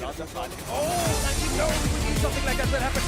Oh, like you know, we need something like that to happen.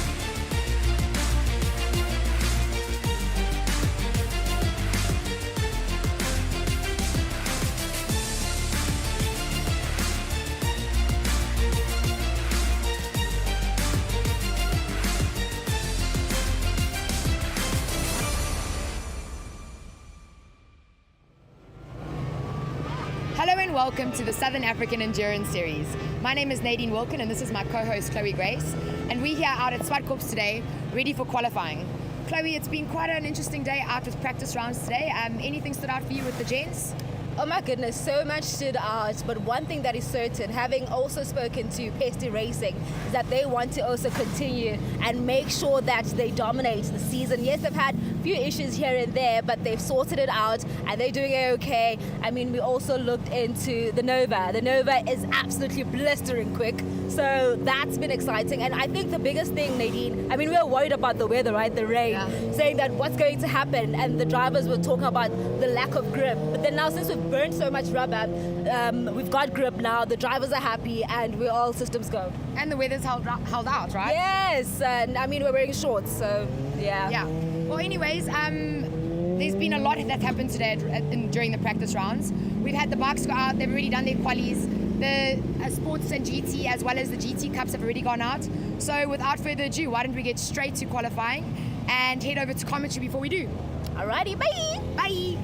Hello and welcome to the Southern African Endurance Series. My name is Nadine Wilkin and this is my co-host Chloe Grace. And we're here out at ZWARTKOPS today, ready for qualifying. Chloe, it's been quite an interesting day out with practice rounds today. Anything stood out for you with the gents? Oh my goodness, so much stood out, but one thing that is certain, having also spoken to Pesty Racing, is that they want to also continue and make sure that they dominate the season. Yes, they've had a few issues here and there, but they've sorted it out and they're doing okay. I mean, we also looked into the Nova. The Nova is absolutely blistering quick, so that's been exciting. And I think the biggest thing, Nadine, I mean, we were worried about the weather, right? The rain, saying that what's going to happen, and the drivers were talking about the lack of grip. But then now, since we've burned so much rubber, we've got grip now, the drivers are happy, and we're all systems go. And the weather's held out, right? Yes, and I mean, we're wearing shorts, so yeah. Yeah. Well, anyways, there's been a lot that's happened today during the practice rounds. We've had the bikes go out, they've already done their qualies. The Sports and GT as well as the GT Cups have already gone out. So without further ado, why don't we get straight to qualifying and head over to commentary before we do. Alrighty, bye! Bye!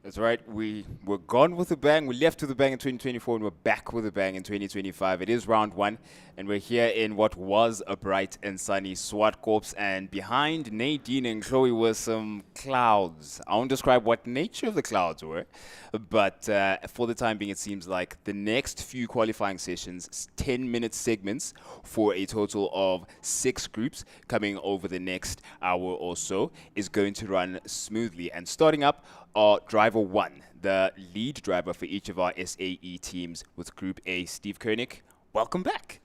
That's right, we were gone with a bang, we left with a bang in 2024 and we're back with a bang in 2025. It is round one and we're here in what was a bright and sunny ZWARTKOPS, and behind Nadine and Chloe were some clouds. I won't describe what nature of the clouds were, but for the time being it seems like the next few qualifying sessions, 10-minute segments for a total of 6 groups coming over the next hour or so, is going to run smoothly. And starting up are driver 1, the lead driver for each of our SAE teams with Group A, Steve Koenig. Welcome back.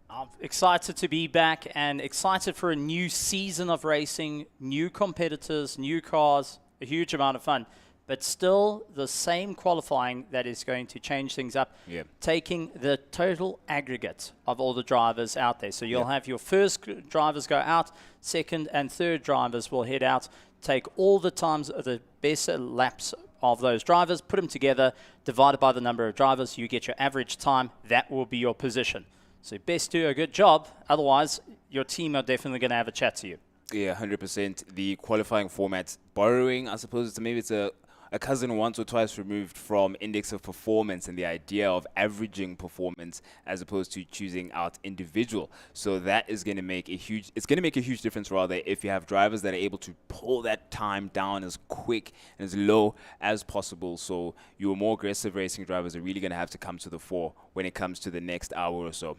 I'm excited to be back and excited for a new season of racing, new competitors, new cars, a huge amount of fun, but still the same qualifying that is going to change things up, taking the total aggregate of all the drivers out there. So you'll have your first drivers go out, second and third drivers will head out, take all the times of the best laps of those drivers, put them together, divided by the number of drivers, you get your average time. That will be your position. So best do a good job, otherwise your team are definitely going to have a chat to you. Yeah, 100%. The qualifying format, borrowing, I suppose maybe it's a cousin once or twice removed from index of performance and the idea of averaging performance as opposed to choosing out individual. So that is going to make a huge, it's going to make a huge difference rather if you have drivers that are able to pull that time down as quick and as low as possible. So your more aggressive racing drivers are really going to have to come to the fore when it comes to the next hour or so.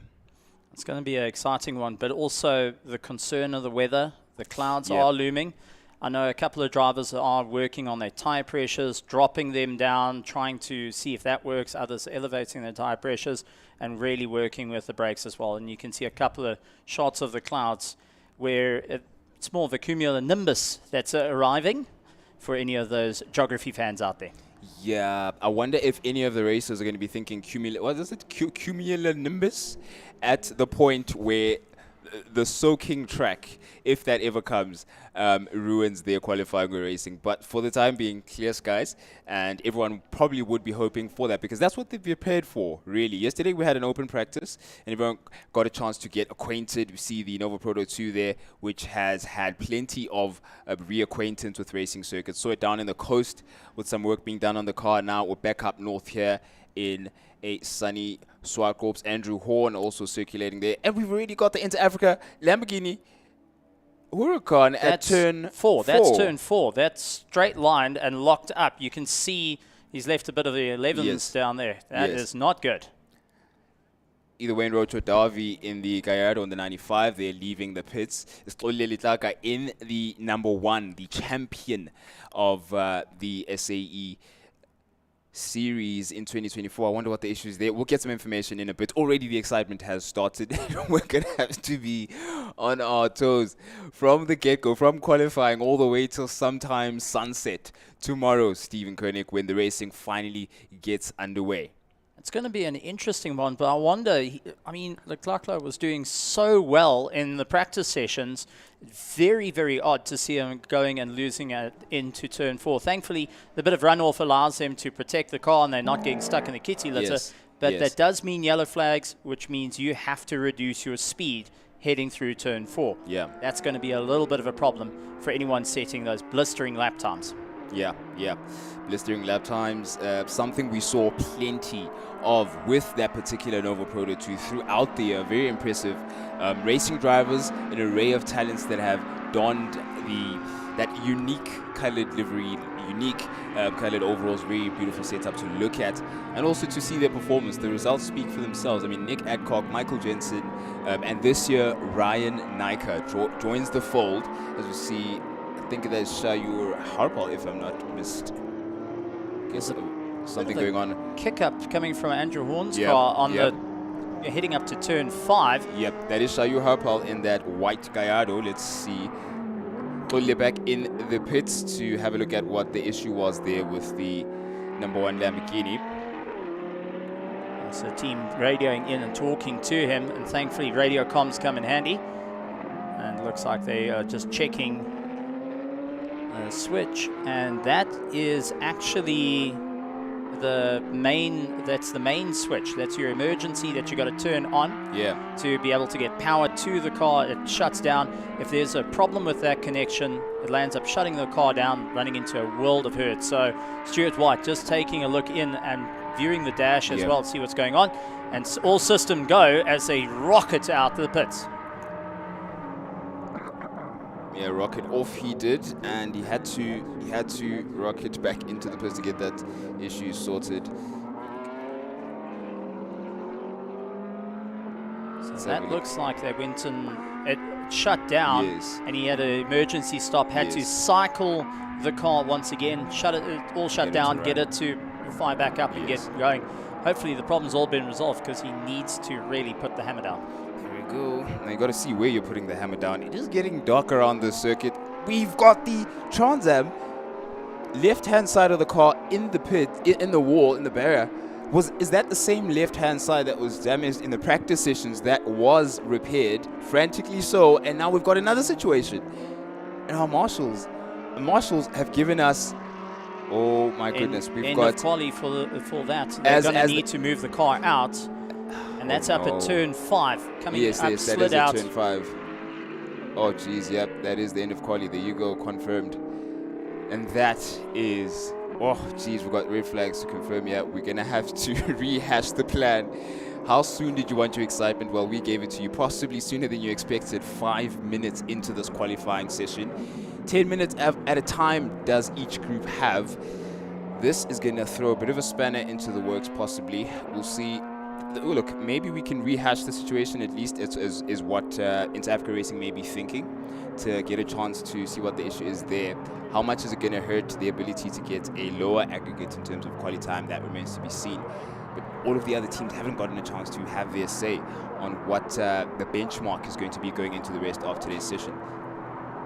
It's going to be an exciting one, but also the concern of the weather. The clouds are looming. I know a couple of drivers are working on their tire pressures, dropping them down, trying to see if that works. Others elevating their tire pressures and really working with the brakes as well. And you can see a couple of shots of the clouds where it's more of a cumulonimbus that's arriving for any of those geography fans out there. Yeah, I wonder if any of the racers are going to be thinking cumulonimbus at the point where the soaking track, if that ever comes, ruins their qualifying or racing. But for the time being, clear skies, and everyone probably would be hoping for that because that's what they've prepared for, really. Yesterday we had an open practice and everyone got a chance to get acquainted. We see the Nova Proto 2 there, which has had plenty of reacquaintance with racing circuits. Saw it down in the coast with some work being done on the car. Now we're back up north here in a sunny ZWARTKOPS. Andrew Horn also circulating there. And we've already got the Inter Africa Lamborghini Huracan at turn 4. That's turn 4. That's straight lined and locked up. You can see he's left a bit of the 11s down there. That is not good. Either way, Rocho Davi in the Gallardo on the 95, they're leaving the pits. Stolile Litaka in the number 1, the champion of the SAE series in 2024. I wonder what the issue is there. We'll get some information in a bit. Already the excitement has started. We're going to have to be on our toes from the get-go, from qualifying all the way till sometime sunset tomorrow, Stephen Koenig, when the racing finally gets underway. It's going to be an interesting one, but I wonder, I mean, Leclerc was doing so well in the practice sessions. Very, very odd to see him going and losing it into turn 4. Thankfully, the bit of runoff allows them to protect the car and they're not getting stuck in the kitty litter. Yes. But Yes. that does mean yellow flags, which means you have to reduce your speed heading through turn 4. Yeah. That's going to be a little bit of a problem for anyone setting those blistering lap times. Yeah. Blistering lap times, something we saw plenty of with that particular Nova Proto 2 throughout the year. Very impressive racing drivers, an array of talents that have donned that unique colored livery, unique colored overalls. Very beautiful setup to look at, and also to see their performance. The results speak for themselves. I mean, Nick Adcock, Michael Jensen, and this year Ryan Nyka joins the fold, as we see. I think that's Shayur Harpal, if I'm not mistaken. Guess something going on. Kick up coming from Andrew Horn's Yep, car on yep. the heading up to turn 5. Yep, that is Shayur Harpal in that white Gallardo. Let's see. Totally back in the pits to have a look at what the issue was there with the number 1 Lamborghini. So the team radioing in and talking to him, and thankfully radio comms come in handy. And it looks like they are just checking the switch, and that is actually that's the main switch. That's your emergency that you got to turn on to be able to get power to the car. It shuts down. If there's a problem with that connection, it lands up shutting the car down, running into a world of hurt. So Stuart White just taking a look in and viewing the dash as well to see what's going on, and all system go as they rocket out to the pits. Yeah, rocket off he did, and he had to rocket back into the pits to get that issue sorted. So that looks like they went and it shut down, and he had an emergency stop, had to cycle the car once again, shut down, get it to fire back up and get going. Hopefully the problem's all been resolved, because he needs to really put the hammer down. Go. Now you got to see where you're putting the hammer down. It is getting dark around the circuit. We've got the Trans Am left-hand side of the car in the pit, in the wall, in the barrier. Is that the same left-hand side that was damaged in the practice sessions that was repaired, frantically so, and now we've got another situation? And our marshals have given us, oh my goodness, we've got end of quali for that. They're going to need to move the car out. And that's up at turn 5, coming up, that slid is out. At turn 5. Oh, geez, yep, that is the end of quali. There you go, confirmed. And that is, oh, geez, we've got red flags to confirm. Yeah, we're going to have to rehash the plan. How soon did you want your excitement? Well, we gave it to you possibly sooner than you expected, 5 minutes into this qualifying session. 10 minutes at a time does each group have. This is going to throw a bit of a spanner into the works, possibly. We'll see. Look, maybe we can rehash the situation, at least is what Inter Africa Racing may be thinking, to get a chance to see what the issue is there. How much is it going to hurt the ability to get a lower aggregate in terms of quality time? That remains to be seen. But all of the other teams haven't gotten a chance to have their say on what the benchmark is going to be going into the rest of today's session.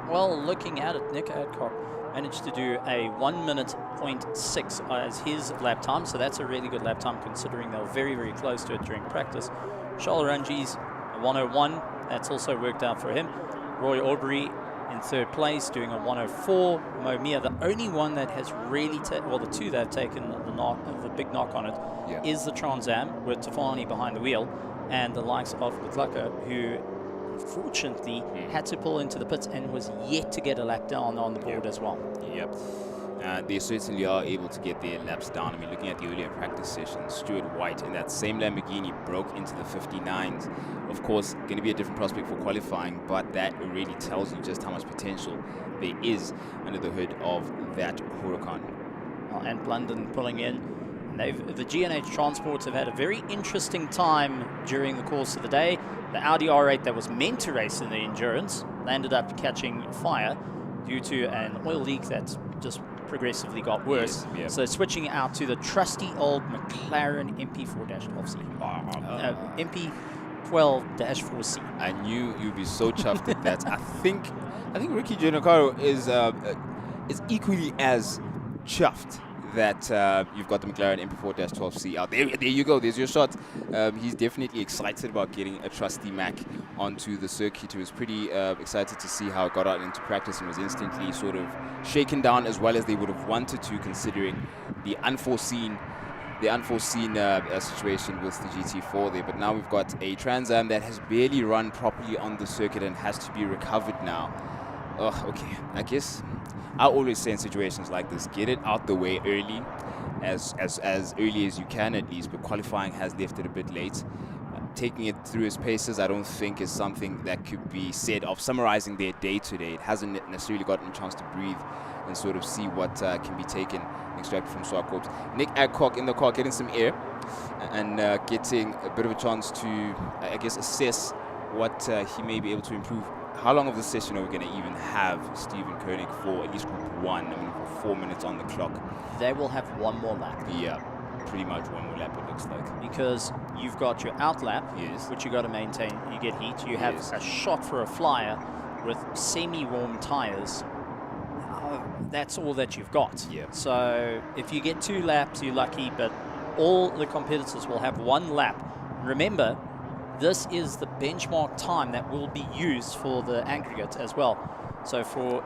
Well, looking at it, Nick Adcock managed to do a 1 minute 0.6 as his lap time, so that's a really good lap time considering they were very, very close to it during practice. Charles Rangi's 101, that's also worked out for him. Roy Aubrey in 3rd place doing a 104. Mo Mia, the only one that has really the two that have taken the big knock on it is the Trans Am, with Tafani behind the wheel, and the likes of Leclerc, who unfortunately had to pull into the pits and was yet to get a lap down on the board as well. Yep. They certainly are able to get their laps down. I mean, looking at the earlier practice sessions, Stuart White in that same Lamborghini broke into the 59s. Of course, going to be a different prospect for qualifying, but that already tells you just how much potential there is under the hood of that Huracan. And London pulling in. The G&H Transports have had a very interesting time during the course of the day. The Audi R8 that was meant to race in the endurance landed up catching fire due to an oil leak that's just progressively got worse. Yes, yeah. So switching out to the trusty old McLaren MP4-12C. MP12-4C. I knew you'd be so chuffed at that. I think Ricky Giancarlo is equally as chuffed that you've got the McLaren MP4-12C out there. There you go. There's your shot. He's definitely excited about getting a trusty Mac onto the circuit. He was pretty excited to see how it got out into practice and was instantly sort of shaken down as well as they would have wanted to, considering the unforeseen situation with the GT4 there. But now we've got a Trans Am that has barely run properly on the circuit and has to be recovered now. Oh, okay. I guess I always say in situations like this, get it out the way early, as early as you can at least, but qualifying has left it a bit late. Taking it through his paces, I don't think is something that could be said of summarizing their day today. It hasn't necessarily gotten a chance to breathe and sort of see what can be taken, extracted from ZWARTKOPS. Nick Adcock in the car getting some air and getting a bit of a chance to, I guess, assess what he may be able to improve. How long of the session are we going to even have Stephen Koenig for, at least Group 1? I mean, for 4 minutes on the clock. They will have one more lap. Yeah, pretty much one more lap, it looks like. Because you've got your out lap, Yes. which you got to maintain. You get heat. You have Yes. a shot for a flyer with semi-warm tires. That's all that you've got. Yeah. So if you get 2 laps, you're lucky, but all the competitors will have 1 lap. Remember, this is the benchmark time that will be used for the aggregate as well. So for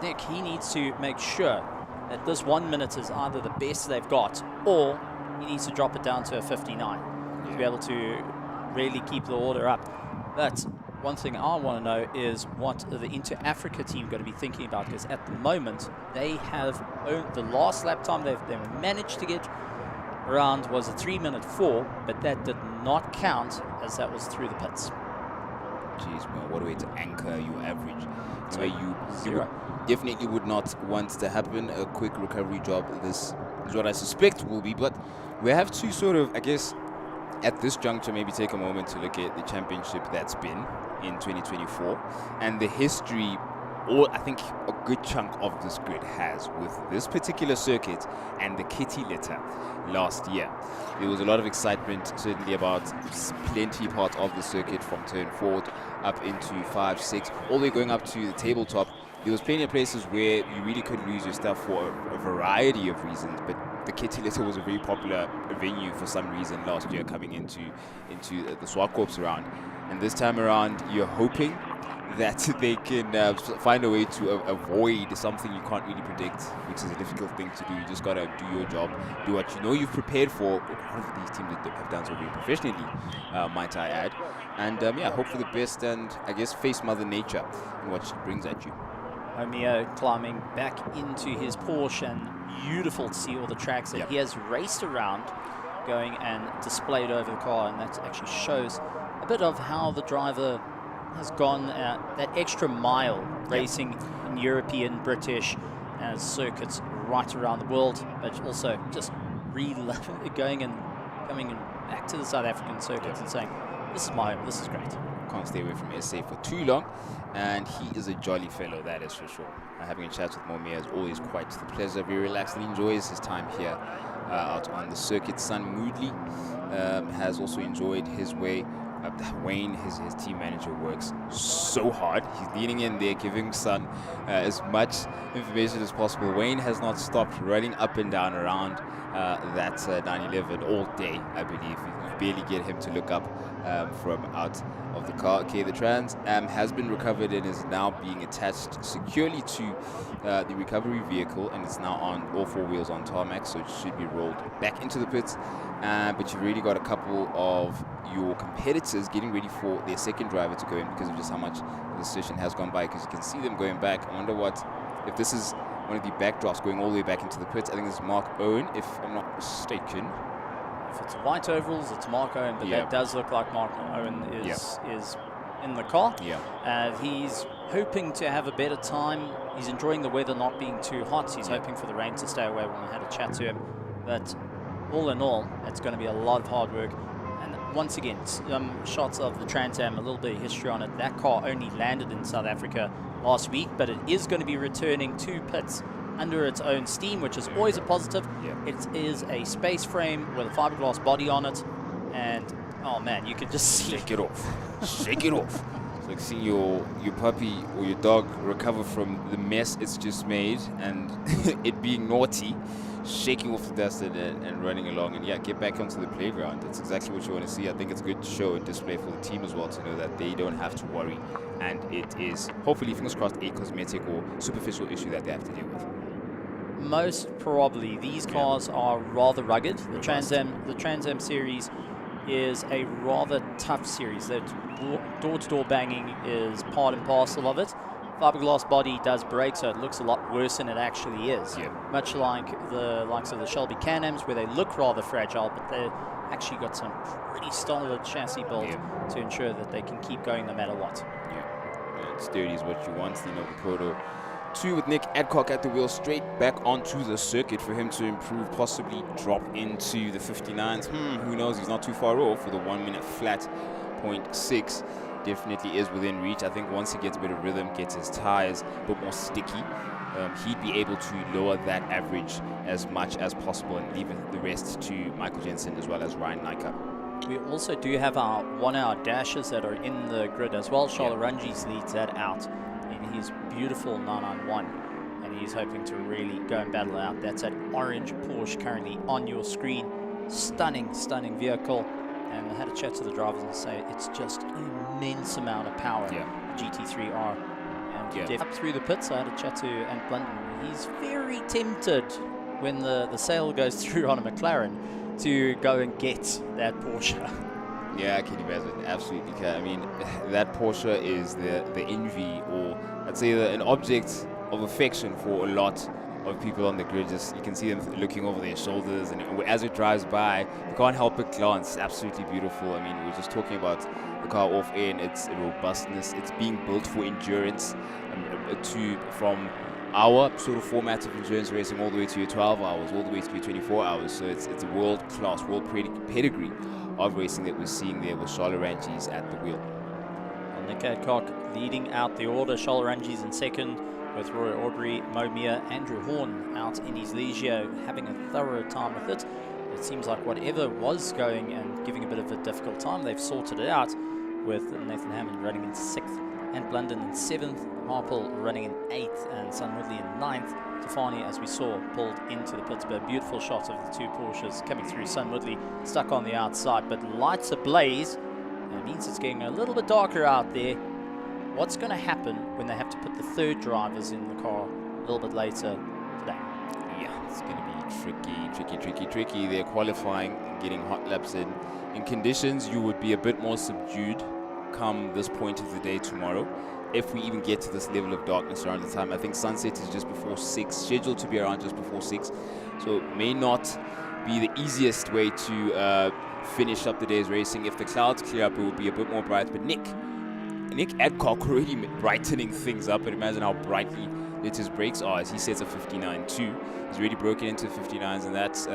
Nick, he needs to make sure that this 1 minute is either the best they've got, or he needs to drop it down to a 59 to be able to really keep the order up. But one thing I want to know is what the Inter-Africa team going to be thinking about, because at the moment they have the last lap time they managed to get around was a 3:04, but that did not count as that was through the pits. Jeez, man, what a way to anchor your average. So, Where you zero. definitely would not want to happen. A quick recovery job, this is what I suspect will be. But we have to sort of, I guess, at this juncture, maybe take a moment to look at the championship that's been in 2024 and the history, or I think a good chunk of this grid has with this particular circuit and the kitty litter last year. There was a lot of excitement certainly about plenty part of the circuit from turn 4 up into 5, 6, all the way going up to the tabletop. There was plenty of places where you really could lose your stuff for a variety of reasons, but the kitty litter was a very popular venue for some reason last year coming into the ZWARTKOPS round. And this time around, you're hoping that they can find a way to avoid something you can't really predict, which is a difficult thing to do. You just got to do your job, do what you know you've prepared for. A lot of these teams have done so very professionally, might I add. And yeah, hope for the best and I guess face Mother Nature and what she brings at you. Romeo climbing back into his Porsche, and beautiful to see all the tracks that he has raced around, going and displayed over the car, and that actually shows a bit of how the driver has gone that extra mile racing in European, British circuits right around the world, but also just going and coming back to the South African circuits and saying, this is my home, this is great. Can't stay away from SA for too long, and he is a jolly fellow, that is for sure. Having a chat with Momia is always quite the pleasure. Very relaxed and enjoys his time here out on the circuit. Son Moodley has also enjoyed his way. Wayne, his team manager, works so hard. He's leaning in there, giving Son as much information as possible. Wayne has not stopped running up and down around that 911 all day, I believe. You barely get him to look up from out of the car. Okay, the Trans Am has been recovered and is now being attached securely to the recovery vehicle, and it's now on all 4 wheels on tarmac, so it should be rolled back into the pits. But you've really got a couple of your competitors getting ready for their second driver to go in because of just how much the session has gone by, because you can see them going back. I wonder if this is one of the backdrops going all the way back into the pits. I think this is Mark Owen, if I'm not mistaken. If it's white overalls, it's Mark Owen, but that does look like Mark Owen is in the car. He's hoping to have a better time. He's enjoying the weather not being too hot. He's hoping for the rain to stay away when I had a chat to him. But all in all, it's going to be a lot of hard work. And once again, shots of the Trans Am, a little bit of history on it. That car only landed in South Africa last week, but it is going to be returning to pits under its own steam, which is always a positive. Yeah. It is a space frame with a fiberglass body on it, and oh man, you can just see. Shake it off. Shake it off. It's like seeing your puppy or your dog recover from the mess it's just made, and it being naughty, shaking off the dust and running along, and yeah, get back onto the playground. That's exactly what you want to see. I think it's a good show and display for the team as well to know that they don't have to worry, and it is hopefully, fingers crossed, a cosmetic or superficial issue that they have to deal with. Most probably, these cars are rather rugged. The Trans Am series is a rather tough series. That door-to-door banging is part and parcel of it. Fiberglass body does break, so it looks a lot worse than it actually is. Yeah. Much like the likes of the Shelby Can-Ams, where they look rather fragile, but they've actually got some pretty solid chassis built to ensure that they can keep going no matter what. Yeah, sturdy is what you want. The Nova Proto 2 with Nick Adcock at the wheel, straight back onto the circuit for him to improve, possibly drop into the 59s. Who knows? He's not too far off with a 1 minute flat 0.6. Definitely is within reach. I think once he gets a bit of rhythm, gets his tires a bit more sticky, he'd be able to lower that average as much as possible and leave the rest to Michael Jensen as well as Ryan Nyka. We also do have our 1 hour dashes that are in the grid as well. Charles Ranges leads that out in his beautiful 991, and he's hoping to really go and battle out. That's that orange Porsche currently on your screen. Stunning, stunning vehicle. And I had a chat to the drivers and say it's just an immense amount of power, GT3R. And up through the pits, I had a chat to Ant Blunden. He's very tempted when the sale goes through on a McLaren to go and get that Porsche. Yeah, I can imagine. Absolutely can. I mean, that Porsche is the envy, or I'd say an object of affection for a lot of people on the grid. Just you can see them looking over their shoulders, and as it drives by, you can't help but glance. It's absolutely beautiful. I mean, we're just talking about the car off air and its robustness. It's being built for endurance, from our sort of format of endurance racing all the way to your 12 hours, all the way to your 24 hours. So it's a world-class, world pedigree of racing that we're seeing there with Charles Ranges at the wheel. Well, Nick Adcock leading out the order. Charles Ranges in second, with Roy Aubrey, Mo Meir, Andrew Horn out in his Legio, having a thorough time with it. It seems like whatever was going and giving a bit of a difficult time, they've sorted it out, with Nathan Hammond running in 6th, and Blunden in 7th, Marple running in 8th, and Sun Woodley in 9th. Tafani, as we saw, pulled into the pits, but a beautiful shot of the two Porsches coming through. Sun Woodley stuck on the outside, but lights ablaze, and it means it's getting a little bit darker out there. What's going to happen when they have to put the third drivers in the car a little bit later today? Yeah, it's going to be tricky. They're qualifying and getting hot laps in conditions you would be a bit more subdued come this point of the day tomorrow. If we even get to this level of darkness around the time, I think sunset is just before 6, scheduled to be around just before 6. So it may not be the easiest way to finish up the day's racing. If the clouds clear up, it will be a bit more bright. But Nick Adcock already brightening things up, and imagine how brightly lit his brakes are as he sets a 59.2. He's already broken into 59s, and that's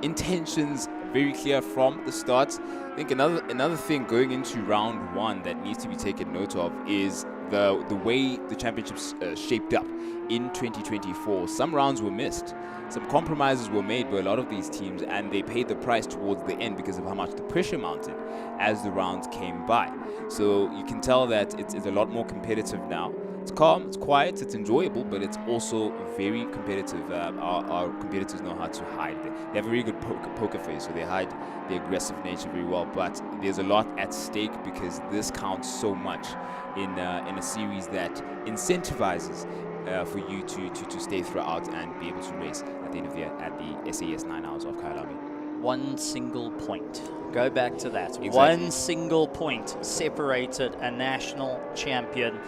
intentions very clear from the start. I think another thing going into round 1 that needs to be taken note of is the way the championships shaped up in 2024. Some rounds were missed. Some compromises were made by a lot of these teams, and they paid the price towards the end because of how much the pressure mounted as the rounds came by. So you can tell that it's a lot more competitive now. It's calm, it's quiet, it's enjoyable, but it's also very competitive. Our competitors know how to hide. They have a very good poker face, so they hide the aggressive nature very well. But there's a lot at stake because this counts so much in a series that incentivizes for you to stay throughout and be able to race at the end of the year at the SAES 9 Hours of Kyalami. One single point. Go back to that. Exactly. One single point separated a national champion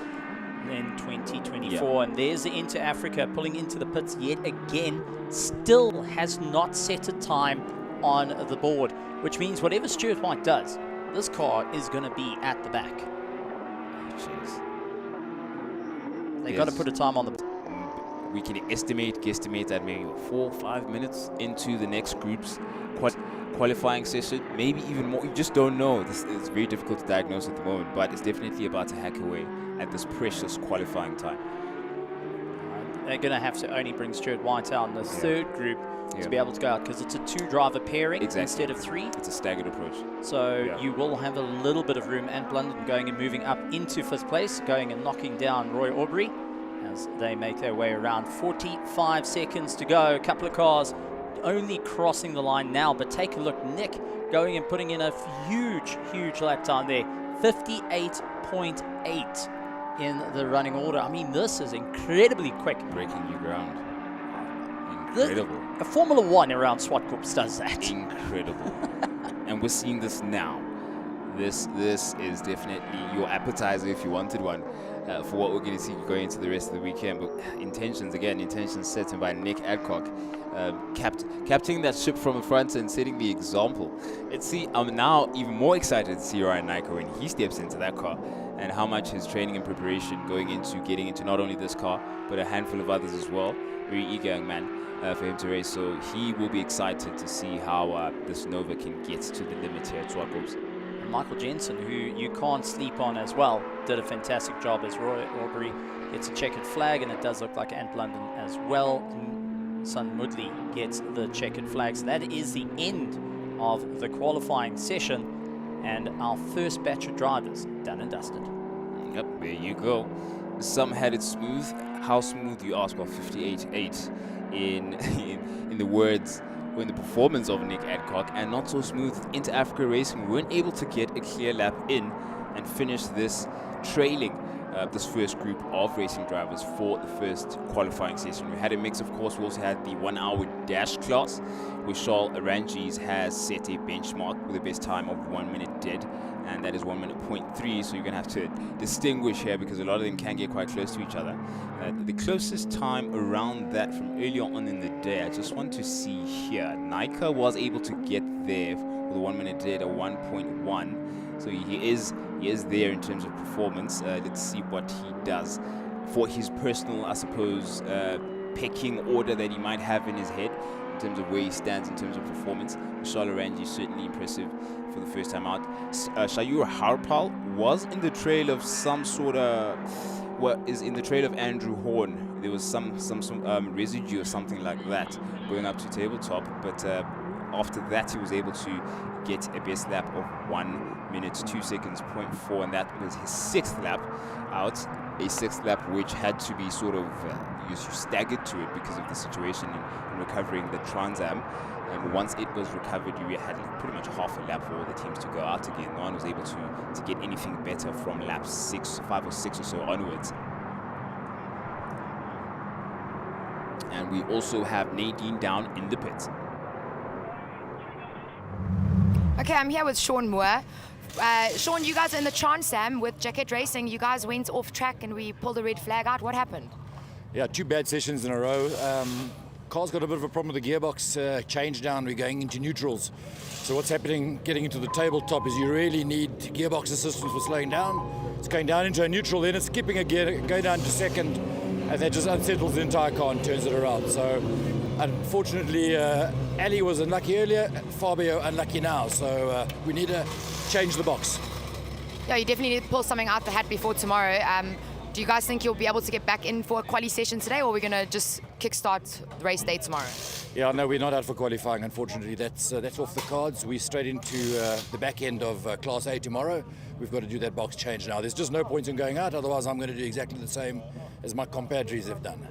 in 2024, and there's the Inter Africa pulling into the pits yet again. Still has not set a time on the board, which means whatever Stuart White does, this car is going to be at the back. Jeez. They got to put a time on the. We can guesstimate that maybe 4 or 5 minutes into the next group's qualifying session, maybe even more. You just don't know. This is very difficult to diagnose at the moment, but it's definitely about to hack away at this precious qualifying time. they're going to have to only bring Stuart White out in the third group to be able to go out, because it's a 2-driver pairing instead of 3. It's a staggered approach. So you will have a little bit of room. Ant London going and moving up into 5th place, going and knocking down Roy Aubrey as they make their way around. 45 seconds to go. A couple of cars only crossing the line now, but take a look. Nick going and putting in a huge lap time there. 58.8 in the running order. I mean, this is incredibly quick. Breaking new ground. Incredible. A Formula 1 around ZWARTKOPS does that. Incredible. And we're seeing this now. This is definitely your appetizer, if you wanted one, for what we're going to see going into the rest of the weekend. But intentions set by Nick Adcock, captaining that ship from the front and setting the example. I'm now even more excited to see Ryan Nyko when he steps into that car, and how much his training and preparation going into getting into not only this car, but a handful of others as well. Very eager young man for him to race, so he will be excited to see how this Nova can get to the limit here at ZWARTKOPS. Michael Jensen, who you can't sleep on as well, did a fantastic job as Roy Aubrey gets a checkered flag, and it does look like Ant London as well. Sun Mudley gets the checkered flag. So that is the end of the qualifying session, and our first batch of drivers done and dusted. Yep, there you go. Some had it smooth. How smooth, you ask? Well, 58.8 in the words or in the performance of Nick Adcock, and not so smooth into Africa Racing. We weren't able to get a clear lap in and finish this trailing this first group of racing drivers for the first qualifying session. We had a mix, of course. We also had the 1-hour dash class, where Charles Arangis has set a benchmark with a best time of 1 minute dead, and that is 1 minute 0.3. So you're going to have to distinguish here, because a lot of them can get quite close to each other. The closest time around that from earlier on in the day, I just want to see here. Nyko was able to get there with a 1 minute dead at 1.1. So he is there in terms of performance. Let's see what he does for his personal, I suppose, pecking order that he might have in his head in terms of where he stands in terms of performance. Charles Arangis is certainly impressive for the first time out. Shayur Harpal was in the trail of some sort of, is in the trail of Andrew Horn. There was some residue or something like that going up to tabletop, but after that he was able to get a best lap of 1 minute 2 seconds 0.4, and that was his 6th lap out. A 6th lap which had to be sort of you staggered to it because of the situation in recovering the Trans Am. And once it was recovered, you had pretty much half a lap for all the teams to go out again. No one was able to get anything better from lap 5 or 6 or so onwards. And we also have Nadine down in the pits. Okay, I'm here with Sean Moore. Sean, you guys are in the Trans Am with Jacket Racing. You guys went off track and we pulled the red flag out. What happened? Yeah, 2 bad sessions in a row. Car's got a bit of a problem with the gearbox change down. We're going into neutrals. So what's happening getting into the tabletop is you really need gearbox assistance for slowing down. It's going down into a neutral, then it's skipping a gear, going down to second, and that just unsettles the entire car and turns it around. So unfortunately, Ali was unlucky earlier, Fabio unlucky now. So we need to change the box. Yeah, you definitely need to pull something out the hat before tomorrow. Do you guys think you'll be able to get back in for a quali session today, or are we going to just kickstart the race day tomorrow? Yeah, no, we're not out for qualifying, unfortunately. That's off the cards. We're straight into the back end of Class A tomorrow. We've got to do that box change now. There's just no point in going out, otherwise I'm going to do exactly the same as my compadres have done.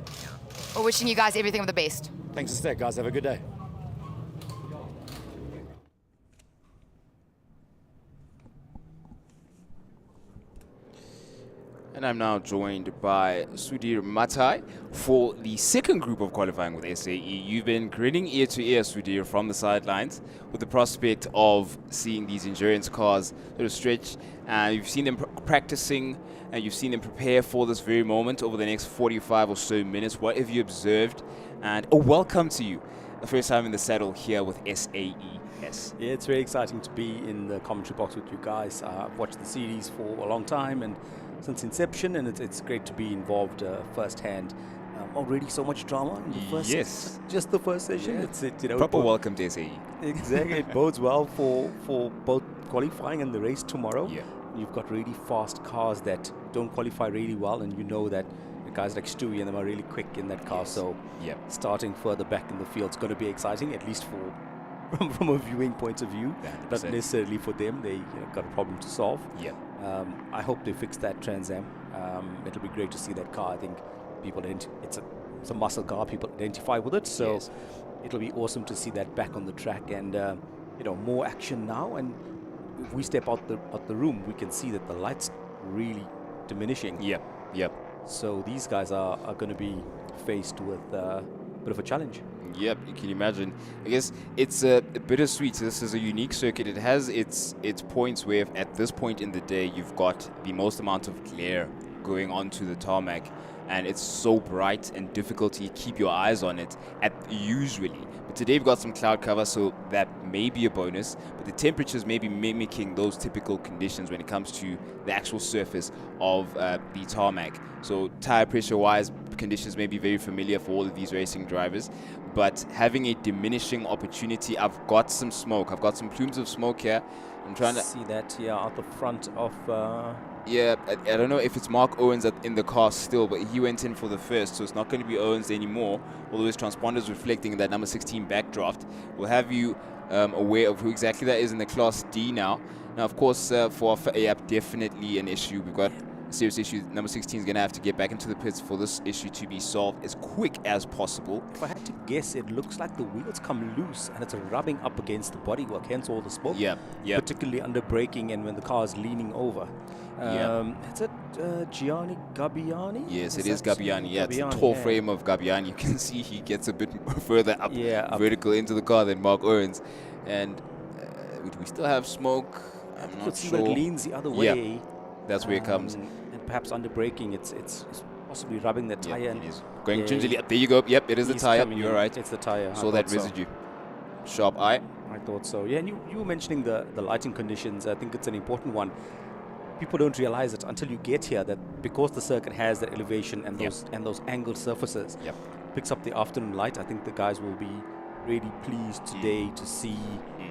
Well, wishing you guys everything of the best. Thanks for staying, guys. Have a good day. And I'm now joined by Sudhir Matai for the second group of qualifying with SAE. You've been grinning ear to ear, Sudhir, from the sidelines with the prospect of seeing these endurance cars sort of stretch. You've seen them practicing and you've seen them prepare for this very moment over the next 45 or so minutes. What have you observed? And a welcome to you, the first time in the saddle here with SAES. Yeah, it's very exciting to be in the commentary box with you guys. I've watched the series for a long time and since inception, and it's great to be involved firsthand. Already so much drama in the first, just the first session. Yeah. Proper welcome to SAE. Exactly, it bodes well for both qualifying and the race tomorrow. Yeah. You've got really fast cars that don't qualify really well, and you know that guys like Stewie and them are really quick in that car. So Yep. starting further back in the field is going to be exciting, at least from a viewing point of view. 100%. Not necessarily for them. They got a problem to solve. Yep. I hope they fix that Trans Am. It'll be great to see that car. I think it's a muscle car. People identify with it. So Yes. it'll be awesome to see that back on the track, and more action now. And if we step out the room, we can see that the light's really diminishing. Yep. Yep. So these guys are going to be faced with a bit of a challenge. Yep, you can imagine. I guess it's a bittersweet. This is a unique circuit. It has its points where at this point in the day you've got the most amount of glare going onto the tarmac, and it's so bright and difficult to keep your eyes on it usually. But today we've got some cloud cover, so that may be a bonus. But the temperatures may be mimicking those typical conditions when it comes to the actual surface of the tarmac. So tire pressure-wise, conditions may be very familiar for all of these racing drivers. But having a diminishing opportunity, I've got some smoke. I've got some plumes of smoke here. I'm trying to see that out the front of. Yeah, I don't know if it's Mark Owens in the car still, but he went in for the first, so it's not going to be Owens anymore, although his transponder's reflecting that number 16 backdraft. We'll have you aware of who exactly that is in the Class D now. Now, of course, for definitely an issue. We've got a serious issue. Number 16 is going to have to get back into the pits for this issue to be solved as quick as possible. If I had to guess, it looks like the wheels come loose and it's rubbing up against the bodywork, hence all the smoke. Yeah, yeah. Particularly under braking and when the car is leaning over. Is it Gianni Gabbiani? Yes, it is Gabbiani. Yeah, it's the tall frame of Gabbiani. You can see he gets a bit further up, vertical into the car than Mark Owens. And do we still have smoke? I'm not sure. But it leans the other way. Yeah, that's where it comes. And perhaps under braking, it's possibly rubbing the tire. And he's going gingerly up. There you go. Yep, it is the tire. You're right. It's the tire. Saw that residue. Sharp eye. I thought so. Yeah, and you were mentioning the lighting conditions. I think it's an important one. People don't realize it until you get here that because the circuit has that elevation and those angled surfaces, picks up the afternoon light. I think the guys will be really pleased today to see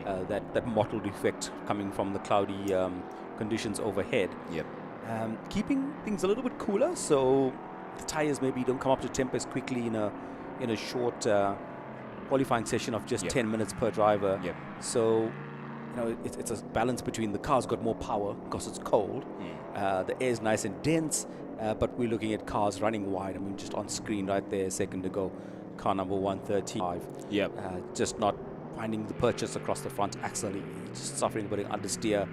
that mottled effect coming from the cloudy conditions overhead. Yep. Keeping things a little bit cooler, so the tires maybe don't come up to temp as quickly in a short qualifying session of just 10 minutes per driver. Yep. So it's a balance between the car's got more power because it's cold. The air is nice and dense, but we're looking at cars running wide. I mean, just on screen right there a second ago, car number 135. Yep. Just not finding the purchase across the front axle. Just suffering a bit of understeer.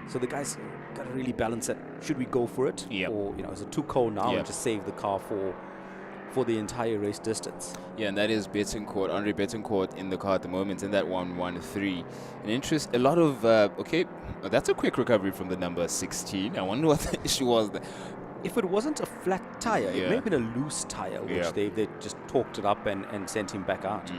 So the guys got to really balance it. Should we go for it? Or is it too cold now and just save the car for the entire race distance? Yeah, and that is Betancourt, Andre Betancourt in the car at the moment in that 113. A lot of, that's a quick recovery from the number 16. I wonder what the issue was there. If it wasn't a flat tire, it may have been a loose tire, which they just torqued it up and sent him back out.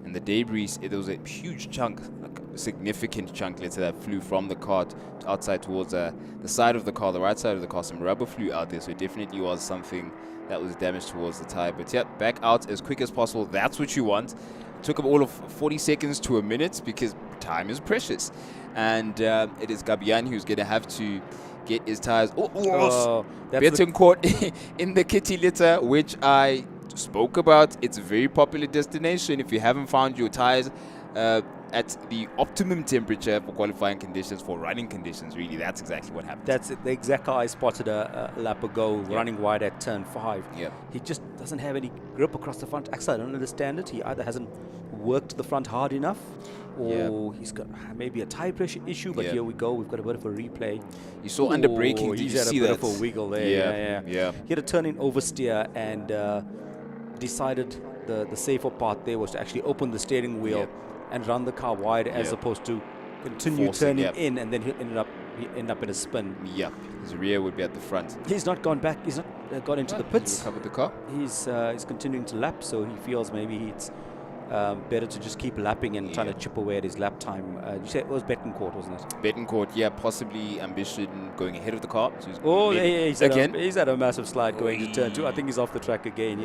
And the debris, there was a huge chunk, like a significant chunk, let's say, that flew from the car to outside towards the side of the car, the right side of the car. Some rubber flew out there, so it definitely was something that was damaged towards the tire. But yeah, back out as quick as possible. That's what you want. It took up all of 40 seconds to a minute because time is precious. And it is Gabbiani who's going to have to get his tires. Betancourt in the kitty litter, which I spoke about. It's a very popular destination. If you haven't found your tires at the optimum temperature for qualifying conditions, for running conditions, really, that's exactly what happened. That's it. The exact car I spotted a lap ago, running wide at turn 5. He just doesn't have any grip across the front axle. I don't understand it. He either hasn't worked the front hard enough, or he's got maybe a tire pressure issue. But here we go. We've got a bit of a replay. You saw under braking. Did you see that? He's had a bit of a wiggle there. Yeah. He had a turn in oversteer and decided the safer part there was to actually open the steering wheel and run the car wide as opposed to continue turning in, and then he'll end up in a spin. His rear would be at the front. He's not gone back. He's not gone into the pits. He's recovered the car. He's continuing to lap, so he feels maybe it's better to just keep lapping and trying to chip away at his lap time. You said it was Betancourt, wasn't it? Betancourt, possibly Ambition going ahead of the car. So he's had a massive slide going to turn 2. I think he's off the track again,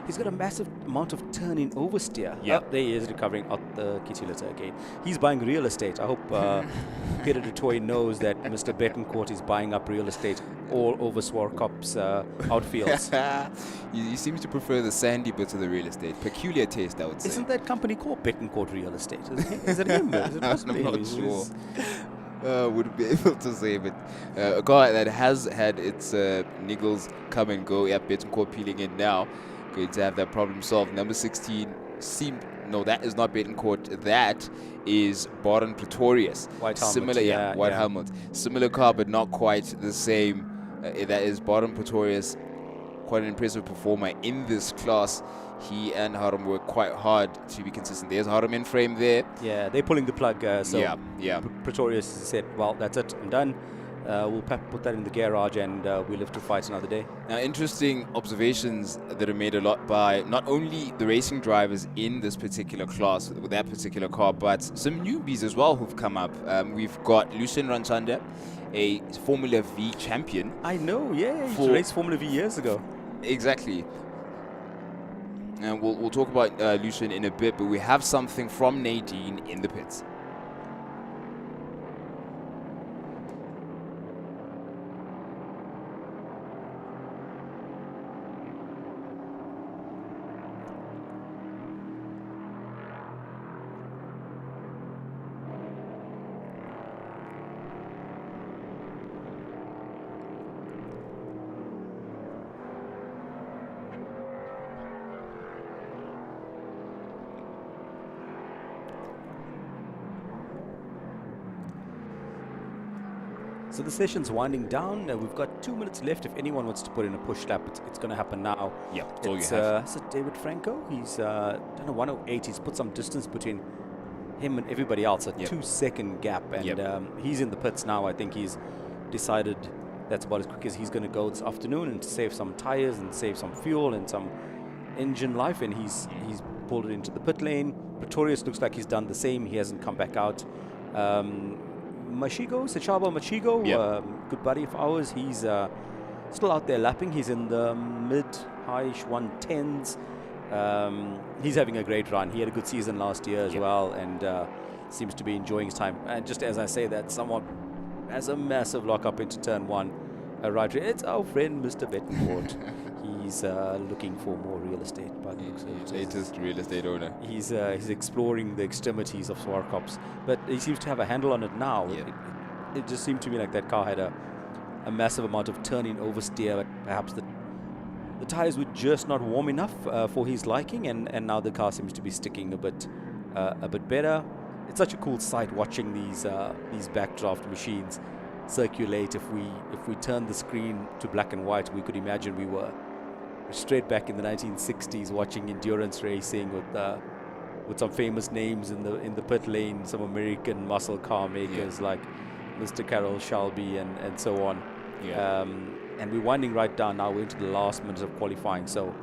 He's got a massive amount of turn in oversteer. There he is, recovering out the kitty litter again. He's buying real estate. I hope Peter du Toit knows that Mr. Betancourt is buying up real estate all over SWARTKOPS outfields. You seem to prefer the sandy bits of the real estate. Peculiar taste, I would say. Isn't that company called Bettencourt Real Estate? Is it him? Is it possibly I'm him? not sure. Wouldn't be able to say, but a car that has had its niggles come and go. Yeah, Bettencourt peeling in now. Going to have that problem solved. Number 16 seemed... No, that is not Bettencourt. That is Baron Pretorius. White helmet. Similar, white helmet. Similar car, but not quite the same. That is Baron Pretorius. Quite an impressive performer in this class. He and Harum work quite hard to be consistent. There's Harum in frame there. Yeah, they're pulling the plug. So yeah. Pretorius said, well, that's it, I'm done. We'll put that in the garage and we'll live to fight another day. Now, interesting observations that are made a lot by not only the racing drivers in this particular class, with that particular car, but some newbies as well who've come up. We've got Lucien Ranchanda, a Formula V champion. I know, yeah, he raced Formula V years ago. Exactly. And we'll talk about Lucien in a bit, but we have something from Nadine in the pits. So the session's winding down. We've got 2 minutes left. If anyone wants to put in a push lap, it's going to happen now. Yeah, that's all you It's have. David Franco. He's don't know 108. He's put some distance between him and everybody else. A 2-second gap, and he's in the pits now. I think he's decided that's about as quick as he's going to go this afternoon, and to save some tires and save some fuel and some engine life. And he's pulled it into the pit lane. Pretorius looks like he's done the same. He hasn't come back out. Sechaba Machigo, good buddy of ours, he's still out there lapping. He's in the mid-high-ish 110s. He's having a great run. He had a good season last year as well, and seems to be enjoying his time. And just as I say that, someone has a massive lock-up into turn 1. Right, it's our friend Mr. Bettencourt. He's looking for more real estate by the looks of it. Latest real estate owner. He's exploring the extremities of SWARTKOPS, but he seems to have a handle on it now. It just seemed to me like that car had a massive amount of turning oversteer, but perhaps the tires were just not warm enough for his liking, and now the car seems to be sticking a bit better. It's such a cool sight watching these backdraft machines circulate. If we turn the screen to black and white, we could imagine we were straight back in the 1960s watching endurance racing with some famous names in the pit lane, some American muscle car makers like Mr. Carroll Shelby and so on. And we're winding right down now. We're into the last minutes of qualifying, so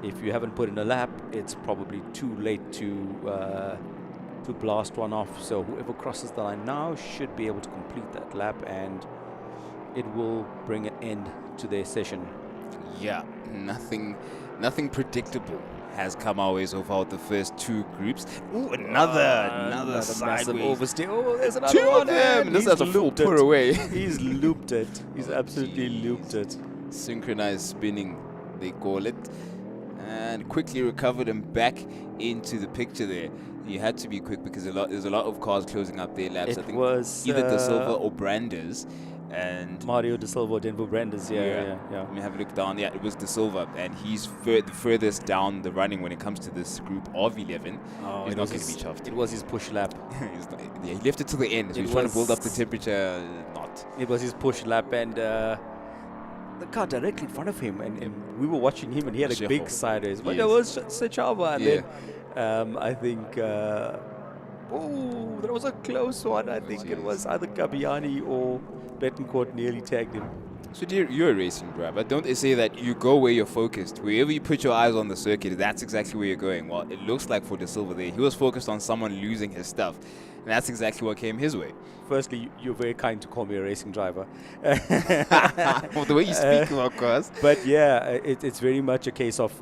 if you haven't put in a lap, it's probably too late to blast one off. So whoever crosses the line now should be able to complete that lap, and it will bring an end to their session. Yeah, nothing predictable has come our way so far with the first 2 groups. Ooh, another sideways oversteer. Oh, there's another 2 one. of them. This has a full looped it. put away. He's looped it. He's absolutely looped it. Synchronized spinning, they call it, and quickly recovered and back into the picture there. You had to be quick because there's a lot of cars closing up their laps. It I think was either De Silva or Branders. And Mario De Silva, Denver Branders, yeah. Let me have a look down. Yeah, it was De Silva, and he's the furthest down the running when it comes to this group of 11. Oh, he's not going to be chuffed. It was his push lap. He left it to the end. So he's trying to build up the temperature. It was his push lap, and the car directly in front of him, and we were watching him, and he had a big sideways. But there was Sechaba, and then I think, that was a close one. I think it was either Gabiani or Bettencourt nearly tagged him. So you're a racing driver. Don't they say that you go where you're focused? Wherever you put your eyes on the circuit, that's exactly where you're going. Well, it looks like for De Silva there, he was focused on someone losing his stuff. And that's exactly what came his way. Firstly, you're very kind to call me a racing driver. Well, the way you speak, of course. But yeah, it's very much a case of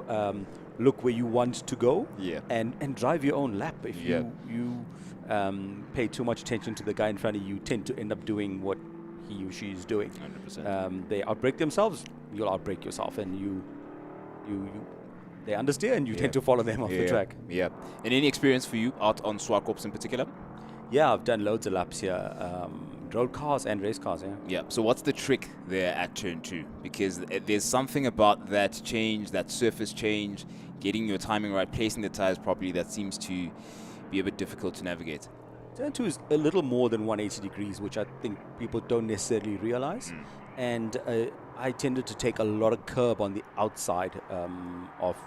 look where you want to go and drive your own lap. If you pay too much attention to the guy in front of you, you tend to end up doing what he or she is doing. 100%. They outbreak themselves, you'll outbreak yourself, and they understand, and you tend to follow them off the track. Yeah. And any experience for you out on ZWARTKOPS in particular? Yeah, I've done loads of laps here, road cars and race cars. Yeah. So what's the trick there at turn 2? Because there's something about that change, that surface change, getting your timing right, placing the tires properly, that seems to be a bit difficult to navigate. Turn 2 is a little more than 180 degrees, which I think people don't necessarily realize. And I tended to take a lot of curb on the outside of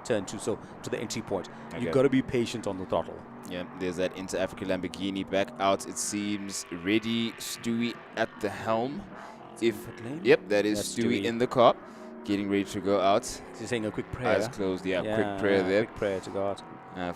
turn 2, so to the entry point. Okay. You've got to be patient on the throttle. Yeah, there's that Inter-Africa Lamborghini back out, it seems. Ready, Stewie at the helm. Yep, that is That's Stewie Stewie. in the car, getting ready to go out. Just saying a quick prayer. Eyes closed, quick prayer there. Quick prayer to God.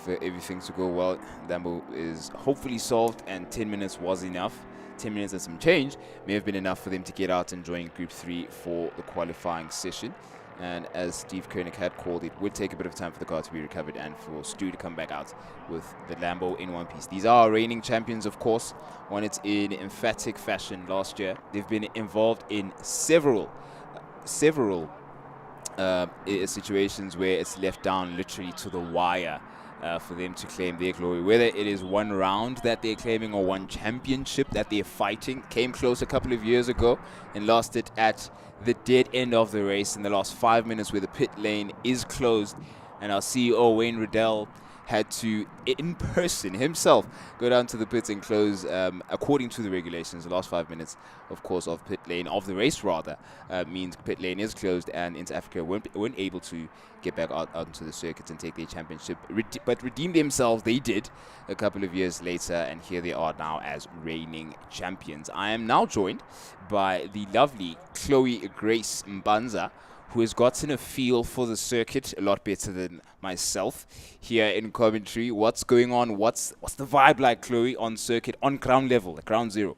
For everything to go well. Lambo is hopefully solved, and 10 minutes was enough. 10 minutes and some change may have been enough for them to get out and join Group 3 for the qualifying session. And as Steve Koenig had called, it would take a bit of time for the car to be recovered and for Stu to come back out with the Lambo in one piece. These are reigning champions, of course. Won it in emphatic fashion last year. They've been involved in several situations where it's left down literally to the wire for them to claim their glory. Whether it is one round that they're claiming or one championship that they're fighting. Came close a couple of years ago and lost it at the dead end of the race in the last 5 minutes, where the pit lane is closed, and our CEO Wayne Riddell had to, in person himself, go down to the pits and close, according to the regulations, the last 5 minutes, of course, of pit lane, of the race rather, means pit lane is closed, and Inter-Africa weren't able to get back out onto the circuit and take their championship. But redeem themselves, they did, a couple of years later, and here they are now as reigning champions. I am now joined by the lovely Chloe Grace Mbanza, who has gotten a feel for the circuit a lot better than myself here in commentary. What's going on? What's the vibe like, Chloe, on circuit, on ground level, at ground zero?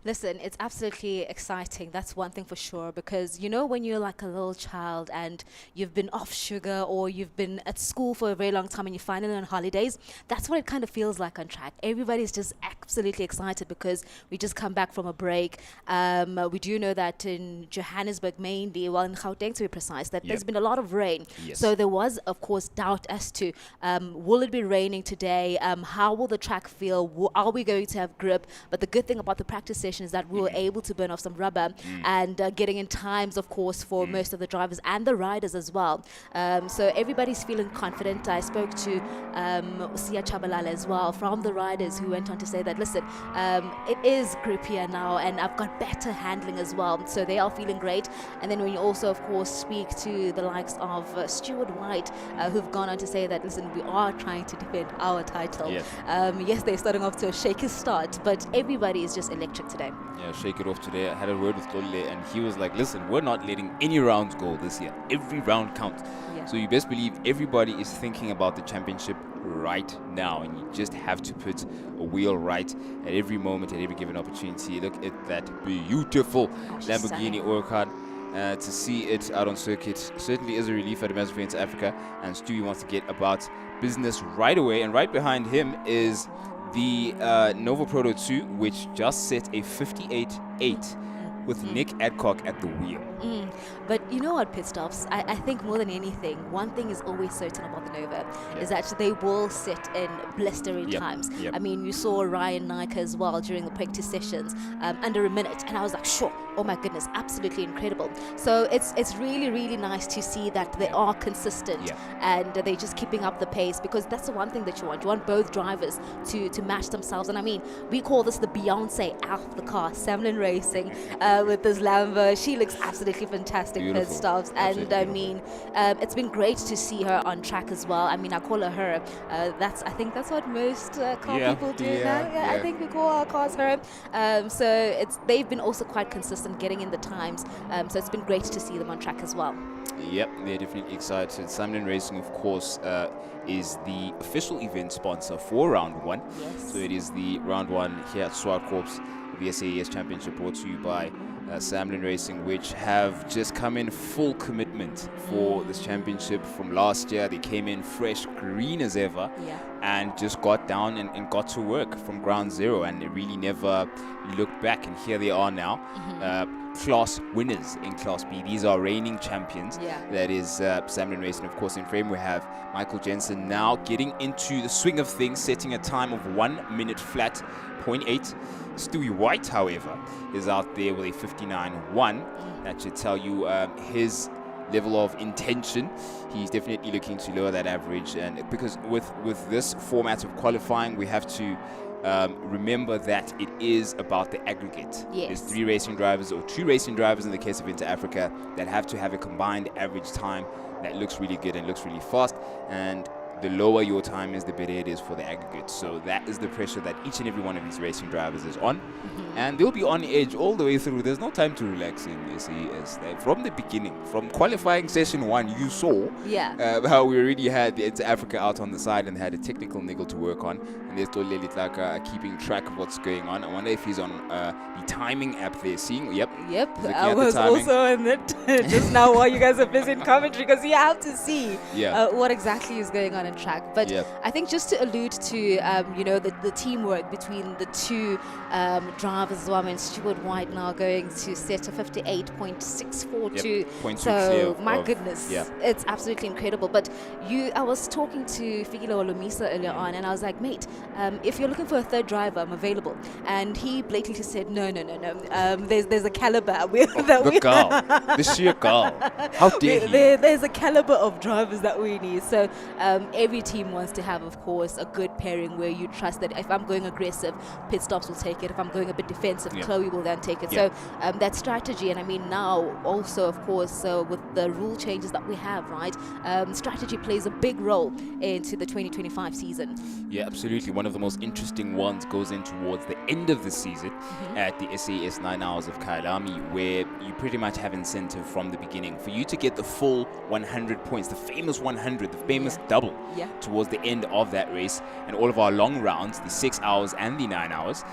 Listen, it's absolutely exciting. That's one thing for sure, because you know when you're like a little child and you've been off sugar or you've been at school for a very long time and you're finally on holidays, that's what it kind of feels like on track. Everybody's just absolutely excited because we just come back from a break. We do know that in Johannesburg mainly, well in Gauteng to be precise, that there's been a lot of rain. Yes. So there was, of course, doubt as to will it be raining today? How will the track feel? Are we going to have grip? But the good thing about the practice session is that we were able to burn off some rubber and getting in times, of course, for most of the drivers and the riders as well. So everybody's feeling confident. I spoke to Sia Chabalala as well from the riders, who went on to say that, listen, it is grippier now and I've got better handling as well. So they are feeling great. And then when you also, of course, speak to the likes of Stuart White, who've gone on to say that, listen, we are trying to defend our title. Yes, they're starting off to a shaky start, but everybody is just electric today. Yeah, shake it off today. I had a word with Lole, and he was like, listen, we're not letting any rounds go this year. Every round counts. Yeah. So you best believe everybody is thinking about the championship right now, and you just have to put a wheel right at every moment, at every given opportunity. Look at that beautiful Lamborghini Huracan. To see it out on circuit certainly is a relief, at a massive into Africa, and Stewie wants to get about business right away. And right behind him is the Nova Proto 2, which just set a 58.8 with Nick Adcock at the wheel. But you know what, pit stops, I think more than anything, one thing is always certain about the Nova is that they will sit in blistering times. I mean, you saw Ryan Nike as well during the practice sessions, under a minute, and I was like, sure, oh my goodness, absolutely incredible. So it's really, really nice to see that they are consistent and they're just keeping up the pace, because that's the one thing that you want. You want both drivers to match themselves. And I mean, we call this the Beyonce of the car, Samlin Racing, with this Lambo. She looks absolutely fantastic, pit stops. And I mean, it's been great to see her on track as well. I mean, I call her. I think that's what most car people do now. I think we call our cars her. So they've been also quite consistent getting in the times. So it's been great to see them on track as well. Yep, they're definitely excited. Samlin Racing, of course, is the official event sponsor for Round 1. Yes. So it is the Round 1 here at ZWARTKOPS, the SAES Championship, brought to you by Samlin Racing, which have just come in full commitment for this championship from last year. They came in fresh, green as ever, and just got down and got to work from ground zero, and they really never looked back. And here they are now, class winners in Class B. These are reigning champions. Yeah. That is Samlin Racing. Of course, in frame we have Michael Jensen now getting into the swing of things, setting a time of 1 minute flat 0.8. Stewie White, however, is out there with a 59.1. That should tell you his level of intention. He's definitely looking to lower that average, and because with this format of qualifying, we have to remember that it is about the aggregate. Yes. There's 3 racing drivers or 2 racing drivers in the case of Inter Africa that have to have a combined average time that looks really good and looks really fast, and the lower your time is, the better it is for the aggregate. So that is the pressure that each and every one of these racing drivers is on, and they'll be on edge all the way through. There's no time to relax in SAES. From the beginning, from qualifying session 1, you saw how we already had the Inter Africa out on the side and had a technical niggle to work on, and there's still Lelitlaka keeping track of what's going on. I wonder if he's on the timing app there, seeing. Yep. I was also in it just now while you guys are busy in commentary, because you have to see what exactly is going on in track. But I think just to allude to the teamwork between the 2 drivers as well. I mean, Stuart White now going to set a 58.642. So my goodness, it's absolutely incredible. But I was talking to Fikile Olomisa earlier on, and I was like, mate, if you're looking for a 3rd driver, I'm available. And he blatantly said, no. There's a caliber. The sheer girl. How dare he? There's a caliber of drivers that we need. So every team wants to have, of course, a good pairing where you trust that if I'm going aggressive, pit stops will take it. If I'm going a bit defensive, Chloe will then take it. So that strategy, and I mean now also, of course, with the rule changes that we have, right? Strategy plays a big role into the 2025 season. Yeah, absolutely. One of the most interesting ones goes in towards the end of the season at the SAES 9 Hours of Kailami, where you pretty much have incentive from the beginning for you to get the full 100 points, the famous 100, the famous double towards the end of that race. And all of our long rounds, the 6 hours and the 9 hours,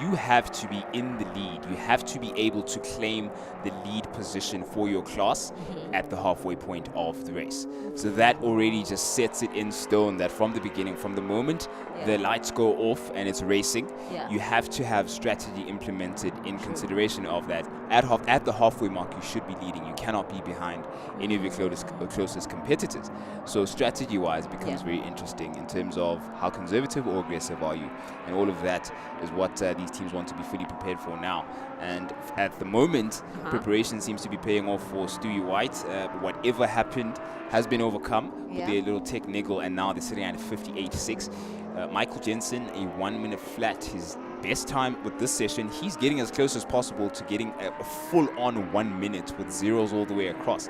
you have to be in the lead. You have to be able to claim the lead position for your class at the halfway point of the race. So that already just sets it in stone that from the beginning, from the moment the lights go off and it's racing, you have to have strategy implemented in consideration of that. At the halfway mark, you should be leading. You cannot be behind any of your closest competitors. So strategy-wise, it becomes very interesting in terms of how conservative or aggressive are you, and all of that is what these teams want to be fully prepared for now. And at the moment, preparation seems to be paying off for Stewie White. Whatever happened has been overcome with their little tech niggle, and now they're sitting at 58.6. Michael Jensen, a 1 minute flat, his best time with this session. He's getting as close as possible to getting a full-on 1 minute with zeros all the way across.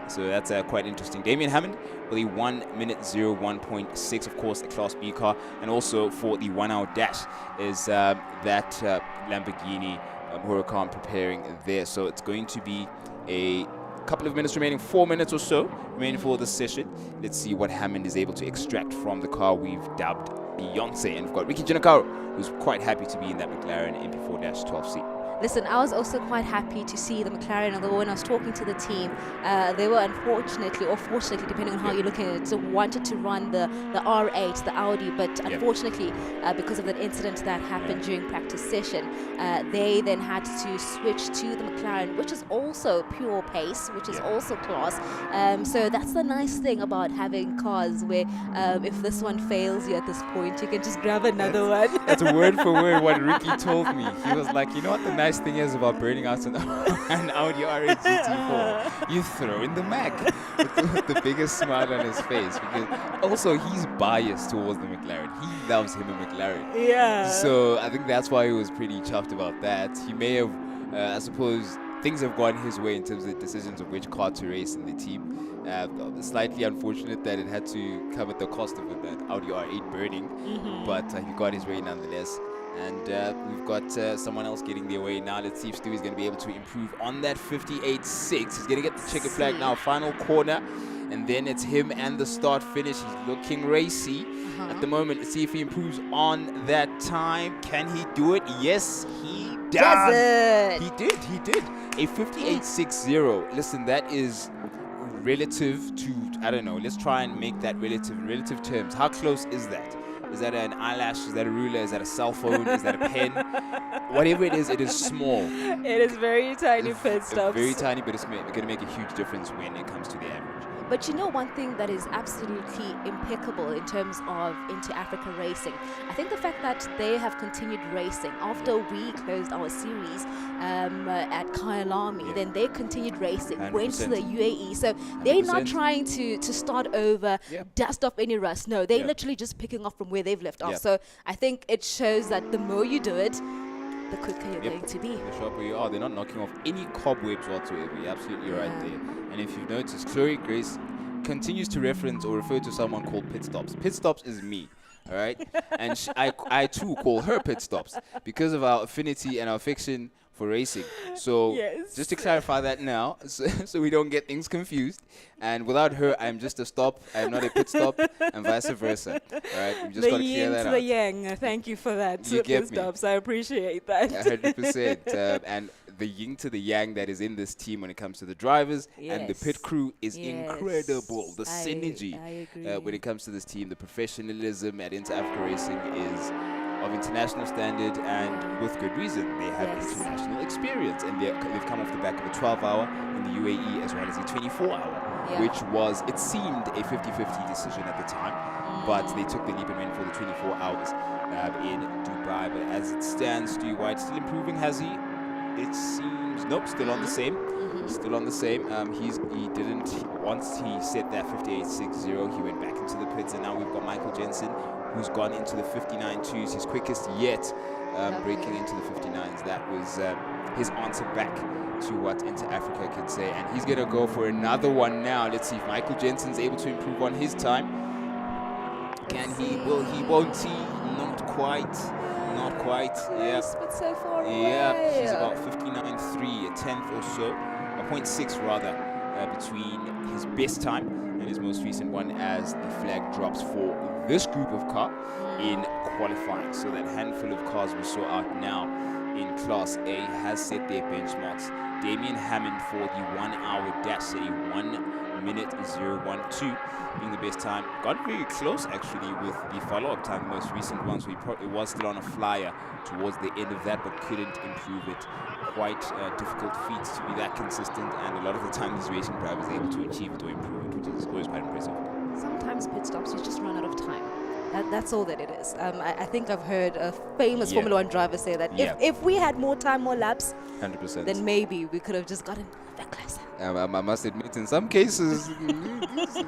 So that's quite interesting. Damien Hammond with a 1 minute 01.6, of course, a Class B car, and also for the 1 hour dash is that Lamborghini Huracan preparing there. So it's going to be a couple of minutes remaining, 4 minutes or so remaining for this session. Let's see what Hammond is able to extract from the car we've dubbed Beyonce. And we've got Ricky Ginakaro, who's quite happy to be in that McLaren MP4-12C. Listen, I was also quite happy to see the McLaren, although when I was talking to the team, they were unfortunately, or fortunately, depending on how you're looking at it, so wanted to run the R8, the Audi, but unfortunately, because of that incident that happened during practice session, they then had to switch to the McLaren, which is also pure pace, which is also class. So that's the nice thing about having cars where if this one fails you at this point, you can just grab another one. That's word for word what Ricky told me. He was like, you know what the nice thing is about burning out an Audi R8 GT4? You throw in the Mac with the biggest smile on his face, because also he's biased towards the McLaren. He loves him a McLaren. So I think that's why he was pretty chuffed about that. He may have, I suppose, things have gone his way in terms of the decisions of which car to race in the team. Slightly unfortunate that it had to come at the cost of that Audi R8 burning, but he got his way nonetheless. And we've got someone else getting their way now. Let's see if Stewie's going to be able to improve on that 58.6. He's going to get the checkered flag now, final corner. And then it's him and the start finish. He's looking racy at the moment. Let's see if he improves on that time. Can he do it? Yes, he does. He did. A 58.60. Listen, that is relative to, I don't know, let's try and make that relative terms. How close is that? Is that an eyelash? Is that a ruler? Is that a cell phone? Is that a pen? Whatever it is small. It is very tiny pit stops. Very tiny, but it's going to make a huge difference when it comes to the average. But you know, one thing that is absolutely impeccable in terms of Inter-Africa racing, I think the fact that they have continued racing after we closed our series at Kyalami, then they continued racing, 100%. went to the UAE. So they're not trying to start over, dust off any rust. No, they're literally just picking off from where they've left off. So I think it shows that the more you do it, the quicker you're going to be. The sharper you are, they're not knocking off any cobwebs whatsoever. You're absolutely right there. And if you've noticed, Chloe Grace continues to reference or refer to someone called Pit Stops. Pit Stops is me, all right? And I too call her Pit Stops because of our affinity and our affection for racing. So just to clarify that now, so we don't get things confused. And without her, I'm just a stop. I'm not a pit stop, and vice versa. All right, we just got to clear that out. The yang. Thank you for that. You get Pit stops. I appreciate that. 100%. And the yin to the yang that is in this team when it comes to the drivers and the pit crew is incredible. The synergy when it comes to this team, the professionalism at Inter-Africa Racing is of international standard, and with good reason. They have international experience, and they've come off the back of a 12-hour in the UAE as well as a 24-hour, which was, it seemed, a 50-50 decision at the time, but they took the leap and went for the 24 hours in Dubai. But as it stands, Stu White still improving, has he? It seems, nope, still on the same. Still on the same. He didn't, once he set that 58.60, he went back into the pits, and now we've got Michael Jensen, who's gone into the 59.2s, his quickest yet, breaking into the 59s. That was his answer back to what Inter-Africa could say, and he's going to go for another one now. Let's see if Michael Jensen's able to improve on his time. Can he? Will he? Won't he? Not quite. Not quite. Yeah. But so far away. Yeah, he's about 59.3, a tenth or so, a 0.6 rather, between his best time and his most recent one, as the flag drops for this group of car in qualifying. So that handful of cars we saw out now in Class A has set their benchmarks. Damien Hammond for the 1 hour dash, a 1:0:012 being the best time. Got very close actually with the follow-up time, most recent one, so it was still on a flyer towards the end of that, but couldn't improve it. Quite difficult feat to be that consistent, and a lot of the time these racing drivers are able to achieve it or improve it, which is always quite impressive. Sometimes pit stops, you just run out of time. That's all that it is. I think I've heard a famous Formula 1 driver say that if we had more time, more laps, 100%, then maybe we could have just gotten a bit closer. I must admit, in some cases,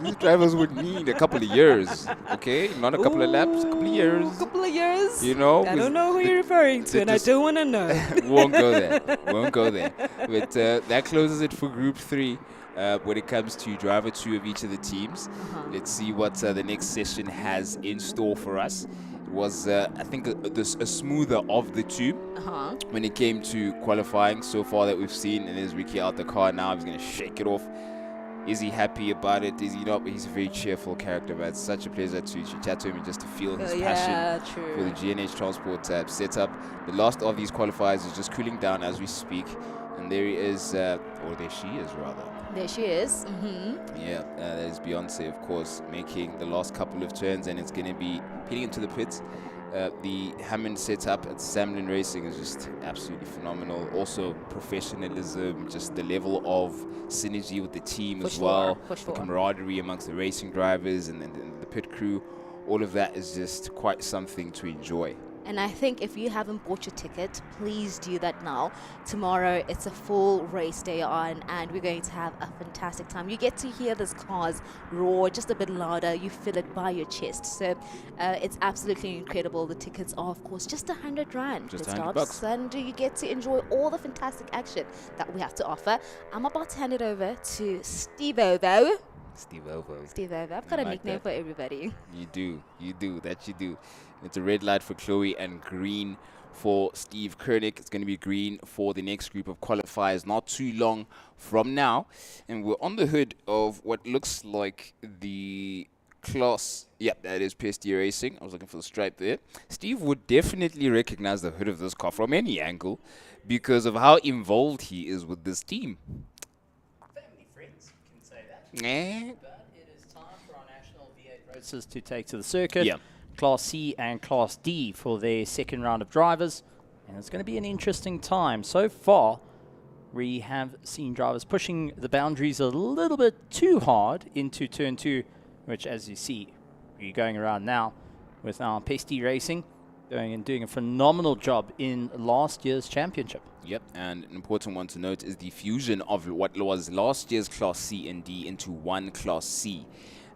these drivers would need a couple of years, okay? Not a couple of laps, a couple of years. A couple of years? You know? I don't know who you're referring to, and I don't want to know. Won't go there. Won't go there. But that closes it for Group 3. When it comes to driver 2 of each of the teams. Let's see what the next session has in store for us. It was, I think, a smoother of the two when it came to qualifying so far that we've seen. And there's Ricky out the car now. He's going to shake it off. Is he happy about it? Is he not? He's a very cheerful character, but it's such a pleasure to chat to him and just to feel his passion for the GNH Transport setup. The last of these qualifiers is just cooling down as we speak. And there he is, or there she is rather. There she is. Yeah, that is Beyonce, of course, making the last couple of turns, and it's going to be heading into the pits. The Hammond setup at Samlin Racing is just absolutely phenomenal. Also, professionalism, just the level of synergy with the team as well, the camaraderie amongst the racing drivers and the pit crew. All of that is just quite something to enjoy. And I think if you haven't bought your ticket, please do that now. Tomorrow, it's a full race day on, and we're going to have a fantastic time. You get to hear those cars roar just a bit louder. You feel it by your chest. So it's absolutely incredible. The tickets are, of course, just 100 Rand. Just 100 bucks. And you get to enjoy all the fantastic action that we have to offer. I'm about to hand it over to Steve Ovo. Steve Ovo. I've got a nickname for everybody. You do. That you do. It's a red light for Chloe and green for Steve Kernick. It's going to be green for the next group of qualifiers not too long from now. And we're on the hood of what looks like the class. Yep, that is PSD Racing. I was looking for the stripe there. Steve would definitely recognize the hood of this car from any angle because of how involved he is with this team. Family friends can say that. Eh? But it is time for our national V8 racers to take to the circuit. Yeah. Class C and Class D for their second round of drivers. And it's going to be an interesting time. So far, we have seen drivers pushing the boundaries a little bit too hard into turn 2, which, as you see, we're going around now with our Pesty Racing going and doing a phenomenal job in last year's championship. Yep, and an important one to note is the fusion of what was last year's Class C and D into one Class C.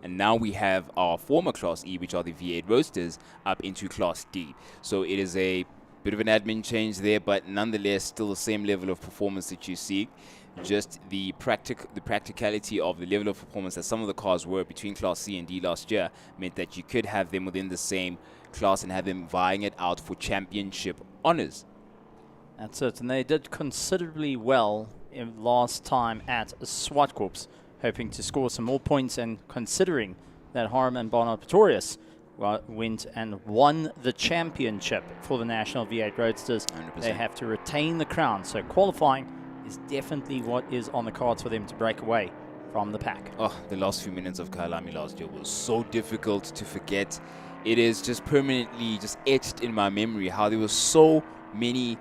And now we have our former Class E, which are the V8 Roadsters, up into Class D. So it is a bit of an admin change there, but nonetheless still the same level of performance that you see. Just the practicality of the level of performance that some of the cars were between Class C and D last year meant that you could have them within the same class and have them vying it out for championship honors. That's it, and they did considerably well in last time at ZWARTKOPS, hoping to score some more points, and considering that Harm and Barnard Pretorius went and won the championship for the National V8 Roadsters. 100%. They have to retain the crown, so qualifying is definitely what is on the cards for them to break away from the pack. Oh, the last few minutes of Kailami last year was so difficult to forget. It is just permanently just etched in my memory how there were so many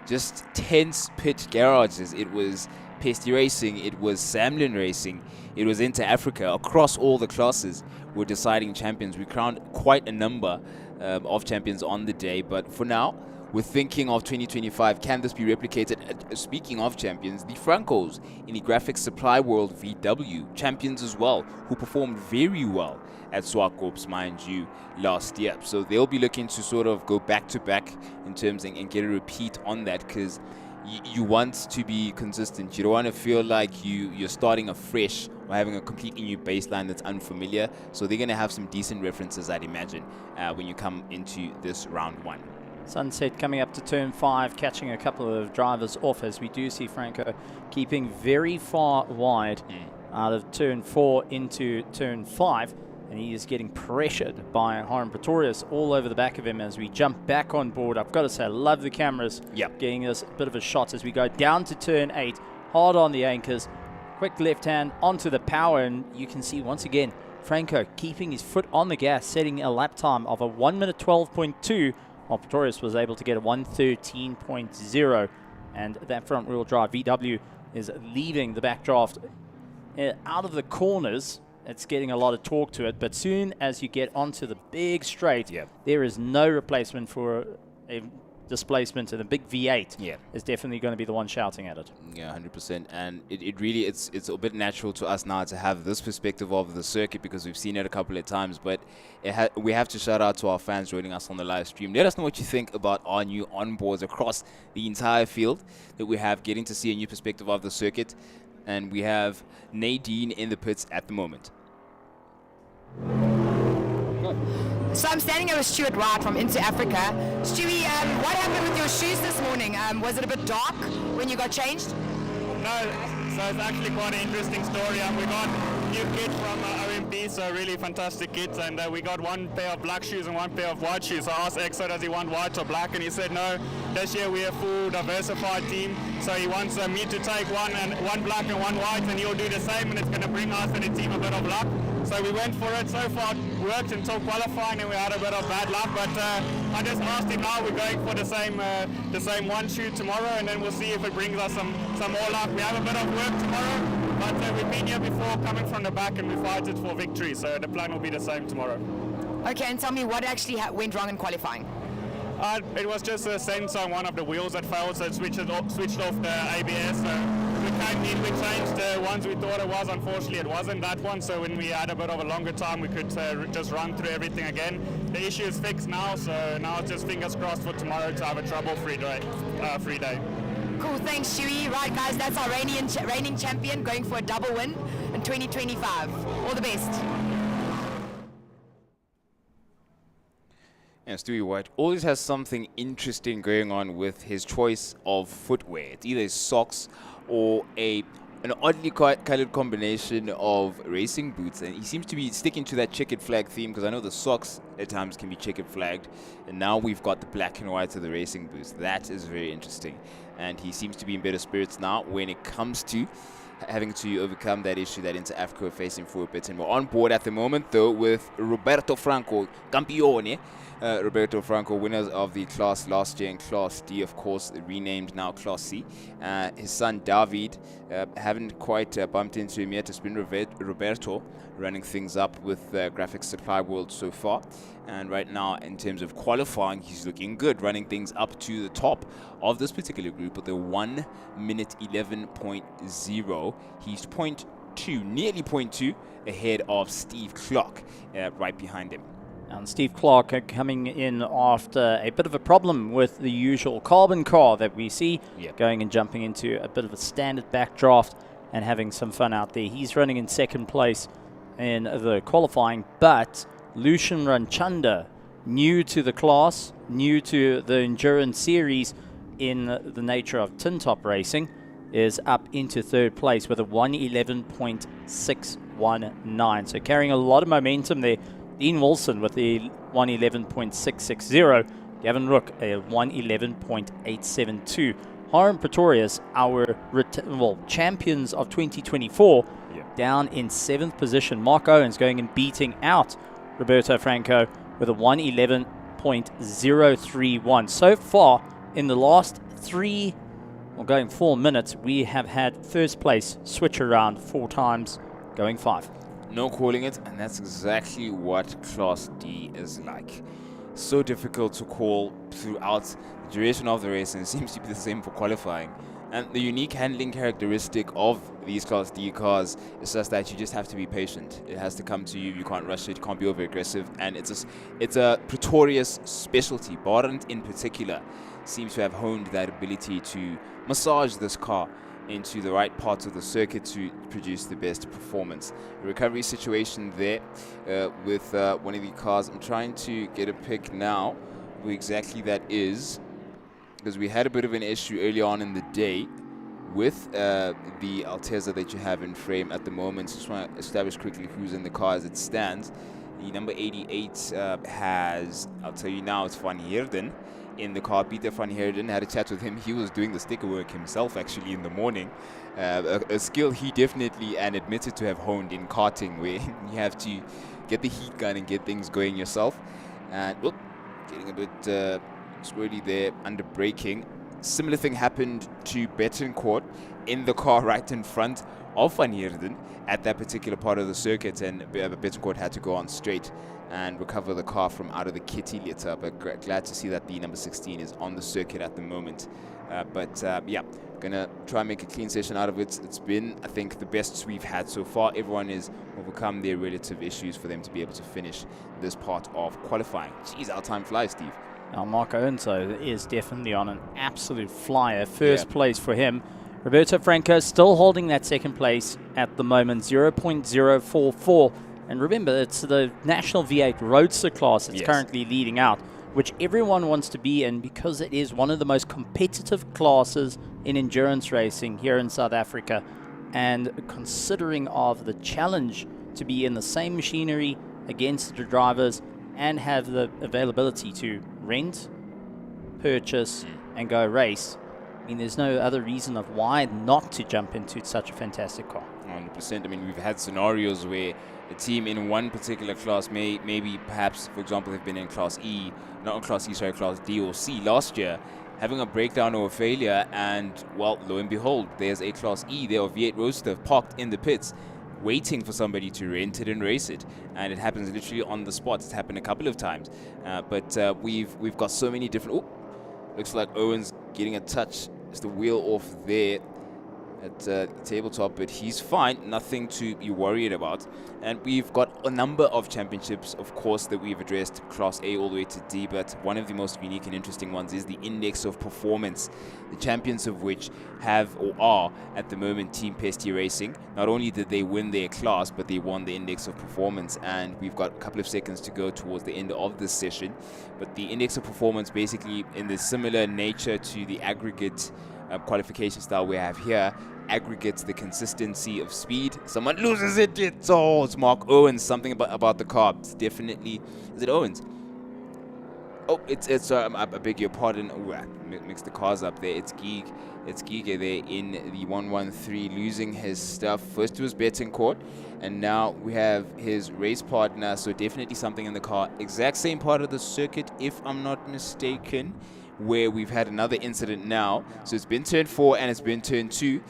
just tense pit garages. It was Pesty Racing, it was Samlin Racing, it was Inter Africa. Across all the classes, we're deciding champions. We crowned quite a number of champions on the day, but for now, we're thinking of 2025. Can this be replicated? Speaking of champions, the Francos in the Graphics Supply World VW, champions as well, who performed very well at ZWARTKOPS, mind you, last year. So they'll be looking to sort of go back-to-back in terms and get a repeat on that, because you want to be consistent. You don't want to feel like you're starting afresh or having a completely new baseline that's unfamiliar. So they're going to have some decent references, I'd imagine, when you come into this round 1. Sunset coming up to turn 5, catching a couple of drivers off, as we do see Franco keeping very far wide out of turn 4 into turn 5. And he is getting pressured by Harm Pretorius all over the back of him as we jump back on board. I've got to say, I love the cameras getting us a bit of a shot as we go down to turn 8, hard on the anchors, quick left hand onto the power, and you can see once again Franco keeping his foot on the gas, setting a lap time of a 1:12.2, while Pretorius was able to get a 1:13.0, and that front wheel drive VW is leaving the backdraft out of the corners. It's getting a lot of torque to it, but soon as you get onto the big straight, there is no replacement for a displacement, and the big V8 is definitely going to be the one shouting at it. Yeah, 100%. And it really, it's a bit natural to us now to have this perspective of the circuit, because we've seen it a couple of times, but we have to shout out to our fans joining us on the live stream. Let us know what you think about our new onboards across the entire field that we have, getting to see a new perspective of the circuit. And we have Nadine in the pits at the moment. So I'm standing here with Stuart Wright from Inter Africa. Stewie, what happened with your shoes this morning? Was it a bit dark when you got changed? No, so it's actually quite an interesting story. We got new kit from OMP, so really fantastic kit, and we got one pair of black shoes and one pair of white shoes. So I asked Exo, does he want white or black? And he said no, this year we're a full diversified team, so he wants me to take one black and one white, and he'll do the same, and it's going to bring us and the team a bit of luck. So we went for it. So far it worked until qualifying, and we had a bit of bad luck, but I just asked him now, we're going for the same one shoe tomorrow, and then we'll see if it brings us some more luck. We have a bit of work tomorrow, but we've been here before, coming from the back, and we fight it for victory, so the plan will be the same tomorrow. Okay, and tell me what actually went wrong in qualifying? It was just a sensor on one of the wheels that failed, so it switched off the ABS. So we came in, we changed the ones we thought it was. Unfortunately, it wasn't that one, so when we had a bit of a longer time, we could just run through everything again. The issue is fixed now, so now it's just fingers crossed for tomorrow to have a trouble-free day. Cool, thanks Stewie. Right guys, that's our reigning champion going for a double win in 2025. All the best. And Stewie White always has something interesting going on with his choice of footwear. It's either socks or an oddly colored combination of racing boots, and he seems to be sticking to that checkered flag theme, because I know the socks at times can be checkered flagged, and now we've got the black and white of the racing boots. That is very interesting, and he seems to be in better spirits now when it comes to having to overcome that issue that Inter Africa were facing for a bit. And we're on board at the moment, though, with Roberto Franco, Campione. Roberto Franco, winners of the class last year in Class D, of course, renamed now Class C. His son David, haven't quite bumped into him yet. It's been Roberto running things up with Graphics Supply World so far. And right now, in terms of qualifying, he's looking good, running things up to the top of this particular group with a 1 minute 11.0. He's 0.2, nearly 0.2 ahead of Steve Clark, right behind him. And Steve Clark coming in after a bit of a problem with the usual carbon car that we see, going and jumping into a bit of a standard backdraft and having some fun out there. He's running in second place in the qualifying, but Lucian Ranchanda, new to the class, new to the endurance series in the nature of tin top racing, is up into third place with a 1:11.619. So carrying a lot of momentum there. Dean Wilson with the 1:11.660. Gavin Rook a 1:11.872. Hiram Pretorius, our champions of 2024, down in 7th position. Mark Owens going and beating out Roberto Franco with a 1:11.031. So far, in the last 4 minutes, we have had first place switch around 4 times, going 5. No calling it, and that's exactly what Class D is like. So difficult to call throughout the duration of the race, and it seems to be the same for qualifying. And the unique handling characteristic of these Class D cars is just that you just have to be patient. It has to come to you. You can't rush it. You can't be over aggressive. And it's a Pretorius specialty. Barent in particular seems to have honed that ability to massage this car into the right parts of the circuit to produce the best performance. A recovery situation there with one of the cars. I'm trying to get a pick now who exactly that is, because we had a bit of an issue early on in the day with the Altezza that you have in frame at the moment. So just want to establish quickly who's in the car as it stands. The number 88 has, I'll tell you now, it's Van Heerden in the car. Peter Van Heerden, had a chat with him. He was doing the sticker work himself actually in the morning. A skill he definitely and admitted to have honed in karting, where you have to get the heat gun and get things going yourself. And getting a bit squirrely there under braking. Similar thing happened to Betancourt in the car right in front of Van Heerden at that particular part of the circuit, and Betancourt had to go on straight and recover the car from out of the kitty litter. But glad to see that the number 16 is on the circuit at the moment. Yeah, gonna try and make a clean session out of it. It's been, I think, the best we've had so far. Everyone has overcome their relative issues for them to be able to finish this part of qualifying. Jeez, our time flies, Steve. Now, Marco Unso is definitely on an absolute flyer. First place for him. Roberto Franco still holding that second place at the moment, 0.044. And remember, it's the National V8 Roadster class that's currently leading out, which everyone wants to be in because it is one of the most competitive classes in endurance racing here in South Africa. And considering of the challenge to be in the same machinery against the drivers and have the availability to rent, purchase, and go race, I mean, there's no other reason of why not to jump into such a fantastic car. 100%. I mean, we've had scenarios where a team in one particular class maybe perhaps, for example, have been in Class E, not in Class E, sorry, Class D or C last year, having a breakdown or a failure, and, well, lo and behold, there's a Class E there, or V8 Roadster parked in the pits, waiting for somebody to rent it and race it, and it happens literally on the spot. It's happened a couple of times, but we've got so many different. Looks like Owen's getting a touch. It's the wheel off there at the tabletop, but he's fine. Nothing to be worried about. And we've got a number of championships, of course, that we've addressed, Class A all the way to D, but one of the most unique and interesting ones is the Index of Performance, the champions of which have or are at the moment Team Pesty Racing. Not only did they win their class, but they won the Index of Performance, and we've got a couple of seconds to go towards the end of this session. But the Index of Performance, basically in the similar nature to the aggregate qualification style we have here, aggregates the consistency of speed. Someone loses it, it's Mark Owens. Something about the car. It's definitely, is it Owens? Oh, it's I beg your pardon. Ooh, I mixed the cars up there. It's Giga there in the 113, losing his stuff. First it was Betancourt, and now we have his race partner. So definitely something in the car. Exact same part of the circuit, if I'm not mistaken, where we've had another incident now. So it's been turn 4 and it's been turn 2.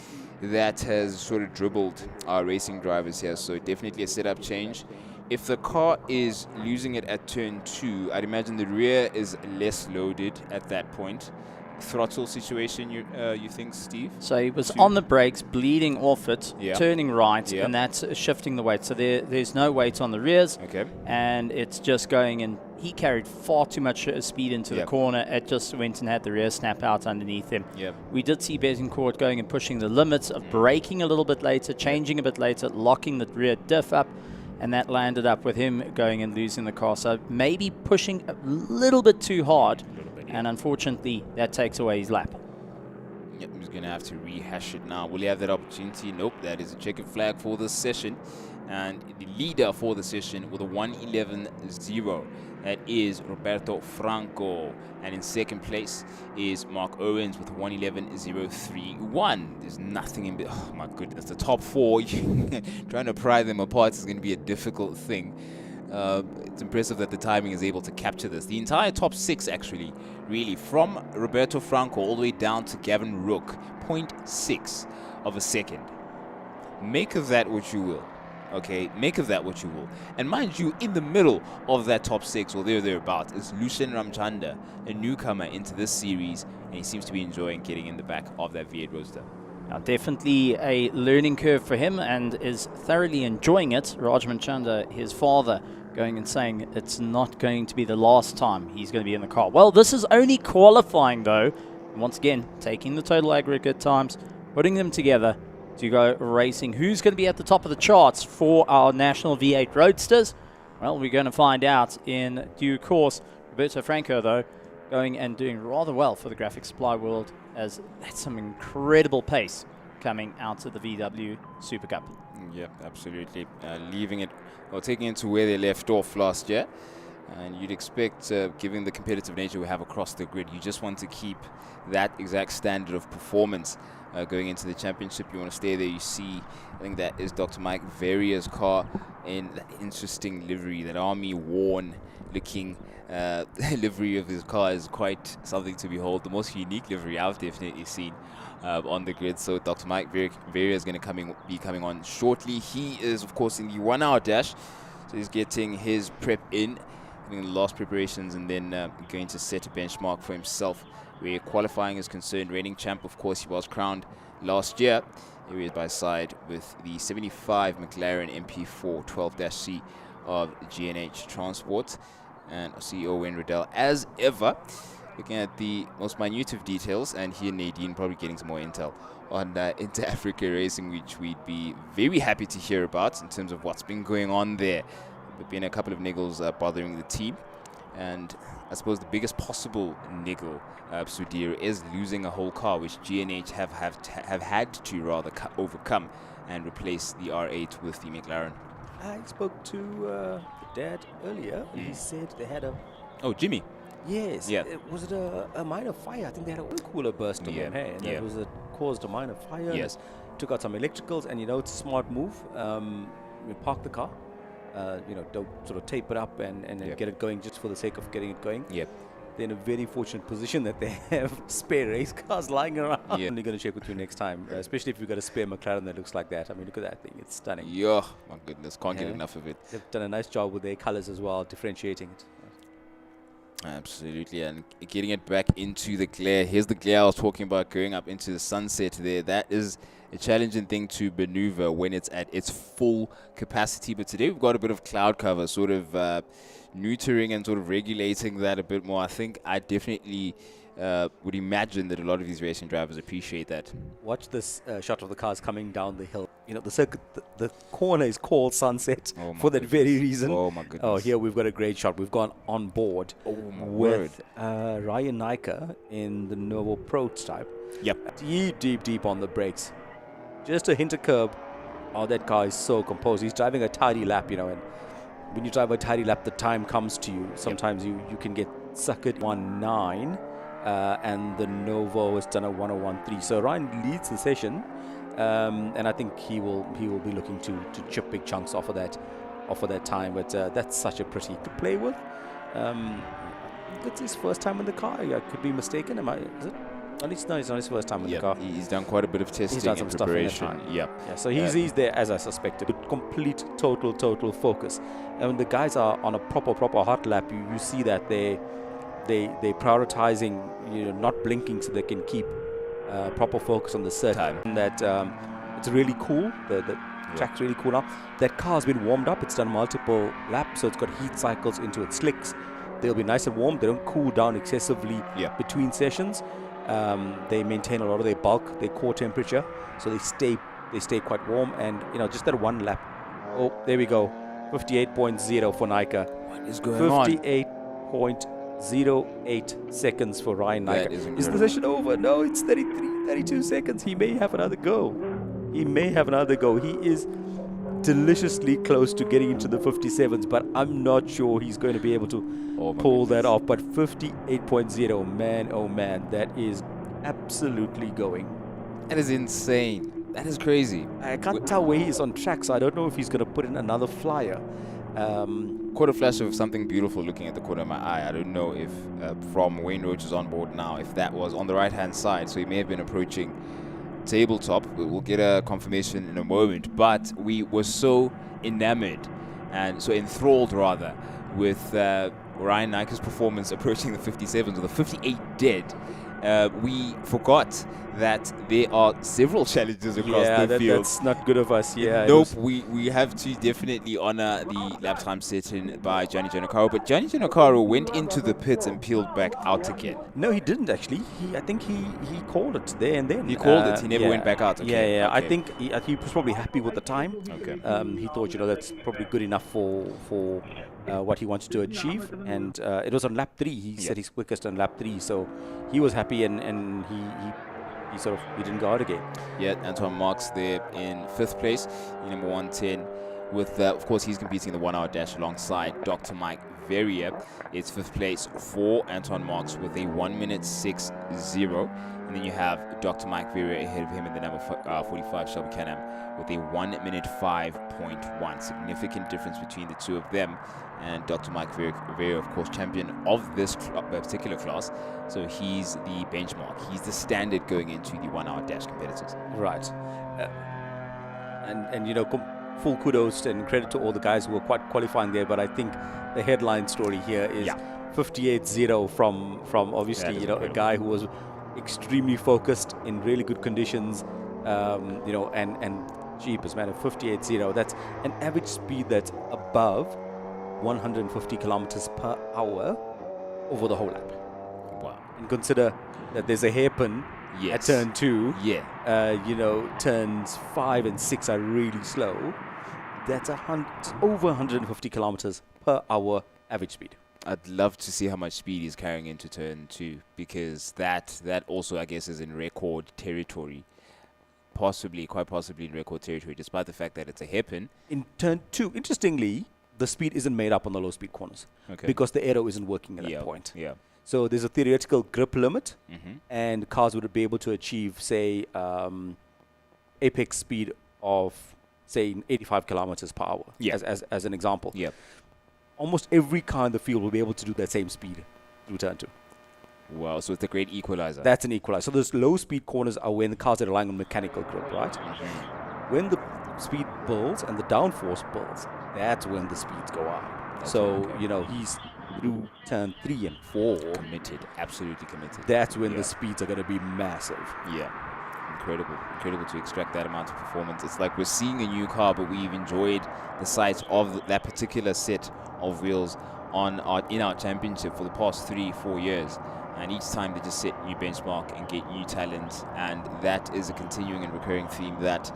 That has sort of dribbled our racing drivers here. So definitely a setup change. If the car is losing it at turn 2, I'd imagine the rear is less loaded at that point. Throttle situation, you think, Steve? So he was on the brakes, bleeding off it, turning right, and that's shifting the weight. So there's no weight on the rears, and it's just going in. He carried far too much speed into the corner. It just went and had the rear snap out underneath him. We did see Betancourt going and pushing the limits of braking a little bit later, changing a bit later, locking the rear diff up, and that landed up with him going and losing the car. So maybe pushing a little bit too hard, and unfortunately that takes away his lap. Yep, he's going to have to rehash it now. Will he have that opportunity? Nope, that is a checkered flag for this session. And the leader for the session with a 1:11.0, that is Roberto Franco. And in second place is Mark Owens with 1:11.031. There's nothing in... Oh, my goodness. The top 4, trying to pry them apart is going to be a difficult thing. It's impressive that the timing is able to capture this. The entire top 6, actually, really, from Roberto Franco all the way down to Gavin Rook, 0.6 of a second. Make of that what you will. Okay, make of that what you will. And mind you, in the middle of that top 6, or thereabouts, is Lucien Ramchanda, a newcomer into this series, and he seems to be enjoying getting in the back of that V8 Roadster. Now, definitely a learning curve for him, and is thoroughly enjoying it. Raj Manchanda, his father, going and saying it's not going to be the last time he's going to be in the car. Well, this is only qualifying, though. And once again, taking the total aggregate times, putting them together to go racing. Who's going to be at the top of the charts for our national V8 Roadsters? Well, we're going to find out in due course. Roberto Franco, though, going and doing rather well for the Graphic Supply world, as that's some incredible pace coming out of the VW Super Cup. Yeah, absolutely. Leaving it, or taking it to where they left off last year. And you'd expect, given the competitive nature we have across the grid, you just want to keep that exact standard of performance going into the championship. You want to stay there. You see, I think that is Dr. Mike Veria's car in that interesting livery, that army worn looking livery of his car is quite something to behold. The most unique livery I've definitely seen on the grid. So Dr. Mike Veria is going to be coming on shortly. He is, of course, in the 1 hour dash. So he's getting his prep in, doing the last preparations, and then going to set a benchmark for himself where qualifying is concerned. Reigning champ, of course, he was crowned last year. Here he is by side with the 75 McLaren MP4 12-C of GNH Transport. And CEO Wayne Riddell, as ever, looking at the most minute of details, and he and Nadine probably getting some more intel on Inter-Africa Racing, which we'd be very happy to hear about in terms of what's been going on there. There've been a couple of niggles bothering the team, and I suppose the biggest possible niggle, Sudhir, is losing a whole car, which GNH have had to rather overcome and replace the R8 with the McLaren. I spoke to Dad earlier, and he said they had a... Oh, Jimmy. Yes. Yeah. Was it a minor fire? I think they had a oil cooler burst on them. Hey, and that was caused a minor fire. Yes. Took out some electricals, and it's a smart move. We parked the car. Don't sort of tape it up and get it going just for the sake of getting it going. Yep. They're in a very fortunate position that they have spare race cars lying around. Yeah. I'm going to check with you next time, especially if you've got a spare McLaren that looks like that. I mean, look at that thing. It's stunning. Yeah, my goodness. Can't get enough of it. They've done a nice job with their colors as well, differentiating it. Absolutely, and getting it back into the glare. Here's the glare I was talking about, going up into the sunset there. That is a challenging thing to maneuver when it's at its full capacity. But today we've got a bit of cloud cover, sort of neutering and sort of regulating that a bit more. I think I definitely would imagine that a lot of these racing drivers appreciate that. Watch this shot of the cars coming down the hill. The circuit, the corner is called Sunset for that very reason. Oh, my goodness. Oh, here we've got a great shot. We've gone on board with Ryan Nyker in the Novo prototype. Yep. Deep on the brakes. Just a hint of curb. Oh, that car is so composed. He's driving a tidy lap, and when you drive a tidy lap, the time comes to you. Sometimes you can get Suckered 1:09, and the Novo has done a 1:01.3. So Ryan leads the session, and I think he will be looking to chip big chunks off of that time. But that's such a pretty to play with. It's his first time in the car. I could be mistaken. Is it? At least no, it's not his first time in the car. He's done quite a bit of testing. He's done some and stuff in that preparation. time. Yeah. So he's there as I suspected. With complete, total focus. And when the guys are on a proper hot lap, you see that they prioritizing, not blinking so they can keep proper focus on the circuit. And that it's really cool. The track's really cool now. That car's been warmed up. It's done multiple laps, so it's got heat cycles into its slicks. They'll be nice and warm. They don't cool down excessively between sessions. They maintain a lot of their bulk, their core temperature, so they stay quite warm. And just that one lap. Oh, there we go. 58.0 for Nika. What is going on? 58.08 seconds for Ryan Nika. Is the session over? No, it's 32 seconds. He may have another go. He is deliciously close to getting into the 57s, but I'm not sure he's going to be able to pull that off. But 58.0, man, oh man, that is absolutely going. That is insane. That is crazy. I can't tell where he is on track, so I don't know if he's going to put in another flyer. Caught a flash of something beautiful looking at the corner of my eye. I don't know if from Wayne Roach's on board now, if that was on the right-hand side, so he may have been approaching tabletop. We'll get a confirmation in a moment, but we were so enamored and so enthralled rather with Ryan Nika's performance approaching the 57s with a 58 dead. We forgot that there are several challenges across the field. That's not good of us. Nope, we have to definitely honor the lap time set in by Gianni Giannacaro, but Gianni Giannacaro went into the pits and peeled back out again. No, he didn't actually. I think he called it there and then. He called it. He never went back out. Okay. Yeah. Okay. I think he was probably happy with the time. Okay. He thought that's probably good enough for what he wanted to achieve, and it was on lap 3. He said he's quickest on lap 3, so he was happy, and he didn't go out again. Yeah, Antoine Marks there in 5th place, in number 110. With of course he's competing in the 1 hour dash alongside Dr. Mike Verrier. It's 5th place for Antoine Marks with a 1:06.0, and then you have Dr. Mike Verrier ahead of him in the number 45 Shelby Canham with a 1:05.1. Significant difference between the two of them. And Dr. Mike Verrier, of course, champion of this particular class. So he's the benchmark. He's the standard going into the 1 hour dash competitors. Right. And full kudos and credit to all the guys who were quite qualifying there. But I think the headline story here is 58.0 from obviously, a guy who was extremely focused in really good conditions, and jeepers, man, at 58.0, that's an average speed that's above 150 kilometers per hour over the whole lap. Wow. And consider that there's a hairpin at turn 2. Yeah. Turns 5 and 6 are really slow. That's over 150 kilometers per hour average speed. I'd love to see how much speed he's carrying into turn 2, because that also, I guess, is in record territory. Quite possibly in record territory, despite the fact that it's a hairpin. In turn 2, interestingly, the speed isn't made up on the low speed corners because the aero isn't working at that point. Yeah. So there's a theoretical grip limit, and cars would be able to achieve, say, apex speed of, say, 85 kilometers per hour, as an example. Yeah. Almost every car in the field will be able to do that same speed through turn 2. Wow, so it's a great equalizer. That's an equalizer. So those low speed corners are when the cars are relying on mechanical grip, right? When the speed builds and the downforce builds, that's when the speeds go up. He's through turn 3 and 4. Committed, absolutely committed. That's when the speeds are going to be massive. Yeah, incredible to extract that amount of performance. It's like we're seeing a new car, but we've enjoyed the sight of that particular set of wheels in our championship for the past 3-4 years. And each time they just set new benchmark and get new talent, and that is a continuing and recurring theme that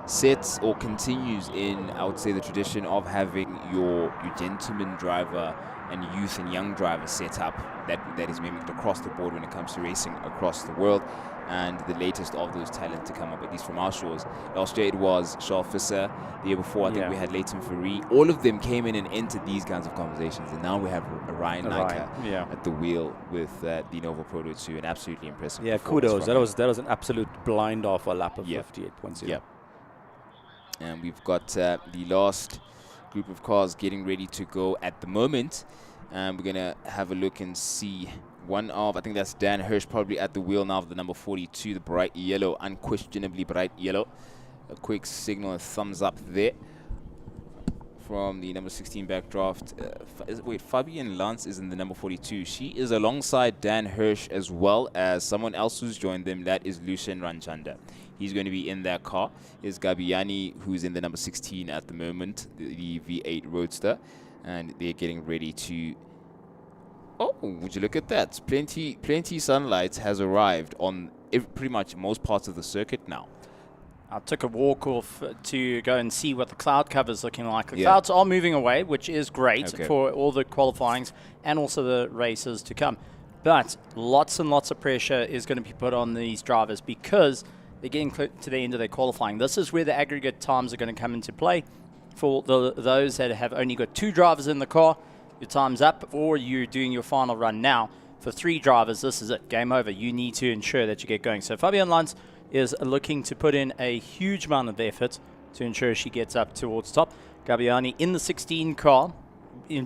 sets or continues in, I would say, the tradition of having your gentleman driver and youth and young driver set up that is mimicked across the board when it comes to racing across the world. And the latest of those talents to come up, at least from our shores. Last year it was Charles Visser. The year before, I think we had Leighton Fourie. All of them came in and entered these kinds of conversations. And now we have Ryan Nyka at the wheel with the Nova Proto 2. An absolutely impressive kudos. That was an absolute blind off a lap of 58.0. Yeah. And we've got the last group of cars getting ready to go at the moment. And we're going to have a look and see one of, I think that's Dan Hirsch probably at the wheel now of the number 42, the bright yellow, unquestionably bright yellow. A quick signal, a thumbs up there from the number 16 backdraft. Fabian Lance is in the number 42. She is alongside Dan Hirsch as well as someone else who's joined them. That is Lucien Ranchanda. He's going to be in that car. Is Gabiani, who's in the number 16 at the moment, the V8 Roadster. And they're getting ready to... Oh, would you look at that? Plenty sunlight has arrived on pretty much most parts of the circuit now. I took a walk off to go and see what the cloud cover is looking like. The clouds are moving away, which is great for all the qualifyings and also the races to come. But lots and lots of pressure is going to be put on these drivers because they're getting to the end of their qualifying. This is where the aggregate times are going to come into play. For those that have only got 2 drivers in the car, your time's up, or you're doing your final run now. For 3 drivers, this is it. Game over. You need to ensure that you get going. So Fabian Lance is looking to put in a huge amount of effort to ensure she gets up towards top. Gabiani in the 16 car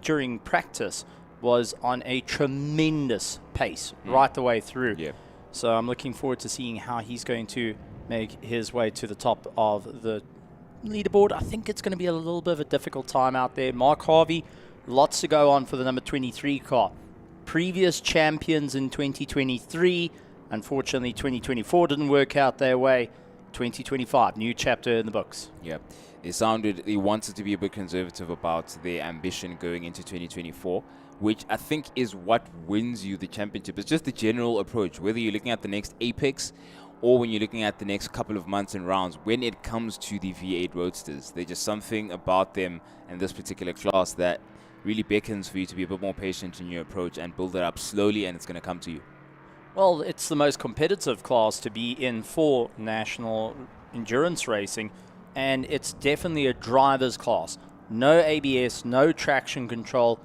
during practice was on a tremendous pace right the way through. Yeah. So I'm looking forward to seeing how he's going to make his way to the top of the leaderboard. I think it's going to be a little bit of a difficult time out there. Mark Harvey, lots to go on for the number 23 car. Previous champions in 2023. Unfortunately, 2024 didn't work out their way. 2025, new chapter in the books. Yeah. They wanted to be a bit conservative about their ambition going into 2024, which I think is what wins you the championship. It's just the general approach, whether you're looking at the next Apex or when you're looking at the next couple of months and rounds. When it comes to the V8 Roadsters, there's just something about them and this particular class that really beckons for you to be a bit more patient in your approach and build it up slowly, and it's going to come to you. Well, it's the most competitive class to be in for national endurance racing, and it's definitely a driver's class. No ABS, no traction control.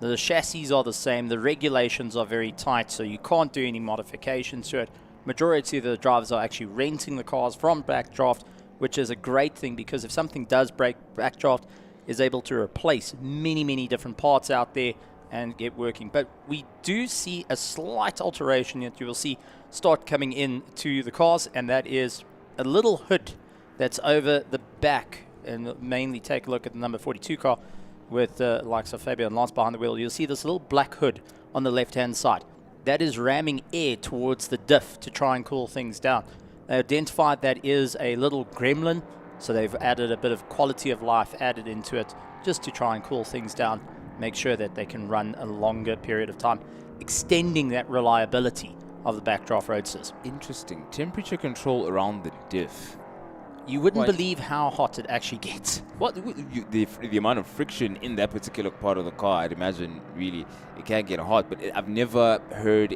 The chassis are the same. The regulations are very tight, so you can't do any modifications to it. Majority of the drivers are actually renting the cars from Backdraft, which is a great thing because if something does break, Backdraft is able to replace many different parts out there and get working. But we do see a slight alteration that you will see start coming into the cars, and that is a little hood that's over the back. And mainly take a look at the number 42 car with the likes of Fabian Lance behind the wheel. You'll see this little black hood on the left-hand side. That is ramming air towards the diff to try and cool things down. They identified that is a little gremlin, so they've added a bit of quality of life added into it just to try and cool things down, make sure that they can run a longer period of time, extending that reliability of the Backdraft Roadsters. Interesting. Temperature control around the diff. You wouldn't believe how hot it actually gets. What the amount of friction in that particular part of the car, I'd imagine really it can get hot. But I've never heard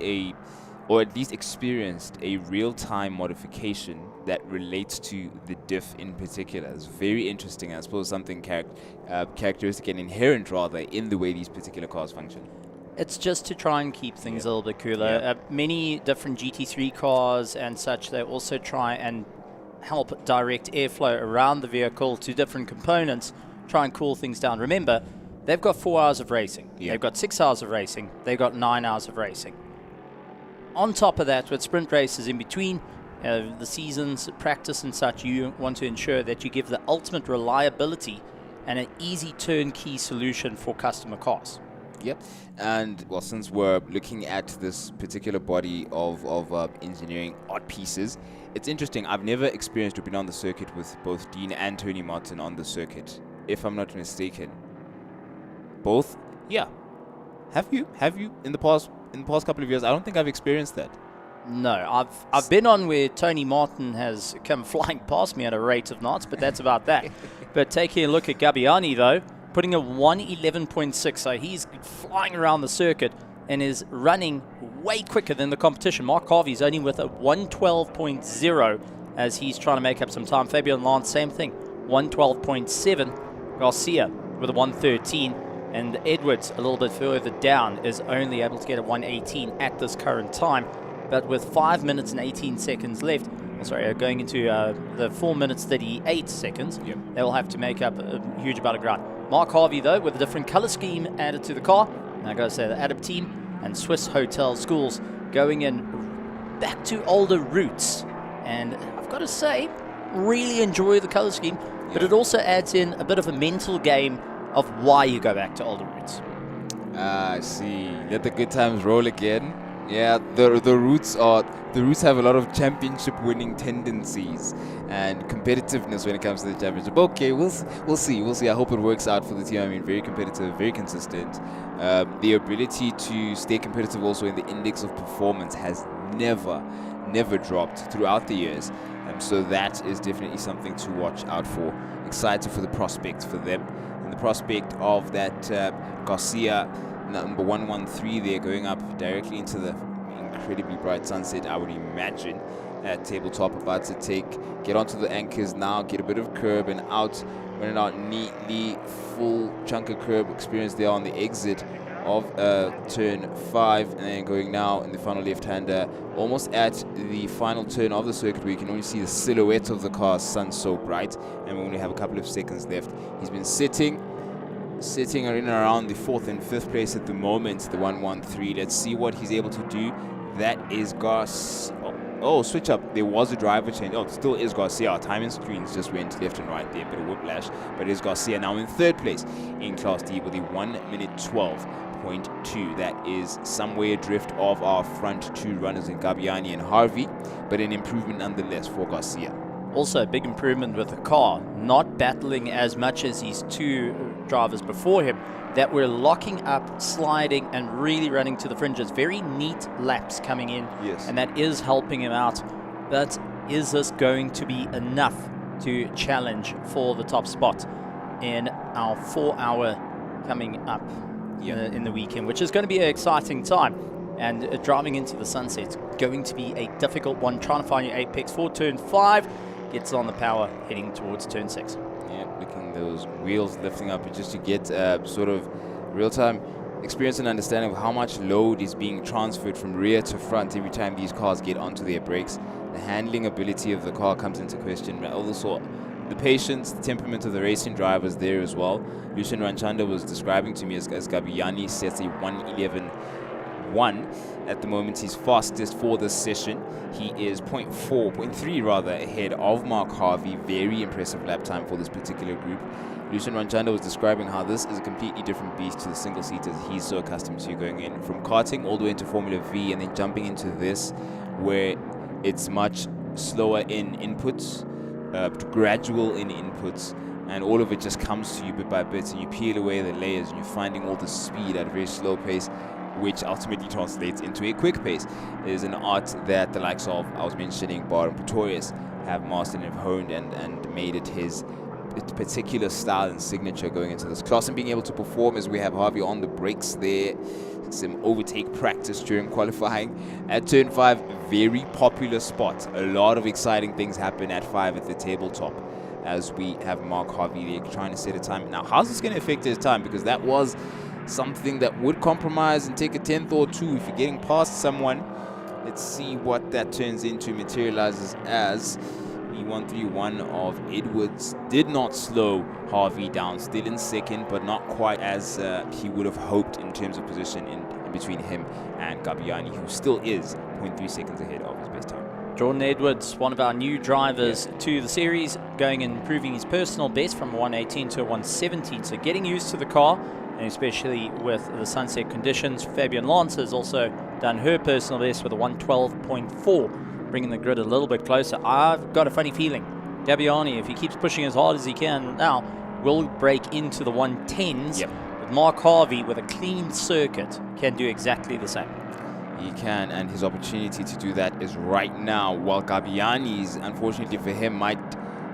or at least experienced a real-time modification that relates to the diff in particular. It's very interesting. I suppose something characteristic and inherent rather in the way these particular cars function. It's just to try and keep things a little bit cooler. Many different GT3 cars and such, they also try and help direct airflow around the vehicle to different components, try and cool things down. Remember, they've got 4 hours of racing. They've got 6 hours of racing. They've got 9 hours of racing. On top of that, with sprint races in between, the seasons, practice and such, you want to ensure that you give the ultimate reliability and an easy turnkey solution for customer cars. Yep. And well, since we're looking at this particular body of engineering art pieces, it's interesting. I've never experienced or been on the circuit with both Dean and Tony Martin on the circuit, if I'm not mistaken. Both? Yeah. Have you in the past couple of years? I don't think I've experienced that. No, I've been on where Tony Martin has come flying past me at a rate of knots, but that's about that. But taking a look at Gabbiani, though, putting a 111.6, so he's flying around the circuit and is running way quicker than the competition. Mark Harvey's only with a 112.0 as he's trying to make up some time. Fabian Lance, same thing, 112.7. Garcia with a 113. And Edwards, a little bit further down, is only able to get a 118 at this current time. But with 5 minutes and 18 seconds left, going into the 4 minutes 38 seconds, they will have to make up a huge amount of ground. Mark Harvey, though, with a different color scheme added to the car. And I got to say, the Adab team and Swiss Hotel Schools going in back to older roots. And I've got to say, really enjoy the color scheme, but it also adds in a bit of a mental game of why you go back to older roots. I see. Let the good times roll again. Yeah, the roots have a lot of championship winning tendencies and competitiveness when it comes to the championship. Okay, we'll see. I hope it works out for the team. I mean, very competitive, very consistent. The ability to stay competitive also in the index of performance has never dropped throughout the years. So that is definitely something to watch out for. Excited for the prospects for them. And the prospect of that Garcia number 113 there going up directly into the incredibly bright sunset, I would imagine, at tabletop, about to get onto the anchors now, get a bit of curb and out, running out neatly, full chunk of curb experience there on the exit of turn 5, and then going now in the final left-hander, almost at the final turn of the circuit where you can only see the silhouette of the car, sun so bright, and we only have a couple of seconds left. He's been sitting in and around the 4th and 5th place at the moment, the 113. Let's see what he's able to do. That is switch up. There was a driver change. Oh, it still is Garcia. Our timing screens just went left and right there, a bit of whiplash. But it is Garcia now in 3rd place in Class D with a 1 minute 12.2. That is somewhere adrift of our front 2 runners in Gabbiani and Harvey, but an improvement nonetheless for Garcia. Also a big improvement with the car, not battling as much as his 2 drivers before him, that we're locking up, sliding, and really running to the fringes. Very neat laps coming in, yes, and that is helping him out. But is this going to be enough to challenge for the top spot in our 4-hour coming up in the weekend, which is going to be an exciting time? And driving into the sunset, going to be a difficult one, trying to find your apex for turn 5. Gets on the power, heading towards turn 6. Yeah, looking those wheels lifting up just to get sort of real-time experience and understanding of how much load is being transferred from rear to front every time these cars get onto their brakes. The handling ability of the car comes into question. Also, the patience, the temperament of the racing drivers there as well. Lucien Ranchanda was describing to me as Gabbiani sets a 1:11.1 at the moment, his fastest for this session. He is 0.3 rather ahead of Mark Harvey. Very impressive lap time for this particular group. Lucien Ranchanda was describing how this is a completely different beast to the single seaters he's so accustomed to, going in from karting all the way into Formula V and then jumping into this where it's much slower in inputs, gradual in inputs, and all of it just comes to you bit by bit, and you peel away the layers and you're finding all the speed at a very slow pace, which ultimately translates into a quick pace. It is an art that the likes of, I was mentioning, Bar and Pretorius have mastered and have honed and made it his particular style and signature going into this class, and being able to perform as we have Harvey on the brakes there. Some overtake practice during qualifying. At turn 5, very popular spot. A lot of exciting things happen at 5 at the tabletop as we have Mark Harvey there trying to set a time. Now, how's this going to affect his time? Because that was something that would compromise and take a 10th or 2 if you're getting past someone. Let's see what that turns into, materializes as. The 131 of Edwards did not slow Harvey down, still in 2nd, but not quite as he would have hoped in terms of position in between him and Gabbiani, who still is 0.3 seconds ahead of his best time. Jordan Edwards, one of our new drivers to the series, going and improving his personal best from 118 to 117, so getting used to the car, and especially with the sunset conditions. Fabian Lance has also done her personal best with a 112.4, bringing the grid a little bit closer. I've got a funny feeling Gabbiani, if he keeps pushing as hard as he can now, will break into the 110s. Yep. But Mark Harvey, with a clean circuit, can do exactly the same. He can, and his opportunity to do that is right now, while Gabiani's, unfortunately for him, might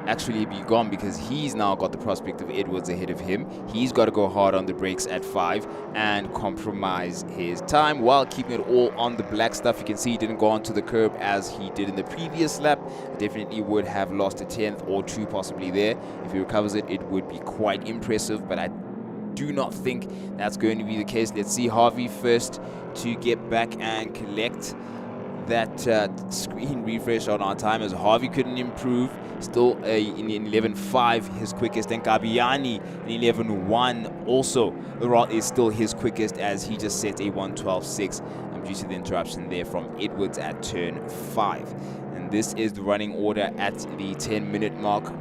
actually be gone because he's now got the prospect of Edwards ahead of him. He's got to go hard on the brakes at 5 and compromise his time while keeping it all on the black stuff. You can see he didn't go onto the curb as he did in the previous lap. Definitely would have lost a 10th or 2 possibly there. If he recovers it, it would be quite impressive, but I do not think that's going to be the case. Let's see Harvey first to get back and collect that screen refresh on our time, as Harvey couldn't improve. Still in 11.5 his quickest, and Gabiani in 11.1 also is still his quickest, as he just set a 1:12.6 due to the interruption there from Edwards at turn 5. And this is the running order at the 10-minute mark.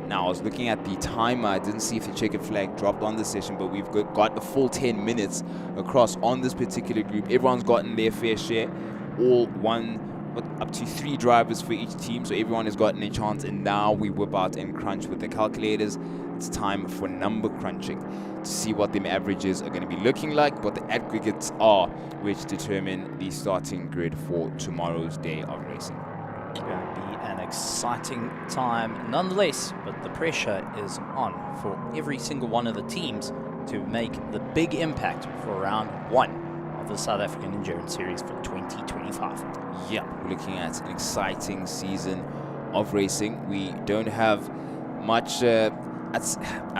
Now, I was looking at the timer. I didn't see if the checkered flag dropped on the session, but we've got a full 10 minutes across on this particular group. Everyone's gotten their fair share. All up to 3 drivers for each team, so everyone has gotten a chance, and now we whip out and crunch with the calculators. It's time for number crunching to see what them averages are going to be looking like, what the aggregates are, which determine the starting grid for tomorrow's day of racing. It's going to be an exciting time nonetheless, but the pressure is on for every single one of the teams to make the big impact for round 1 of the South African Endurance Series for 2025. Yeah, we're looking at an exciting season of racing. We don't have much, I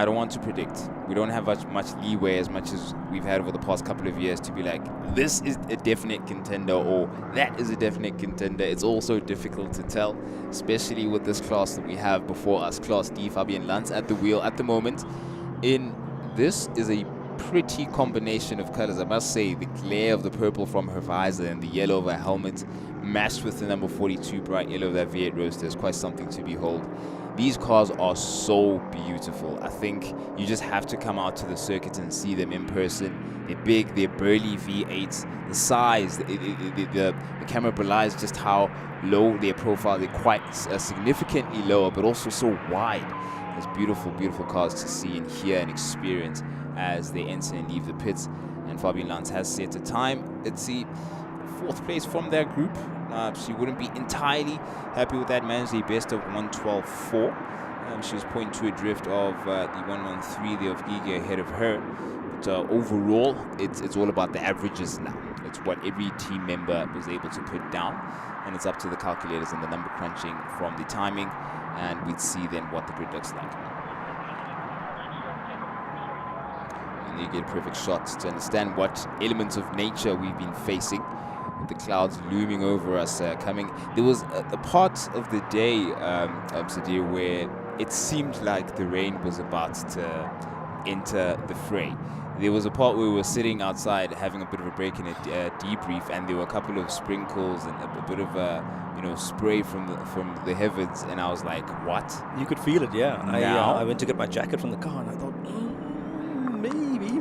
don't want to predict. We don't have much leeway as much as we've had over the past couple of years to be like, this is a definite contender or that is a definite contender. It's also difficult to tell, especially with this class that we have before us. Class D, Fabian Lantz at the wheel at the moment. This is a pretty combination of colors, I must say. The glare of the purple from her visor and the yellow of her helmet matched with the number 42 bright yellow of that V8 Roadster is quite something to behold. These cars are so beautiful. I think you just have to come out to the circuit and see them in person. They're big, they're burly V8s. The size, the camera belies just how low their profile. They're quite significantly lower, but also so wide. There's beautiful, beautiful cars to see and hear and experience as they enter and leave the pits. And Fabian Lantz has set a time. Let's see, 4th place from their group. She wouldn't be entirely happy with that. Managed a best of 1:12.4. She was 0.2 adrift of the 1:13 there of Giga ahead of her. But overall, it's all about the averages now. It's what every team member was able to put down. And it's up to the calculators and the number crunching from the timing. And we'd see then what the grid looks like. And you get a perfect shot to understand what elements of nature we've been facing, with the clouds looming over us coming. There was a part of the day, Sadir, where it seemed like the rain was about to enter the fray. There was a part where we were sitting outside having a bit of a break in a debrief, and there were a couple of sprinkles and a bit of spray from the heavens, and I was like, what? You could feel it, yeah. Now? I went to get my jacket from the car, and I thought,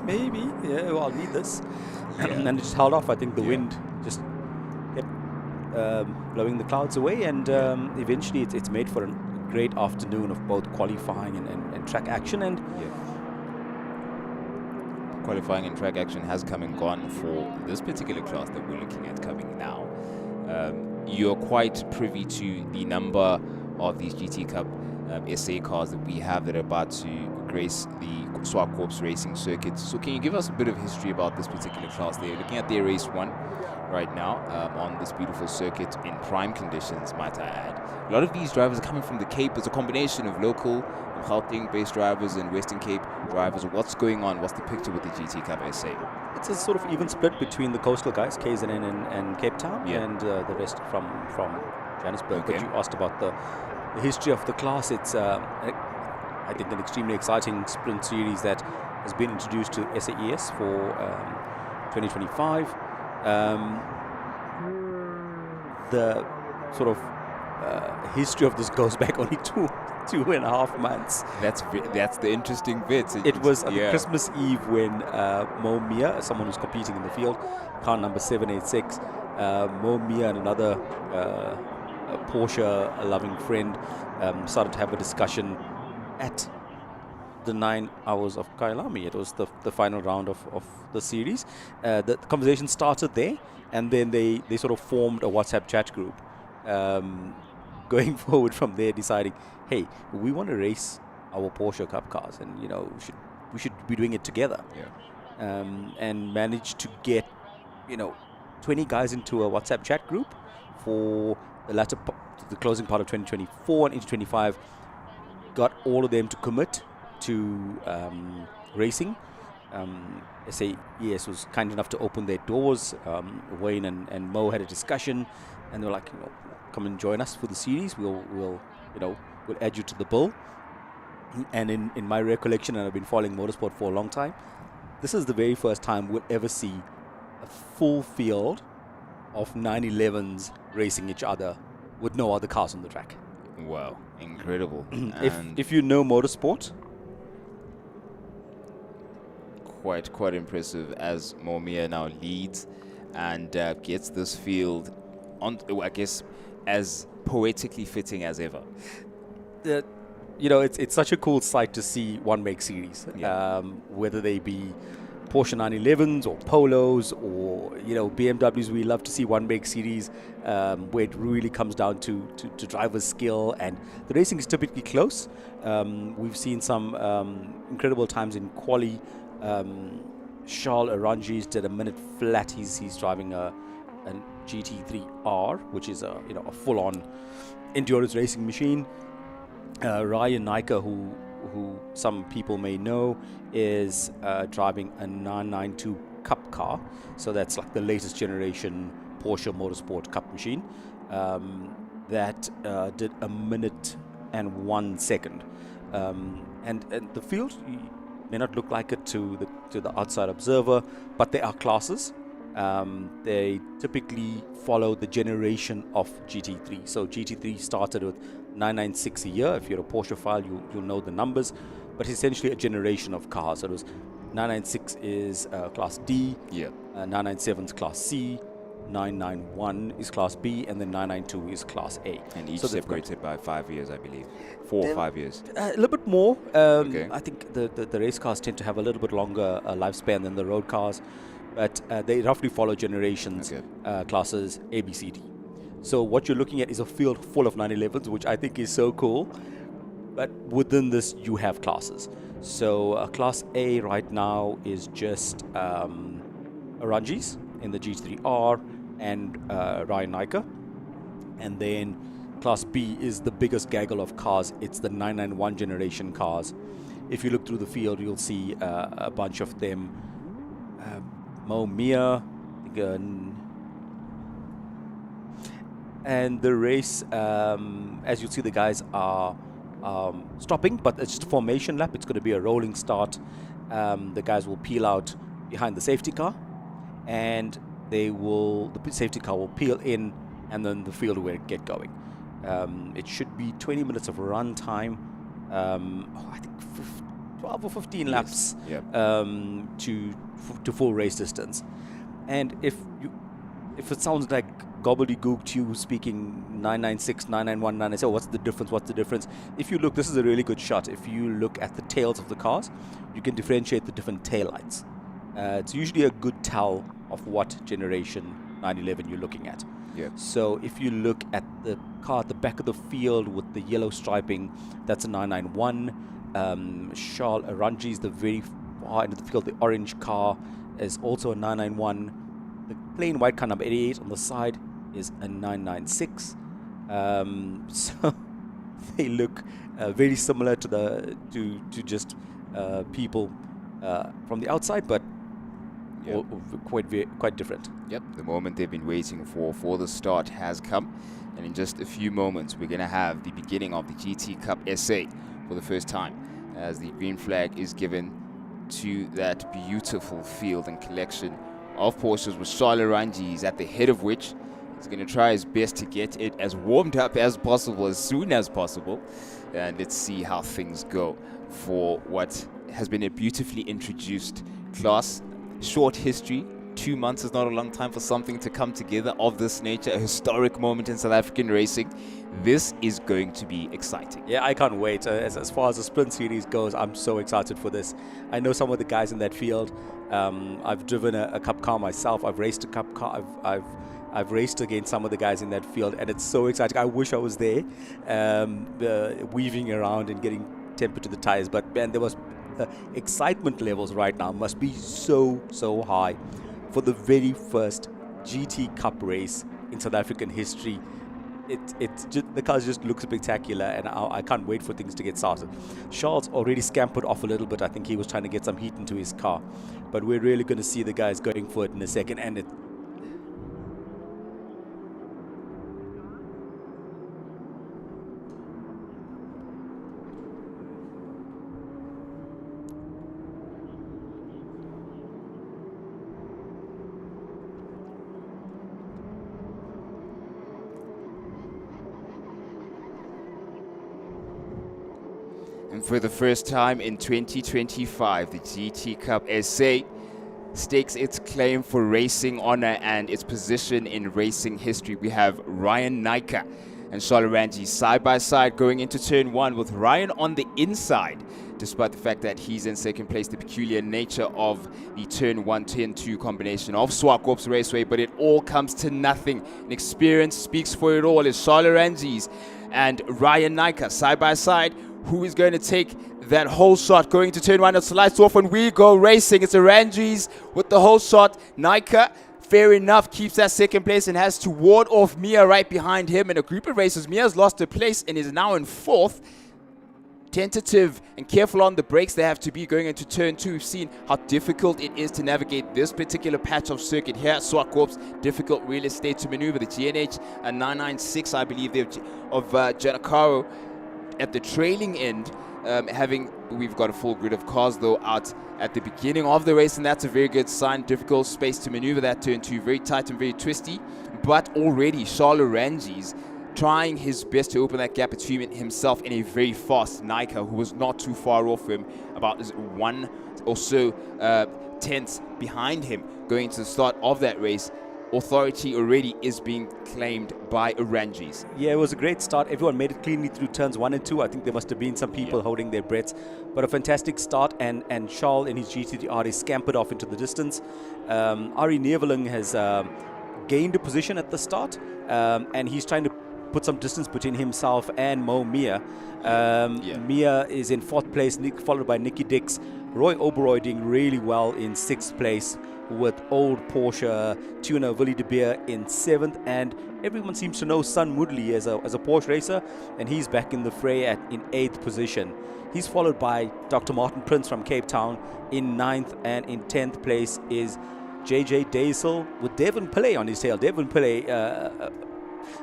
maybe, yeah, well, I'll need this. Yeah. And then it just held off. I think the wind just kept blowing the clouds away, and eventually it's made for a great afternoon of both qualifying and track action. And qualifying and track action has come and gone for this particular class that we're looking at coming now. You're quite privy to the number of these GT Cup SA cars that we have that are about to grace the ZWARTKOPS racing circuit. So can you give us a bit of history about this particular class? They're looking at their race 1 right now on this beautiful circuit in prime conditions, might I add. A lot of these drivers are coming from the Cape. It's a combination of local Gauteng-based drivers and Western Cape drivers. What's going on? What's the picture with the GT Cup SA? it's a sort of even split between the coastal guys, KZN and Cape Town, and the rest from Johannesburg. Okay. But you asked about the history of the class. It's I think an extremely exciting sprint series that has been introduced to SAES for 2025. The sort of history of this goes back only two and a half months. That's the interesting bit. It was on Christmas Eve when Mo Mia, someone who's competing in the field, car number 786, Mo Mia and another Porsche-loving friend started to have a discussion at the 9 hours of Kailami. It was the final round of the series. The conversation started there, and then they sort of formed a WhatsApp chat group, going forward from there, deciding, hey, we want to race our Porsche Cup cars, and we should be doing it together. And managed to get 20 guys into a WhatsApp chat group for the closing part of 2024 and into 25. Got all of them to commit to racing. SAES was kind enough to open their doors. Wayne and Mo had a discussion, and they were like, come and join us for the series. We'll add you to the bill. And in my recollection, and I've been following motorsport for a long time, this is the very first time we'll ever see a full field of 911s racing each other with no other cars on the track. Wow, incredible. If you know motorsport, quite impressive as Momia now leads and gets this field on, I guess, as poetically fitting as ever. It's such a cool sight to see one make series, whether they be Porsche 911s or Polos or BMWs. We love to see one make series where it really comes down to driver's skill, and the racing is typically close. We've seen some incredible times in quali. Charles Arangis did a minute flat. He's driving a GT3R, which is a full-on endurance racing machine. Ryan Nyker, who some people may know, is driving a 992 Cup car. So that's like the latest generation Porsche Motorsport Cup machine. That did a minute and 1 second. And the field may not look like it to the outside observer, but there are classes. They typically follow the generation of GT3. So GT3 started with 996 a year. If you're a Porsche file, you'll know the numbers, but it's essentially a generation of cars. So it was 996 is class D, 997 is class C, 991 is class B, and then 992 is class A. And each separated by 5 years, I believe. 4 or 5 years. A little bit more. I think the race cars tend to have a little bit longer lifespan than the road cars, but they roughly follow generations, classes A, B, C, D. So what you're looking at is a field full of 911s, which I think is so cool. But within this, you have classes. So Class A right now is just Arangis in the G3R and Ryan Nyker. And then Class B is the biggest gaggle of cars. It's the 991 generation cars. If you look through the field, you'll see a bunch of them. Mo Mia, and the race, as you see, the guys are stopping, but it's just a formation lap. It's going to be a rolling start. The guys will peel out behind the safety car, and the safety car will peel in, and then the field will get going. It should be 20 minutes of run time. I think 12 or 15 laps to full race distance. And if it sounds like gobbledygook to you speaking 996, 991, 997, what's the difference? If you look, this is a really good shot. If you look at the tails of the cars, you can differentiate the different tail lights. It's usually a good tell of what generation 911 you're looking at. So if you look at the car at the back of the field with the yellow striping, that's a 991. Charles Arangis, the very far end of the field, the orange car is also a 991. The plain white car number 88 on the side is a 996. So they look very similar to just people from the outside, but quite different. The moment they've been waiting for the start has come, and in just a few moments we're going to have the beginning of the GT Cup SA for the first time, as the green flag is given to that beautiful field and collection of Porsches, with Charles Arangis at the head of which is going to try his best to get it as warmed up as possible, as soon as possible. And let's see how things go for what has been a beautifully introduced class. Short history 2 months is not a long time for something to come together of this nature, a historic moment in South African racing. This is going to be exciting. Yeah, I can't wait. As far as the sprint series goes, I'm so excited for this. I know some of the guys in that field. I've driven a cup car myself. I've raced a cup car. I've raced against some of the guys in that field, and it's so exciting. I wish I was there, weaving around and getting temper to the tires. But man, there was excitement levels right now must be so high for the very first GT Cup race in South African history. The cars just look spectacular, and I can't wait for things to get started. Charles already scampered off a little bit. I think he was trying to get some heat into his car, but we're really going to see the guys going for it in a second. And And for the first time in 2025, the GT Cup SA stakes its claim for racing honor and its position in racing history. We have Ryan Naicker and Charles Ranji side by side going into turn 1, with Ryan on the inside, despite the fact that he's in second place. The peculiar nature of the turn 1, turn 2 combination of ZWARTKOPS Raceway, but it all comes to nothing. And experience speaks for it all. It's Charles Ranji's and Ryan Naicker side by side. Who is going to take that whole shot going to turn 1? It's lights off and we go racing. It's a Ranjis with the whole shot. Naicker, fair enough, keeps that second place and has to ward off Mia right behind him in a group of races. Mia's lost a place and is now in 4th. Tentative and careful on the brakes they have to be going into turn 2. We've seen how difficult it is to navigate this particular patch of circuit here at ZWARTKOPS. Difficult real estate to maneuver. The GNH 996, I believe, of Giancarlo at the trailing end, we've got a full grid of cars though out at the beginning of the race, and that's a very good sign. Difficult space to maneuver that turn 2, very tight and very twisty, but already Charles Ranji's trying his best to open that gap between himself and a very fast Naicker, who was not too far off him, about 1 or so tenths behind him going to the start of that race. Authority already is being claimed by Ranjis. Yeah, it was a great start. Everyone made it cleanly through turns 1 and 2. I think there must have been some people holding their breaths, but a fantastic start. And Charles in his GT3R is scampered off into the distance. Ari Neveling has gained a position at the start, and he's trying to put some distance between himself and Mo Mia. Mia is in 4th place, followed by Nicky Dix. Roy Oberoi doing really well in 6th place, with old Porsche tuner Willie de Beer in 7th, and everyone seems to know Sun Moodley as a Porsche racer, and he's back in the fray in 8th position. He's followed by Dr. Martin Prince from Cape Town in 9th, and in 10th place is JJ Daisel with Devon Pillay on his tail. Devon Pillay,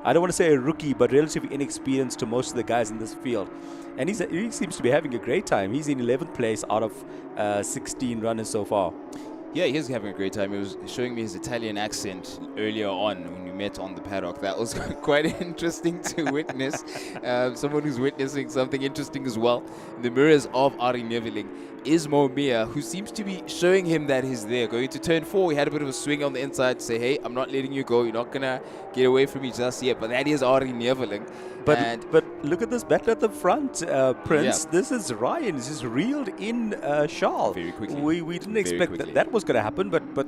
I don't want to say a rookie, but relatively inexperienced to most of the guys in this field. And he seems to be having a great time. He's in 11th place out of 16 runners so far. Yeah, he is having a great time. He was showing me his Italian accent earlier on when we met on the paddock. That was quite interesting to witness. Someone who's witnessing something interesting as well. In the mirrors of Ari Neveling is Mo Mia, who seems to be showing him that he's there. Going to turn 4, he had a bit of a swing on the inside to say, hey, I'm not letting you go. You're not going to get away from me just yet. But that is Ari Neveling. But look at this battle at the front, Prince. Yeah. This is Ryan. This is reeled in Charles. Very quickly. We didn't expect that was going to happen, but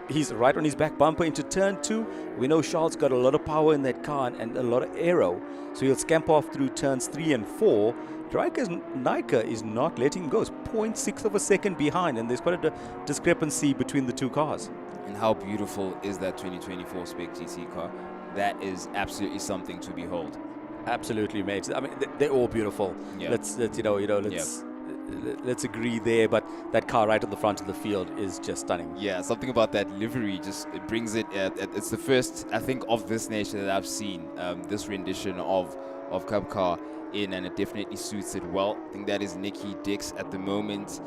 he's right on his back bumper into turn 2. We know Charles got a lot of power in that car and a lot of aero, so he'll scamper off through turns 3 and 4. Naicker is not letting him go. It's 0.6 of a second behind, and there's quite a discrepancy between the two cars. And how beautiful is that 2024 Spec GT car? That is absolutely something to behold. Absolutely, mate. I mean, they're all beautiful. Yeah. Let's agree there. But that car right at the front of the field is just stunning. Yeah, something about that livery it brings it. It's the first, I think, of this nature that I've seen. This rendition of Cup car in, and it definitely suits it well. I think that is Nicky Dix at the moment,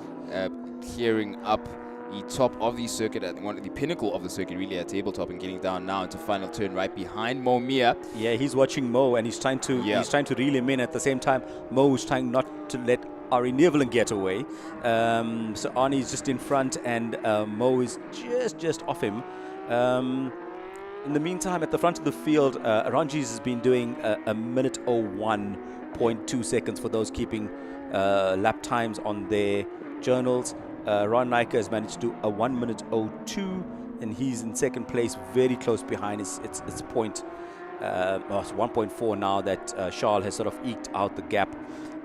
clearing up the top of the circuit, at the pinnacle of the circuit, really, at tabletop, and getting down now into final turn right behind Mo Mia. Yeah, he's watching Mo, and he's trying to reel him in. At the same time, Mo is trying not to let Ari Neveling getaway. So Arnie's just in front, and Mo is just off him. In the meantime, at the front of the field, Ranjis has been doing a minute 01.2 seconds for those keeping lap times on their journals. Ron Nyker has managed to do a 1 minute 02, and he's in second place, very close behind. It's point. It's 1.4 now that Charles has sort of eked out the gap.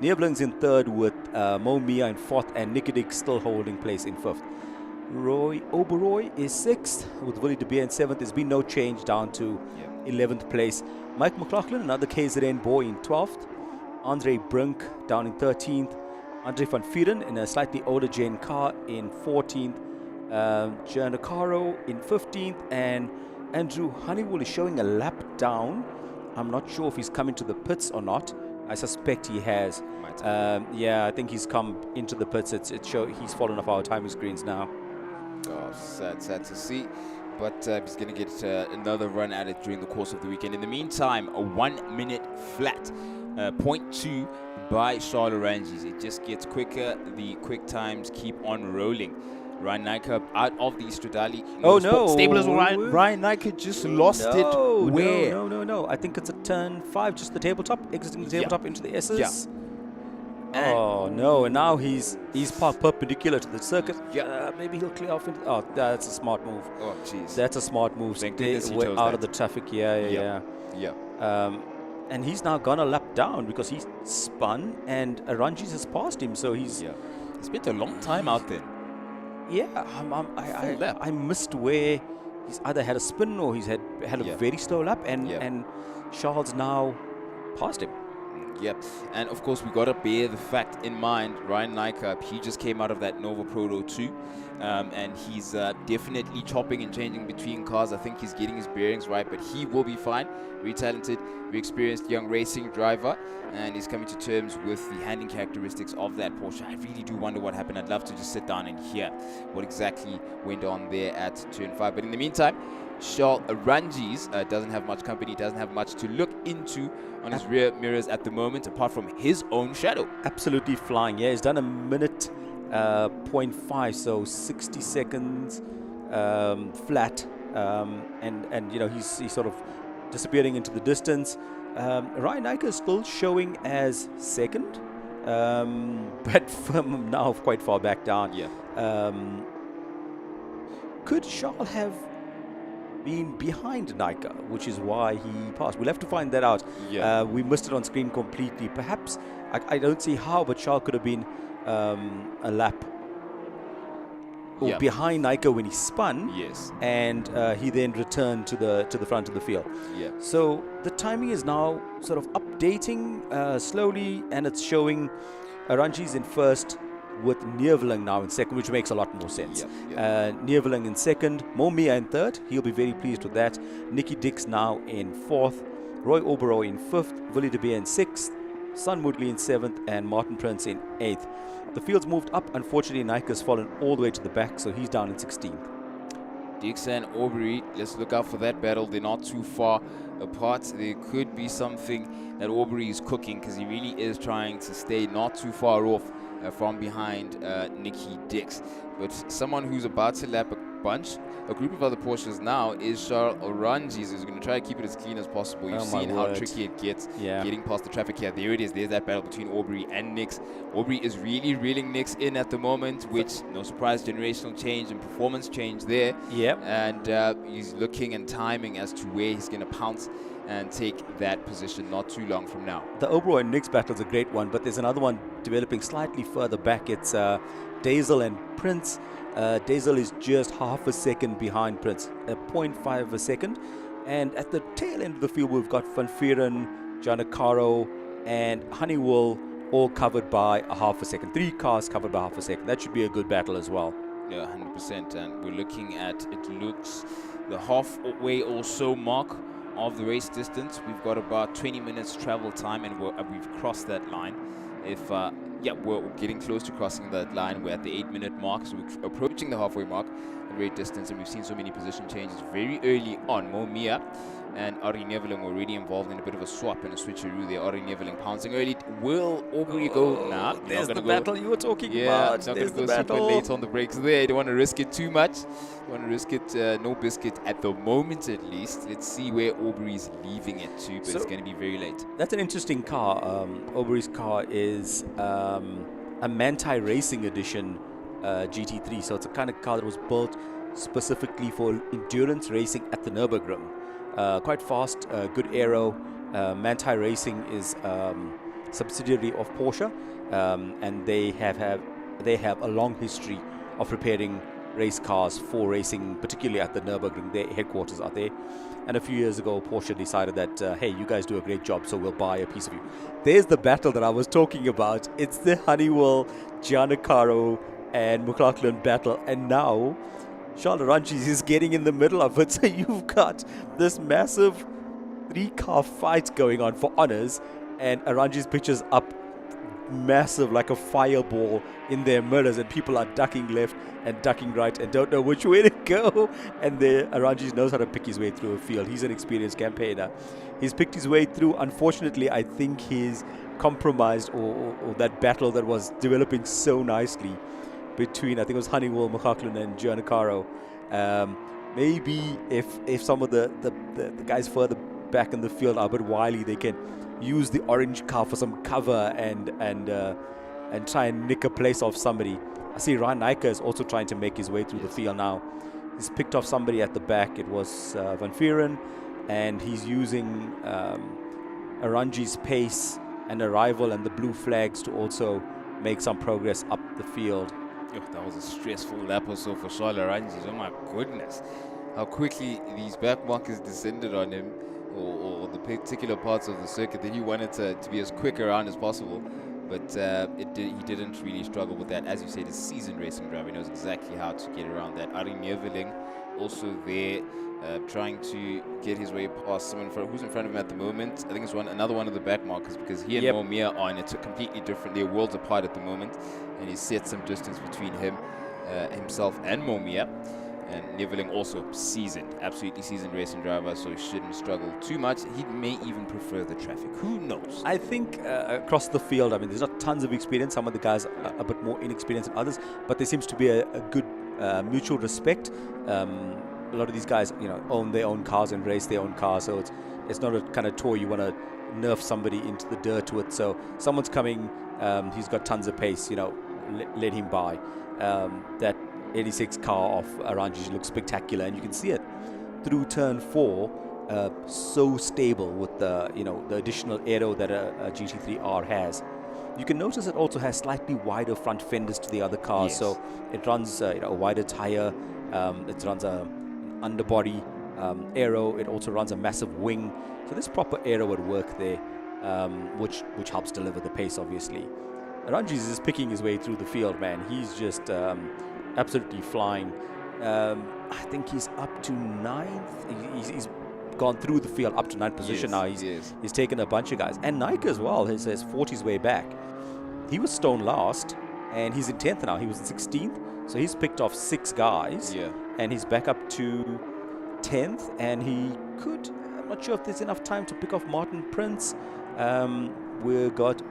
Neveling's in third with Mo Mia in fourth, and Nicky Dick still holding place in fifth. Roy Oberoi is sixth with Willie De Beer in seventh. There's been no change down to 11th place. Mike McLaughlin, another KZN boy, in 12th. Andre Brink down in 13th. Andre van Vieren in a slightly older gen car in 14th. Giancarlo in 15th. And Andrew Honeywell is showing a lap down. I'm not sure if he's coming to the pits or not. I suspect he has. Yeah, I think he's come into the pits. He's fallen off our timing screens now. Oh, sad to see. But he's going to get another run at it during the course of the weekend. In the meantime, a 1 minute flat, 0.2 by Charles Ranjis. It just gets quicker. The quick times keep on rolling. Ryan Nyker out of the Stradali. Oh no! Stable as Ryan Nyker just lost it. Where? No. I think it's a turn 5, just the tabletop, exiting the tabletop into the S's. Yeah. Oh no! And now he's parked perpendicular to the circuit. Maybe he'll clear off. That's a smart move. Oh jeez. That's a smart move. Stay out of the traffic. Yeah. And he's now gone a lap down because he's spun, and Ranjis has passed him. So he's spent a long time out there. Yeah, I missed where he's either had a spin or he's had a very slow lap, and Charles now passed him. Yep, and of course we got to bear the fact in mind. Ryan Nyker, he just came out of that Nova Proto 2, and he's definitely chopping and changing between cars. I think he's getting his bearings right, but he will be fine. Very talented, very experienced young racing driver, and he's coming to terms with the handling characteristics of that Porsche. I really do wonder what happened. I'd love to just sit down and hear what exactly went on there at turn 5. But in the meantime, Charles Ranjis doesn't have much company, doesn't have much to look into on his rear mirrors at the moment, apart from his own shadow. Absolutely flying. Yeah, he's done a minute 0.5, so 60 seconds flat, and he's sort of disappearing into the distance. Ryan Nyker is still showing as second, but from now quite far back down. Could Charles have been behind Nyker, which is why he passed? We'll have to find that out. We missed it on screen completely. Perhaps, I don't see how, but Charles could have been a lap behind Nyker when he spun. And he then returned to the front of the field. So the timing is now sort of updating slowly, and it's showing Ranjis in first with Neveling now in second, which makes a lot more sense. Neveling in second, Mo Mia in third. He'll be very pleased with that. Nicky Dix now in fourth, Roy Oberoi in fifth, Willie De Beer in sixth, Son Woodley in seventh, and Martin Prince in eighth. The field's moved up. Unfortunately, Nyker's fallen all the way to the back, so he's down in 16th. Dix and Aubrey, let's look out for that battle. They're not too far apart. There could be something that Aubrey is cooking, because he really is trying to stay not too far off from behind Nicky Dix. But someone who's about to lap a group of other Porsches now is Charles Ranjis, who's going to try to keep it as clean as possible. You've seen how tricky it gets getting past the traffic here. There it is. There's that battle between Aubrey and Nix. Aubrey is really reeling Nix in at the moment, which, no surprise, generational change and performance change there. And he's looking and timing as to where he's going to pounce and take that position not too long from now. The Oberoi and Nix battle is a great one, but there's another one developing slightly further back. It's Dazel and Prince. Dazel is just half a second behind Prince, 0.5 of a second. And at the tail end of the field, we've got Van Vieren, Giancarlo, and Honeywell all covered by a half a second. 3 cars covered by half a second. That should be a good battle as well. Yeah, 100%. And we're looking at, it looks, the halfway or so mark of the race distance. We've got about 20 minutes travel time, and we've crossed that line. If we're getting close to crossing that line. We're at the 8-minute mark, so we're approaching the halfway mark at great distance, and we've seen so many position changes very early on. Mo Mia and Ari Neveling were already involved in a bit of a swap and a switcheroo there. Ari Neveling pouncing early. Will Aubrey go? Nah, There's the go. battle you were talking Yeah, about. not There's going the to go super battle. late on the brakes there. Don't want to risk it too much. Don't want to risk it. No biscuit at the moment, at least. Let's see where Aubrey's leaving it to, but it's going to be very late. That's an interesting car. Aubrey's car is a Manti Racing Edition GT3. So it's a kind of car that was built specifically for endurance racing at the Nürburgring. Quite fast, good aero. Manti Racing is subsidiary of Porsche, and they have a long history of preparing race cars for racing, particularly at the Nürburgring. Their headquarters are there. And a few years ago, Porsche decided that, hey, you guys do a great job, so we'll buy a piece of you. There's the battle that I was talking about. It's the Honeywell, Giancarlo, and McLaughlin battle. And now, Charles Arangis is getting in the middle of it. So you've got this massive 3-car fight going on for honors, and Arangis pictures up massive like a fireball in their mirrors, and people are ducking left and ducking right and don't know which way to go. And Arangis knows how to pick his way through a field. He's an experienced campaigner. He's picked his way through. Unfortunately, I think he's compromised or that battle that was developing so nicely between, I think it was Honeywell, McLaughlin, and Giancarlo. Maybe if some of the guys further back in the field are a bit wily, they can use the orange car for some cover and try and nick a place off somebody. I see Ryan Nyker is also trying to make his way through the field now. He's picked off somebody at the back. It was Van Vieren, and he's using Arangis' pace and arrival and the blue flags to also make some progress up the field. Oh, that was a stressful lap or so for Charles Arangis. Oh my goodness. How quickly these back markers descended on him, or the particular parts of the circuit that he wanted to be as quick around as possible. But he didn't really struggle with that. As you said, he's a seasoned racing driver. He knows exactly how to get around that. Ari Neveling also there, trying to get his way past someone who's in front of him at the moment. I think it's another one of the back markers, because he and Momia are in it completely different. They're worlds apart at the moment, and he's set some distance between himself and Momia. And Neveling also seasoned, absolutely seasoned racing driver, so he shouldn't struggle too much. He may even prefer the traffic. Who knows? I think across the field, I mean, there's not tons of experience. Some of the guys are a bit more inexperienced than others, but there seems to be a good mutual respect. A lot of these guys, own their own cars and race their own cars, so it's not a kind of toy you want to nerf somebody into the dirt with. So someone's coming, he's got tons of pace, let him by. That 86 car of Arangis looks spectacular, and you can see it through turn 4, so stable with the additional aero that a GT3R has. You can notice it also has slightly wider front fenders to the other cars, so it runs a wider tire, it runs an underbody aero, it also runs a massive wing, so there's proper aero at work there, which helps deliver the pace, obviously. Arangis is picking his way through the field, man. He's just absolutely flying. I think he's up to 9th. He's gone through the field up to 9th position now. He's taken a bunch of guys. And Nyker as well has fought his way back. He was stone last, and he's in 10th now. He was in 16th, so he's picked off 6 guys. Yeah. And he's back up to 10th, and he could, I'm not sure if there's enough time to pick off Martin Prince. We've got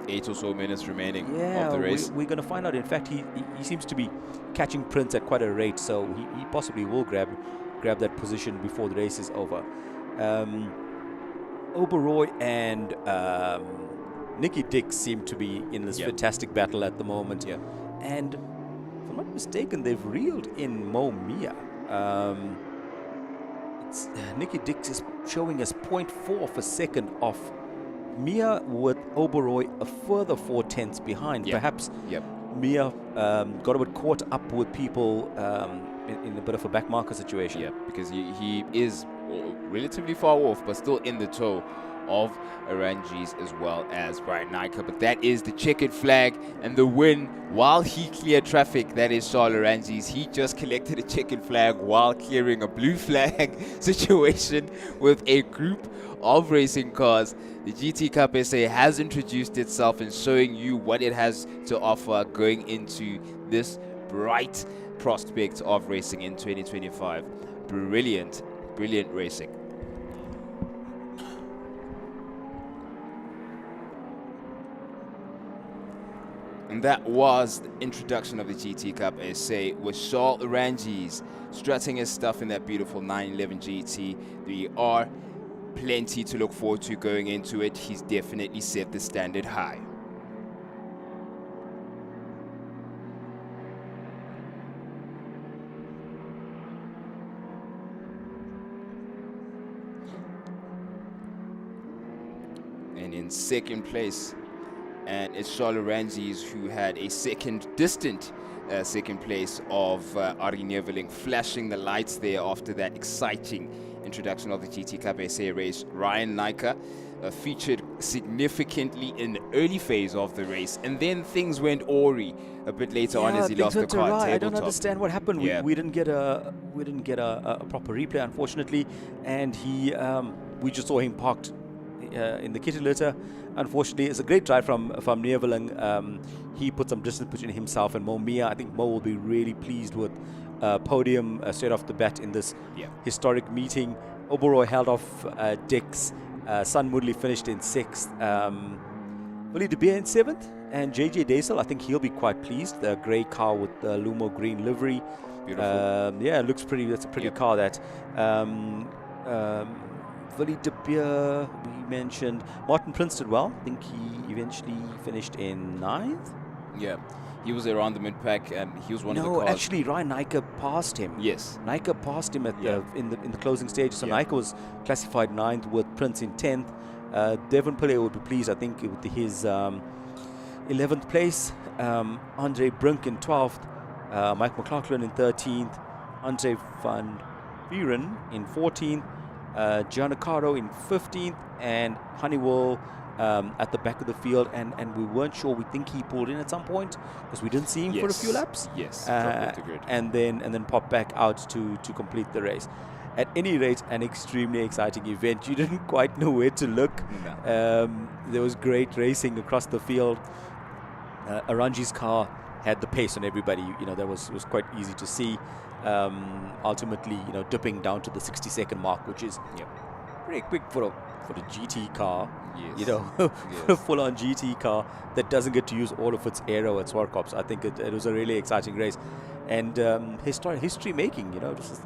8 or so minutes remaining of the race. We're going to find out. In fact, he seems to be catching Prince at quite a rate, so he possibly will grab that position before the race is over. Oberoi and Nicky Dix seem to be in this fantastic battle at the moment. Yeah. And if I'm not mistaken, they've reeled in Mo Mia. Nicky Dix is showing us 0.4 of a second off Mia, with Oberoi a further 4/10 behind. Perhaps Mia got a bit caught up with people in a bit of a back marker situation. Yeah, because he is relatively far off, but still in the tow of Arangis as well as Ryan Nyker. But that is the checkered flag and the win while he cleared traffic. That is Charles Arangis. He just collected a checkered flag while clearing a blue flag situation with a group of racing cars. The GT Cup SA has introduced itself and showing you what it has to offer going into this bright prospect of racing in 2025. Brilliant racing. And that was the introduction of the GT Cup SA with Charles Ranges strutting his stuff in that beautiful 911 GT. There are plenty to look forward to going into it. He's definitely set the standard high. And in second place, and it's Charles Ranges who had a distant second place of Ari Neveling, flashing the lights there after that exciting introduction of the GT Cup SA race. Ryan Nyka featured significantly in the early phase of the race, and then things went awry a bit later on as he lost the car. I don't understand what happened. Yeah. We didn't get a proper replay, unfortunately, and we just saw him parked in the kitty litter. Unfortunately, it's a great drive from Neveling. He put some distance between himself and Mo Mia. I think Mo will be really pleased with podium straight off the bat in this historic meeting. Oberoi held off Dix. Sun Moodley finished in 6th. Willie De Beer in 7th. And JJ Daisel, I think he'll be quite pleased. The grey car with the Lumo green livery. Beautiful. Yeah, it looks pretty. That's a pretty car, that. Willie De Beer, we mentioned. Martin Prince did well. I think he eventually finished in 9th. Yeah, he was around the mid-pack, and he was one of the cars. No, actually, Ryan Nyka passed him. Yes. Nyka passed him at in the closing stages. So Nyka was classified 9th with Prince in 10th. Devon Pillay would be pleased, I think, with his 11th place. Andre Brink in 12th. Mike McLaughlin in 13th. Andre van Buren in 14th. Giancarlo in 15th, and Honeywell at the back of the field, and we weren't sure. We think he pulled in at some point because we didn't see him for a few laps. Yes, and then popped back out to complete the race. At any rate, an extremely exciting event. You didn't quite know where to look. No. There was great racing across the field. Aranji's car had the pace on everybody. That was quite easy to see. Ultimately, dipping down to the 60-second mark, which is pretty quick for the GT car. Yes. For a full-on GT car that doesn't get to use all of its aero at ZWARTKOPS. I think it was a really exciting race, and history making. This is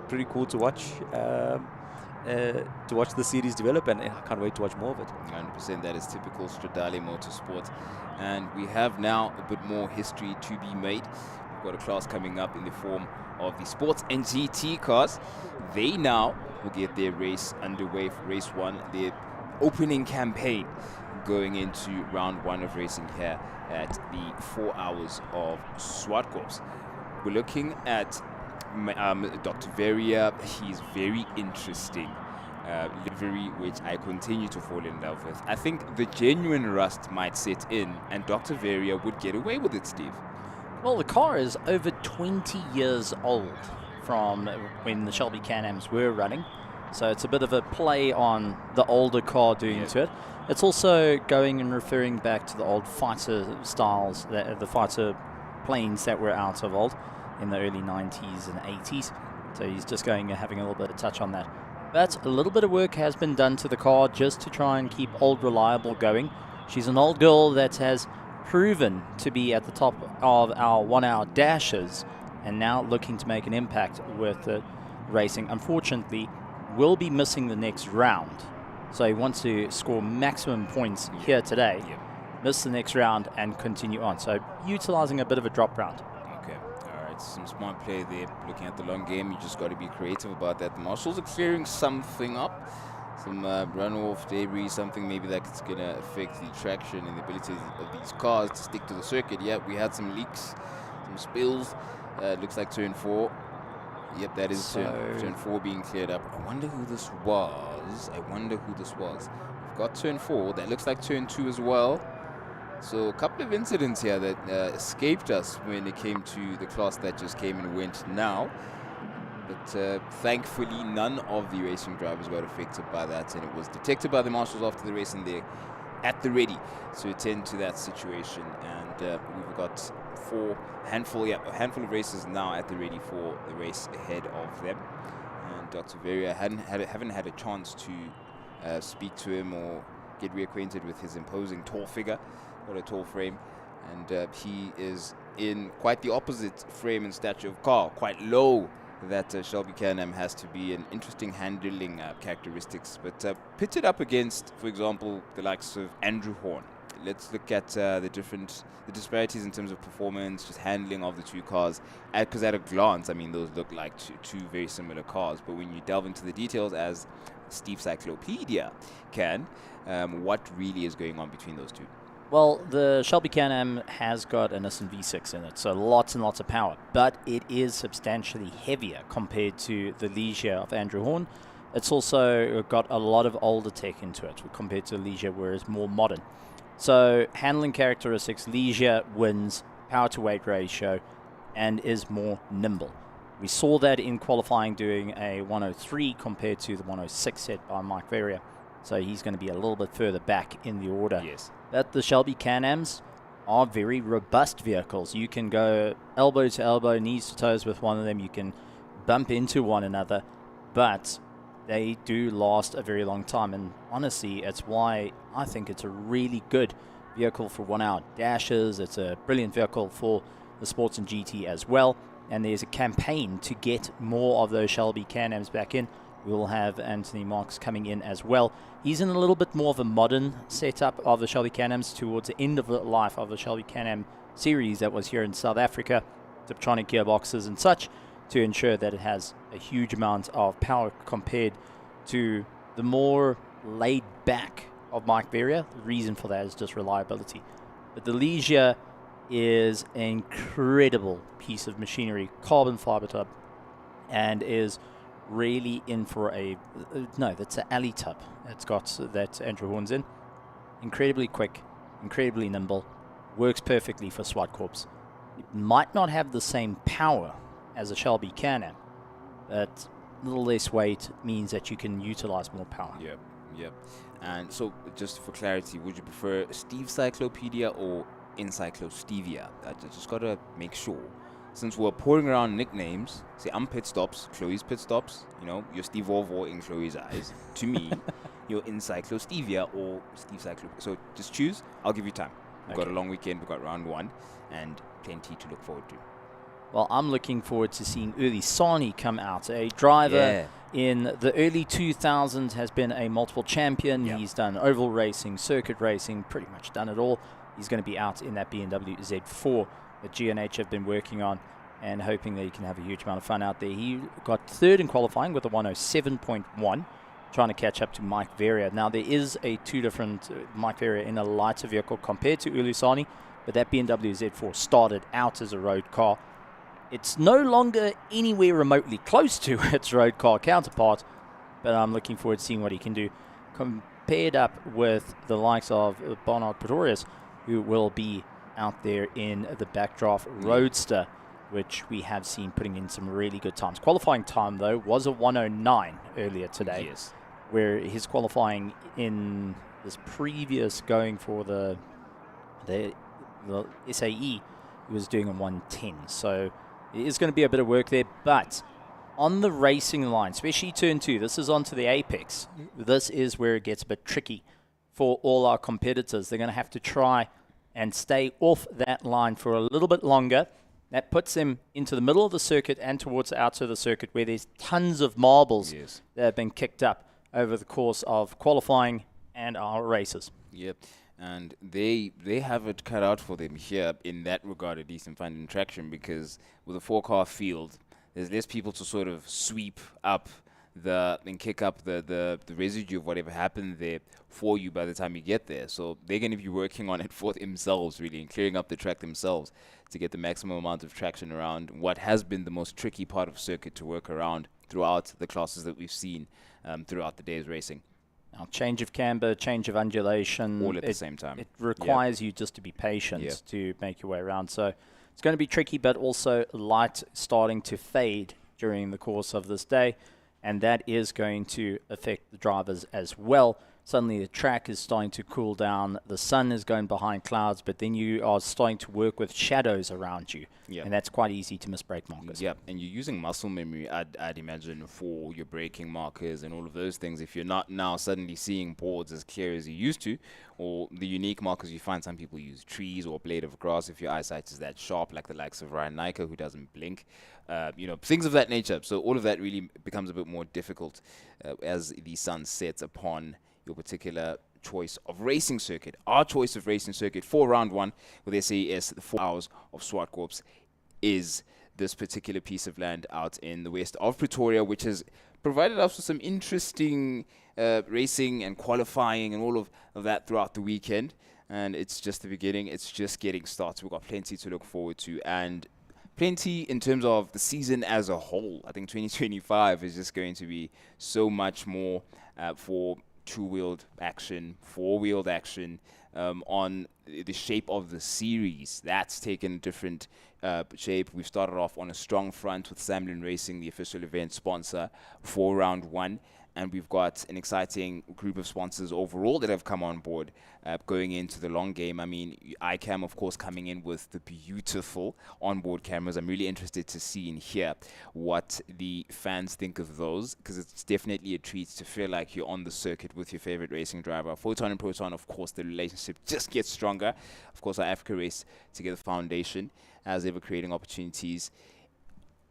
pretty cool to watch. To watch the series develop, and I can't wait to watch more of it. 100%. That is typical Stradale Motorsport, and we have now a bit more history to be made. We've got a class coming up in the form of the sports and GT cars. They now will get their race underway for race 1, their opening campaign going into round 1 of racing here at the 4 hours of ZWARTKOPS. We're looking at Dr. Veria. He's very interesting livery, which I continue to fall in love with. I think the genuine rust might set in, and Dr. Veria would get away with it, Steve. Well, the car is over 20 years old from when the Shelby Can-Ams were running. So it's a bit of a play on the older car doing to it. It's also going and referring back to the old fighter styles, the fighter planes that were out of old in the early 90s and 80s. So he's just going and having a little bit of touch on that. But a little bit of work has been done to the car just to try and keep Old Reliable going. She's an old girl that has proven to be at the top of our 1 hour dashes, and now looking to make an impact with the racing. Unfortunately, will be missing the next round. So he wants to score maximum points here today, miss the next round and continue on. So utilizing a bit of a drop round. Okay, all right, some smart play there. Looking at the long game, you just got to be creative about that. The marshals are clearing something up. Some runoff debris, something maybe that's going to affect the traction and the ability of these cars to stick to the circuit. Yeah, we had some leaks, some spills. Looks like turn 4. Yep, that is turn 4 being cleared up. I wonder who this was. We've got turn 4. That looks like turn 2 as well. So a couple of incidents here that escaped us when it came to the class that just came and went now. But thankfully, none of the racing drivers got affected by that, and it was detected by the marshals after the race, and they're at the ready to attend to that situation. And we've got a handful of races now at the ready for the race ahead of them. And Dr. Veria haven't had a chance to speak to him or get reacquainted with his imposing tall figure, what a tall frame. And he is in quite the opposite frame and stature of car, quite low. That Shelby Can-Am has to be an interesting handling characteristics. But pitted up against, for example, the likes of Andrew Horn. Let's look at the disparities in terms of performance, just handling of the two cars. Because at a glance, I mean, those look like two very similar cars. But when you delve into the details, as Steve Cyclopedia can, what really is going on between those two? Well, the Shelby Can-Am has got a Nissan V6 in it, so lots and lots of power, but it is substantially heavier compared to the Leisure of Andrew Horn. It's also got a lot of older tech into it compared to the Leisure, whereas more modern. So handling characteristics, Leisure wins power to weight ratio and is more nimble. We saw that in qualifying doing a 103 compared to the 106 set by Mike Verrier. So he's going to be a little bit further back in the order. Yes. But the Shelby Can-Ams are very robust vehicles. You can go elbow to elbow, knees to toes with one of them. You can bump into one another, but they do last a very long time. And honestly, it's why I think it's a really good vehicle for 1 hour dashes. It's a brilliant vehicle for the sports and GT as well. And there's a campaign to get more of those Shelby Can-Ams back in. We will have Anthony Marks coming in as well. He's in a little bit more of a modern setup of the Shelby Can-Ams towards the end of the life of the Shelby Can-Am series that was here in South Africa, Tiptronic gearboxes and such, to ensure that it has a huge amount of power compared to the more laid back of Mike Verrier. The reason for that is just reliability. But the Leisure is an incredible piece of machinery, carbon fiber tub, and is really in for that's an alley tub. It's got that Andrew Horn's in. Incredibly quick, incredibly nimble, works perfectly for ZWARTKOPS. It might not have the same power as a Shelby Can-Am, but a little less weight means that you can utilize more power. Yep. And so, just for clarity, would you prefer Steve Cyclopedia or Encyclostevia? I just got to make sure. Since we're pouring around nicknames, say I'm Pit Stops, Chloe's Pit Stops, you're Steve Orvor in Chloe's eyes. To me, you're Encyclostevia or Steve Cyclopedia. So just choose. I'll give you time. We've got a long weekend. We've got round 1 and plenty to look forward to. Well, I'm looking forward to seeing Uli Sani come out. A driver in the early 2000s, has been a multiple champion. Yep. He's done oval racing, circuit racing, pretty much done it all. He's going to be out in that BMW Z4 that G&H have been working on and hoping that he can have a huge amount of fun out there. He got third in qualifying with a 107.1, trying to catch up to Mike Verrier. Now, there is a two different Mike Verrier in a lighter vehicle compared to Uli Sani, but that BMW Z4 started out as a road car. It's no longer anywhere remotely close to its road car counterpart, but I'm looking forward to seeing what he can do compared up with the likes of Barnard Pretorius, who will be out there in the Backdraft Roadster, which we have seen putting in some really good times. Qualifying time, though, was a 109 earlier today. Yes. Where his qualifying in this previous going for the SAE, he was doing a 110. So it is going to be a bit of work there, but on the racing line, especially turn 2, this is onto the apex. This is where it gets a bit tricky for all our competitors. They're going to have to try and stay off that line for a little bit longer. That puts them into the middle of the circuit and towards the outside of the circuit, where there's tons of marbles that have been kicked up over the course of qualifying and our races. Yep. And they have it cut out for them here in that regard, at least in finding traction, because with a 4-car field, there's less people to sort of sweep up and kick up the residue of whatever happened there for you by the time you get there. So they're going to be working on it for themselves, really, and clearing up the track themselves to get the maximum amount of traction around what has been the most tricky part of circuit to work around throughout the classes that we've seen throughout the day's racing. Now, change of camber, change of undulation. All at the same time. It requires you just to be patient to make your way around. So it's going to be tricky, but also light starting to fade during the course of this day. And that is going to affect the drivers as well. suddenly the track is starting to cool down, the sun is going behind clouds, but then you are starting to work with shadows around you. Yeah. And that's quite easy to miss brake markers. Yep, and you're using muscle memory, I'd imagine, for your braking markers and all of those things. If you're not now suddenly seeing boards as clear as you used to, or the unique markers you find some people use trees or a blade of grass if your eyesight is that sharp, like the likes of Ryan Nyker, who doesn't blink, things of that nature. So all of that really becomes a bit more difficult as the sun sets upon your particular choice of racing circuit. Our choice of racing circuit for round 1 with SAES, the 4 hours of ZWARTKOPS, is this particular piece of land out in the west of Pretoria, which has provided us with some interesting racing and qualifying and all of that throughout the weekend. And it's just the beginning. It's just getting started. We've got plenty to look forward to, and plenty in terms of the season as a whole. I think 2025 is just going to be so much more for two-wheeled action, four-wheeled action, on the shape of the series. That's taken a different shape. We've started off on a strong front with Samlin Racing, the official event sponsor for round 1. And we've got an exciting group of sponsors overall that have come on board going into the long game. I mean, iCam, of course, coming in with the beautiful onboard cameras. I'm really interested to see and hear what the fans think of those, because it's definitely a treat to feel like you're on the circuit with your favorite racing driver. Photon and Proton, of course, the relationship just gets stronger. Of course, our Africa Race Together Foundation, as ever, creating opportunities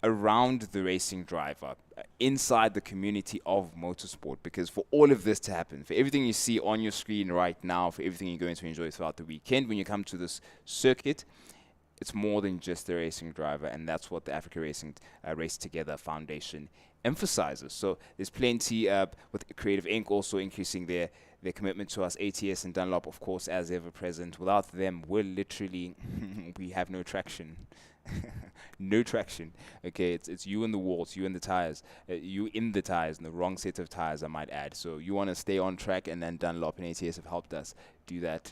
around the racing driver, inside the community of motorsport, because for all of this to happen, for everything you see on your screen right now, for everything you're going to enjoy throughout the weekend, when you come to this circuit, it's more than just the racing driver, and that's what the Africa Racing Race Together Foundation emphasizes. So there's plenty, with Creative Inc. also increasing their commitment to us, ATS and Dunlop, of course, as ever present. Without them, we're literally, we have no traction. No traction. Okay, it's you and the walls, you and the tires, you in the tires, and the wrong set of tires, I might add. So you want to stay on track, and then Dunlop and ATS have helped us do that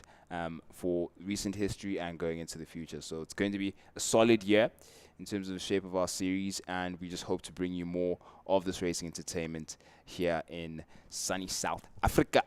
for recent history and going into the future. So it's going to be a solid year in terms of the shape of our series, and we just hope to bring you more of this racing entertainment here in sunny South Africa.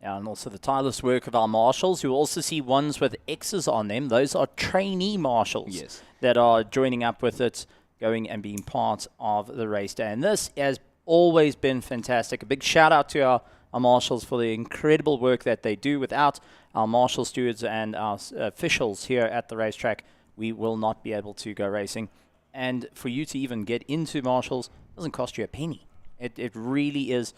And also the tireless work of our marshals. You'll also see ones with X's on them. Those are trainee marshals that are joining up with it, going and being part of the race day. And this has always been fantastic. A big shout out to our marshals for the incredible work that they do. Without our marshal stewards and our officials here at the racetrack, we will not be able to go racing. And for you to even get into marshals doesn't cost you a penny. It really is.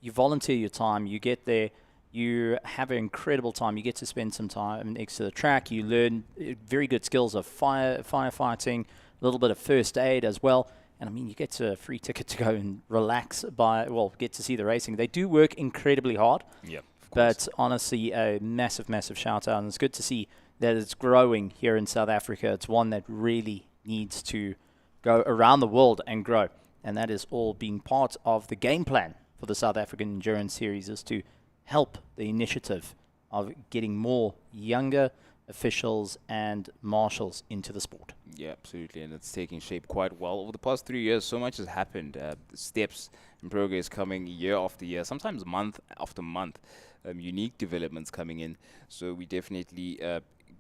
You volunteer your time, you get there, you have an incredible time, you get to spend some time next to the track, you learn very good skills of firefighting, a little bit of first aid as well, and I mean, you get a free ticket to go and relax get to see the racing. They do work incredibly hard, but honestly, a massive, massive shout out, and it's good to see that it's growing here in South Africa. It's one that really needs to go around the world and grow, and that is all being part of the game plan for the South African Endurance Series, is to help the initiative of getting more younger officials and marshals into the sport. Yeah, absolutely, and it's taking shape quite well. Over the past 3 years, so much has happened. Steps and progress coming year after year, sometimes month after month. Unique developments coming in. So we definitely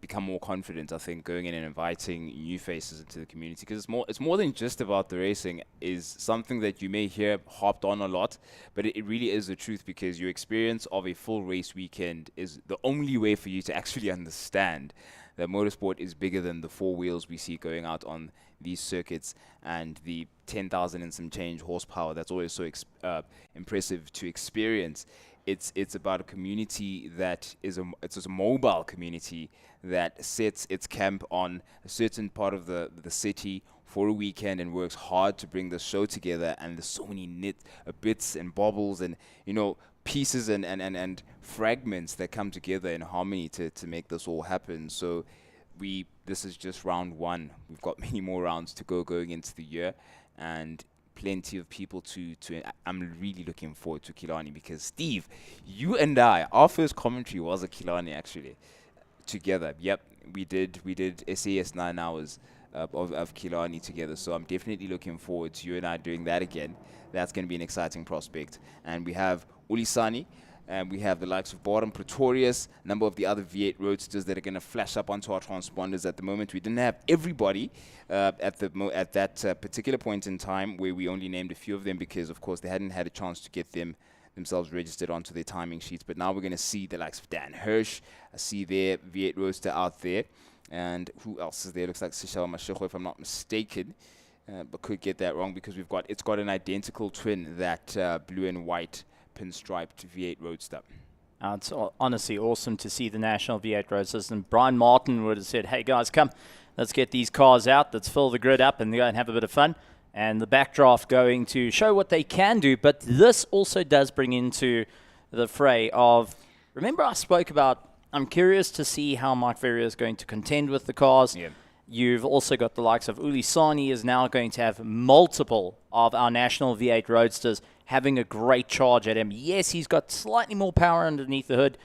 become more confident, I think, going in and inviting new faces into the community, because it's more than just about the racing. Is something that you may hear harped on a lot, but it really is the truth, because your experience of a full race weekend is the only way for you to actually understand that motorsport is bigger than the four wheels we see going out on these circuits and the 10,000 and some change horsepower. That's always so impressive to experience. It's about a community that is a mobile community that sets its camp on a certain part of the city for a weekend and works hard to bring the show together. And there's so many bits and bobbles and pieces and fragments that come together in harmony to make this all happen. So this is just round 1. We've got many more rounds to go going into the year, and plenty of people to I'm really looking forward to Killarney, because Steve, you and our first commentary was at Killarney actually together. Yep, we did SAES 9 hours of Killarney together, so I'm definitely looking forward to you and I doing that again. That's going to be an exciting prospect. And we have Ulisani And we have the likes of Bottom, Pretorius, a number of the other V8 roadsters that are going to flash up onto our transponders at the moment. We didn't have everybody at that particular point in time, where we only named a few of them because, of course, they hadn't had a chance to get themselves registered onto their timing sheets. But now we're going to see the likes of Dan Hirsch. I see their V8 roadster out there. And who else is there? Looks like Sishal Mashiko, if I'm not mistaken. But could get that wrong because it's got an identical twin, that blue and white pinstriped V8 roadster. It's honestly awesome to see the national V8 roadsters. And Brian Martin would have said, hey guys, come, let's get these cars out, let's fill the grid up and go and have a bit of fun. And the backdraft going to show what they can do. But this also does bring into the fray of, remember I spoke about, I'm curious to see how Mike Verrier is going to contend with the cars. Yeah. You've also got the likes of Uli Sani is now going to have multiple of our national V8 roadsters having a great charge at him. Yes, he's got slightly more power underneath the hood,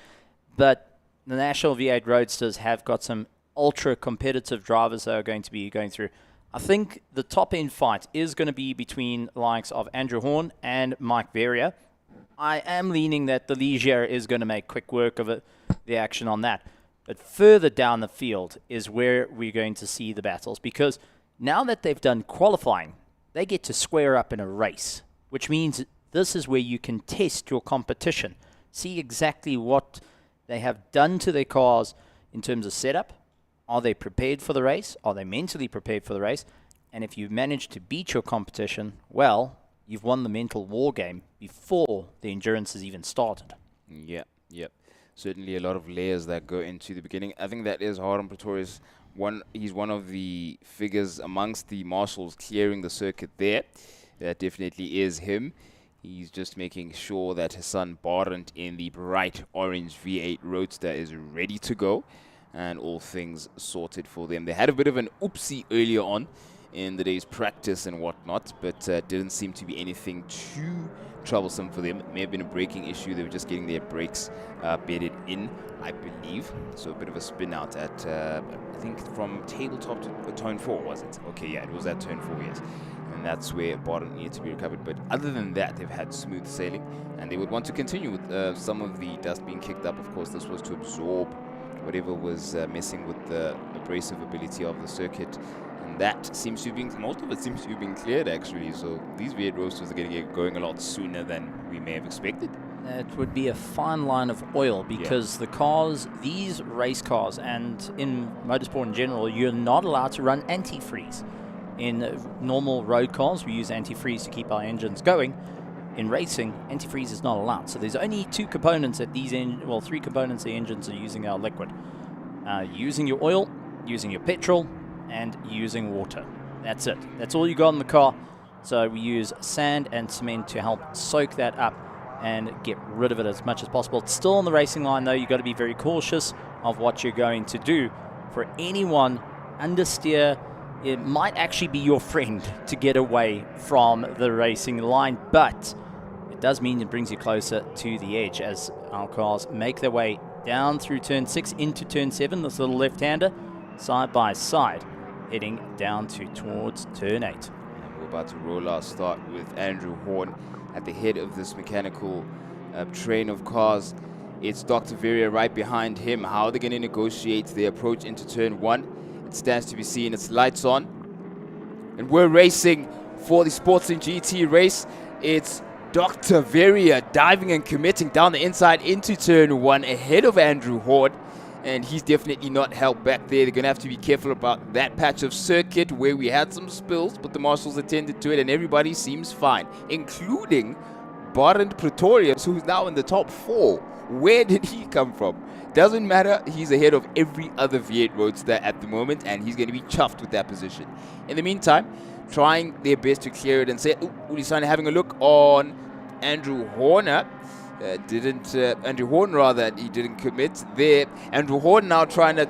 but the national V8 roadsters have got some ultra competitive drivers that are going to be going through. I think the top end fight is going to be between the likes of Andrew Horn and Mike Verrier. I am leaning that the Ligier is going to make quick work of it, the action on that. But further down the field is where we're going to see the battles, because now that they've done qualifying, they get to square up in a race, which means this is where you can test your competition, see exactly what they have done to their cars in terms of setup. Are they prepared for the race? Are they mentally prepared for the race? And if you manage to beat your competition, well, you've won the mental war game before the endurance has even started. Yep. Certainly a lot of layers that go into the beginning. I think that is Harlem Pretorius. He's one of the figures amongst the marshals clearing the circuit there. That definitely is him. He's just making sure that his son Barent in the bright orange V8 Roadster is ready to go, and all things sorted for them. They had a bit of an oopsie earlier on in the day's practice and whatnot, but didn't seem to be anything too troublesome for them. It may have been a braking issue. They were just getting their brakes bedded in, I believe. So a bit of a spin out at, I think from tabletop to turn 4, was it? Okay, yeah, it was at turn 4, yes. And that's where Barton needed to be recovered. But other than that, they've had smooth sailing, and they would want to continue with some of the dust being kicked up. Of course, this was to absorb whatever was messing with the abrasive ability of the circuit. And that seems to be, most of it seems to be being cleared actually. So these V8 roasters are going to get going a lot sooner than we may have expected. It would be a fine line of oil, because the cars, these race cars, and in motorsport in general, you're not allowed to run antifreeze. In normal road cars, we use antifreeze to keep our engines going. In racing, antifreeze is not allowed. So there's only 2 components that these, 3 components the engines are using our liquid. Using your oil, using your petrol, and using water. That's it. That's all you got in the car. So we use sand and cement to help soak that up and get rid of it as much as possible. It's still on the racing line though. You've got to be very cautious of what you're going to do. For anyone understeer, it might actually be your friend to get away from the racing line, but it does mean it brings you closer to the edge as our cars make their way down through turn 6 into turn 7, this little left-hander, side by side, heading down towards turn 8. And we're about to roll our start with Andrew Horn at the head of this mechanical train of cars. It's Dr. Verrier right behind him. How are they going to negotiate their approach into turn 1? It stands to be seen. It's lights on. And we're racing for the Sports and GT race. It's Dr. Verrier diving and committing down the inside into turn 1 ahead of Andrew Horn. And he's definitely not held back there. They're going to have to be careful about that patch of circuit where we had some spills, but the marshals attended to it and everybody seems fine, including Barent Pretorius, who's now in the top 4. Where did he come from? Doesn't matter. He's ahead of every other V8 roadster at the moment, and he's going to be chuffed with that position. In the meantime, trying their best to clear it and say, Ulisane having a look on Andrew Horner. Andrew Horn rather, he didn't commit there. Andrew Horn now trying to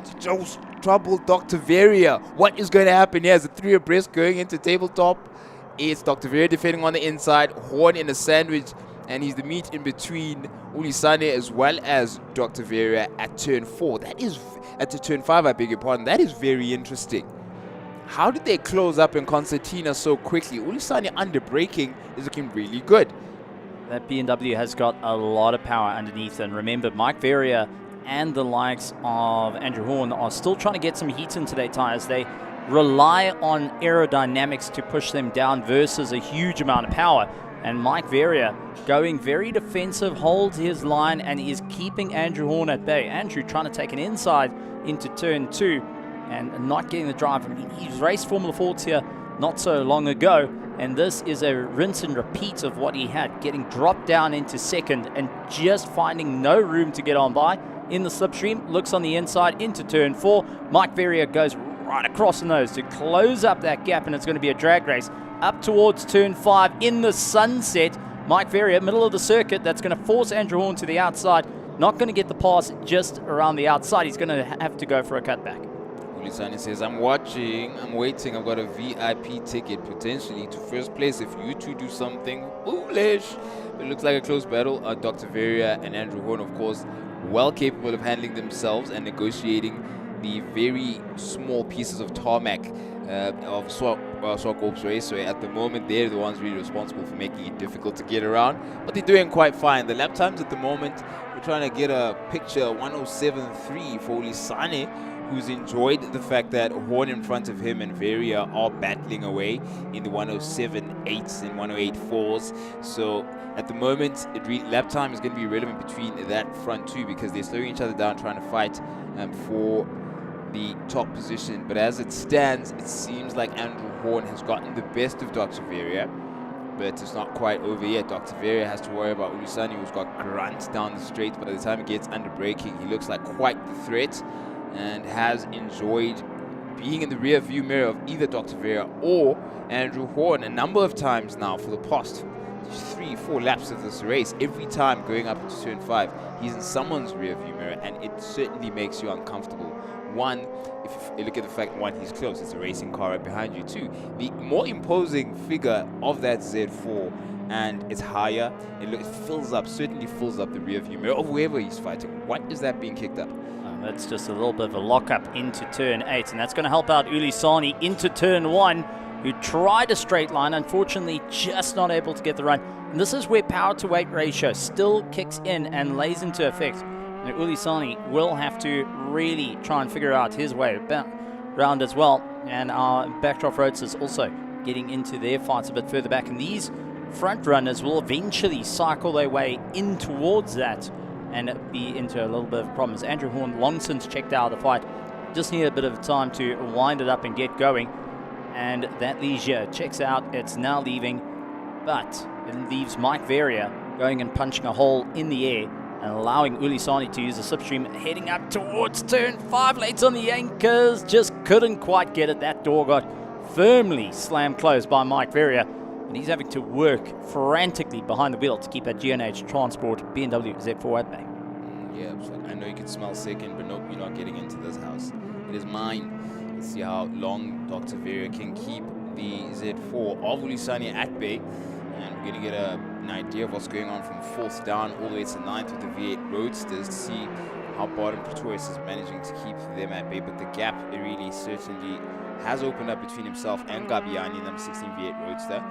trouble Dr. Verrier. What is going to happen here? Is a 3 abreast going into tabletop? It's Dr. Verrier defending on the inside, Horn in a sandwich, and he's the meat in between Ulisane as well as Dr. Verrier at turn 4. That is, at turn 5, I beg your pardon. That is very interesting. How did they close up in concertina so quickly? Ulisane under braking is looking really good. that BMW has got a lot of power underneath. And remember, Mike Verrier and the likes of Andrew Horn are still trying to get some heat into their tires. They rely on aerodynamics to push them down versus a huge amount of power. And Mike Verrier going very defensive, holds his line, and is keeping Andrew Horn at bay. Andrew trying to take an inside into turn 2 and not getting the drive. I mean, he's raced Formula Fords here not so long ago, and this is a rinse and repeat of what he had, getting dropped down into second and just finding no room to get on by in the slipstream. Looks on the inside into turn 4. Mike Verrier goes right across the nose to close up that gap, and it's going to be a drag race up towards turn 5 in the sunset. Mike Verrier, middle of the circuit, that's going to force Andrew Horn to the outside. Not going to get the pass just around the outside. He's going to have to go for a cutback. Ulisani says, I'm watching, I'm waiting. I've got a VIP ticket potentially to first place if you two do something foolish. It looks like a close battle. Dr. Verrier and Andrew Horn, of course, well capable of handling themselves and negotiating the very small pieces of tarmac of ZWARTKOPS Raceway. At the moment, they're the ones really responsible for making it difficult to get around, but they're doing quite fine. The lap times at the moment, we're trying to get a picture, 107.3 for Ulisani, who's enjoyed the fact that Horn in front of him and Verrier are battling away in the 107.8s and 108.4s. So at the moment, lap time is going to be relevant between that front two, because they're slowing each other down, trying to fight for the top position. But as it stands, it seems like Andrew Horn has gotten the best of Dr. Verrier, but it's not quite over yet. Dr. Verrier has to worry about Ulisani, who's got grunt down the straight. By the time he gets under braking, he looks like quite the threat and has enjoyed being in the rear view mirror of either Dr. Verrier or Andrew Horn a number of times now for the past 3-4 laps of this race. Every time going up into turn 5, he's in someone's rear view mirror, and it certainly makes you uncomfortable. One, if you look at the fact, one, he's close, it's a racing car right behind you. Two, the more imposing figure of that Z4, and it's higher, it certainly fills up the rear view mirror of whoever he's fighting. Why is that being kicked up? That's just a little bit of a lockup into turn 8, and that's going to help out Ulisani into turn 1, who tried a straight line, unfortunately just not able to get the run. And this is where power to weight ratio still kicks in and lays into effect. And Ulisani will have to really try and figure out his way around as well. And our Backdrop Roadsters also getting into their fights a bit further back. And these front runners will eventually cycle their way in towards that and be into a little bit of problems. Andrew Horn long since checked out of the fight. Just need a bit of time to wind it up and get going. And that leisure checks out. It's now leaving, but it leaves Mike Verrier going and punching a hole in the air and allowing Ulisani to use the slipstream, heading up towards turn 5. Late on the anchors, just couldn't quite get it. That door got firmly slammed closed by Mike Verrier, and he's having to work frantically behind the wheel to keep that G&H Transport BMW Z4 at bay. Yeah, I know you can smell second, but nope, you're not getting into this house. It is mine. Let's see how long Dr. Verrier can keep the Z4 of Ulisani at bay. And we're going to get an idea of what's going on from 4th down all the way to 9th with the V8 Roadsters to see how Barton Pretorius is managing to keep them at bay. But the gap, it really certainly has opened up between himself and Gabiani, number 16 V8 Roadster.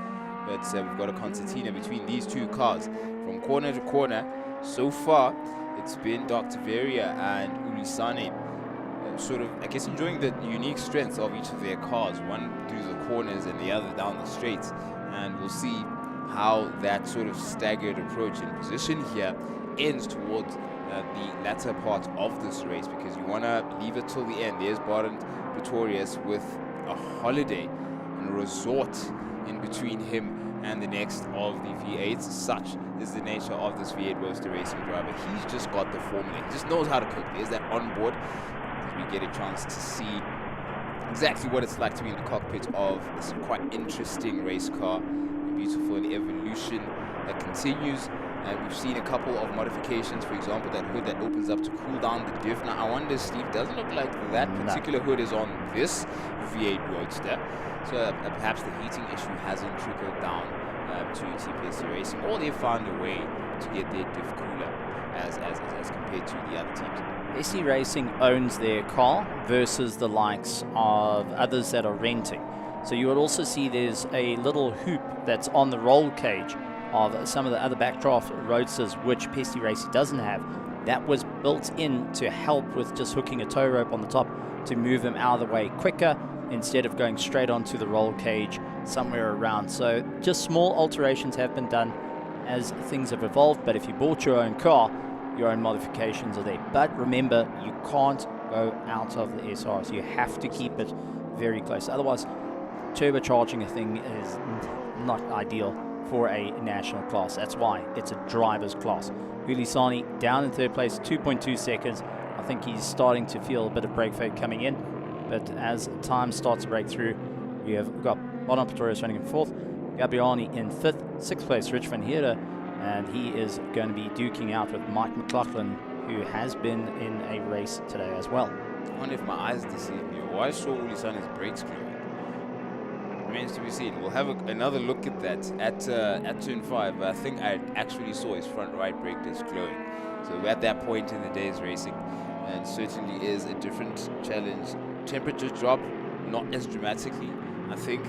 But we've got a concertina between these two cars. From corner to corner, so far, it's been Dr. Verrier and Ulisani sort of, I guess, enjoying the unique strengths of each of their cars, one through the corners and the other down the straights. And we'll see how that sort of staggered approach in position here ends towards the latter part of this race, because you want to leave it till the end. There's Barton Pretorius with a holiday and a resort in between him and the next of the V8s. Such is the nature of this V8 Roadster racing driver. He's just got the formula. He just knows how to cook. There's that on board. We get a chance to see exactly what it's like to be in the cockpit of this quite interesting race car. Beautiful and evolution that continues. We've seen a couple of modifications, for example, that hood that opens up to cool down the diff. Now, I wonder, Steve, doesn't look like that particular hood is on this V8 Roadster. So perhaps the heating issue hasn't trickled down to TPS Racing, or they've found a way to get their diff cooler as compared to the other teams. SC Racing owns their car versus the likes of others that are renting. So you would also see there's a little hoop that's on the roll cage of some of the other backdraft roadsters, which Pesty Racing doesn't have. That was built in to help with just hooking a tow rope on the top to move him out of the way quicker instead of going straight onto the roll cage somewhere around. So just small alterations have been done as things have evolved, but if you bought your own car, your own modifications are there. But remember, you can't go out of the SRS. You have to keep it very close. Otherwise, turbocharging a thing is not ideal for a national class. That's why it's a driver's class. Ulisani down in third place, 2.2 seconds. I think he's starting to feel a bit of brake fade coming in, but as time starts to break through, we have got Bono Pretorius running in fourth, Gabriani in fifth, sixth place Rich van Heerden, and he is going to be duking out with Mike McLaughlin, who has been in a race today as well. I wonder if my eyes deceive me. Why saw Ulisani's brakes glowing? Remains to be seen. We'll have another look at that at turn 5. I think I actually saw his front right brake disc glowing. So we're at that point in the day's racing, and certainly is a different challenge. Temperature drop, not as dramatically. I think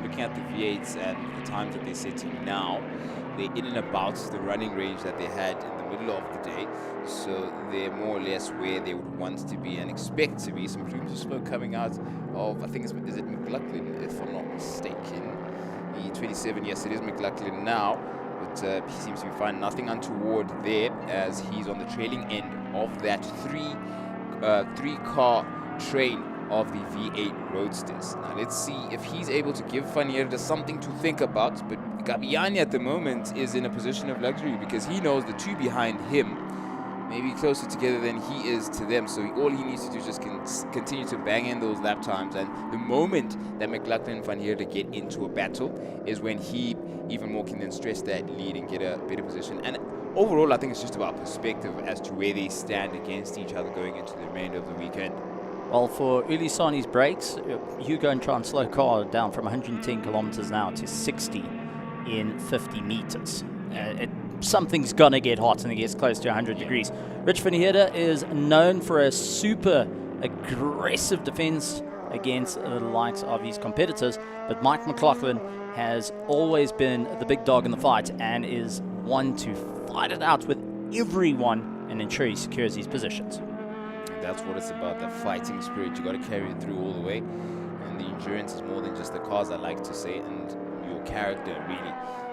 looking at the V8s and the times that they're setting now, they're in and about the running range that they had in the middle of the day. So they're more or less where they would want to be and expect to be. Some plumes of smoke coming out of, I think, is it McLaughlin, if I'm not mistaken. The 27, yes, it is McLaughlin now. But he seems to be finding nothing untoward there as he's on the trailing end of that three-car train of the V8 Roadsters. Now let's see if he's able to give Van Heerden something to think about, but Gabiani at the moment is in a position of luxury because he knows the two behind him may be closer together than he is to them, so all he needs to do is just continue to bang in those lap times, and the moment that McLaughlin and Van Heerden get into a battle is when he even more can then stress that lead and get a better position. And overall, I think it's just about perspective as to where they stand against each other going into the remainder of the weekend. Well, for Ulisani's brakes, Hugo and try and slow car down from 110 kilometers an hour to 60 in 50 meters. Something's gonna get hot and it gets close to 100 degrees. Rich van Heerden is known for a super aggressive defense against the likes of his competitors, but Mike McLaughlin has always been the big dog in the fight and is one to fight it out with everyone and ensure he secures his positions. That's what it's about, that fighting spirit. You got to carry it through all the way, and the endurance is more than just the cars, I like to say, and your character really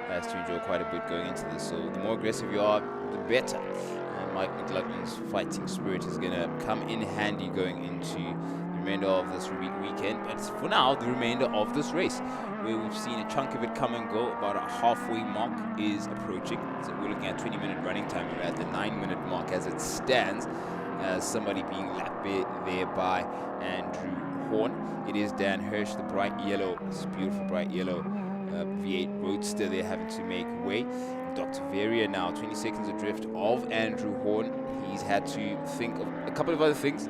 has to enjoy quite a bit going into this. So the more aggressive you are, the better. And Mike McLaughlin's fighting spirit is going to come in handy going into the remainder of this weekend, but for now, the remainder of this race, where we've seen a chunk of it come and go. About a halfway mark is approaching. So we're looking at 20-minute running time. We're at the 9-minute mark as it stands. Somebody being lapped there by Andrew Horn. It is Dan Hirsch, the bright yellow, this beautiful bright yellow V8 Roadster. They're having to make way. Dr. Veria now 20 seconds adrift of Andrew Horn. He's had to think of a couple of other things.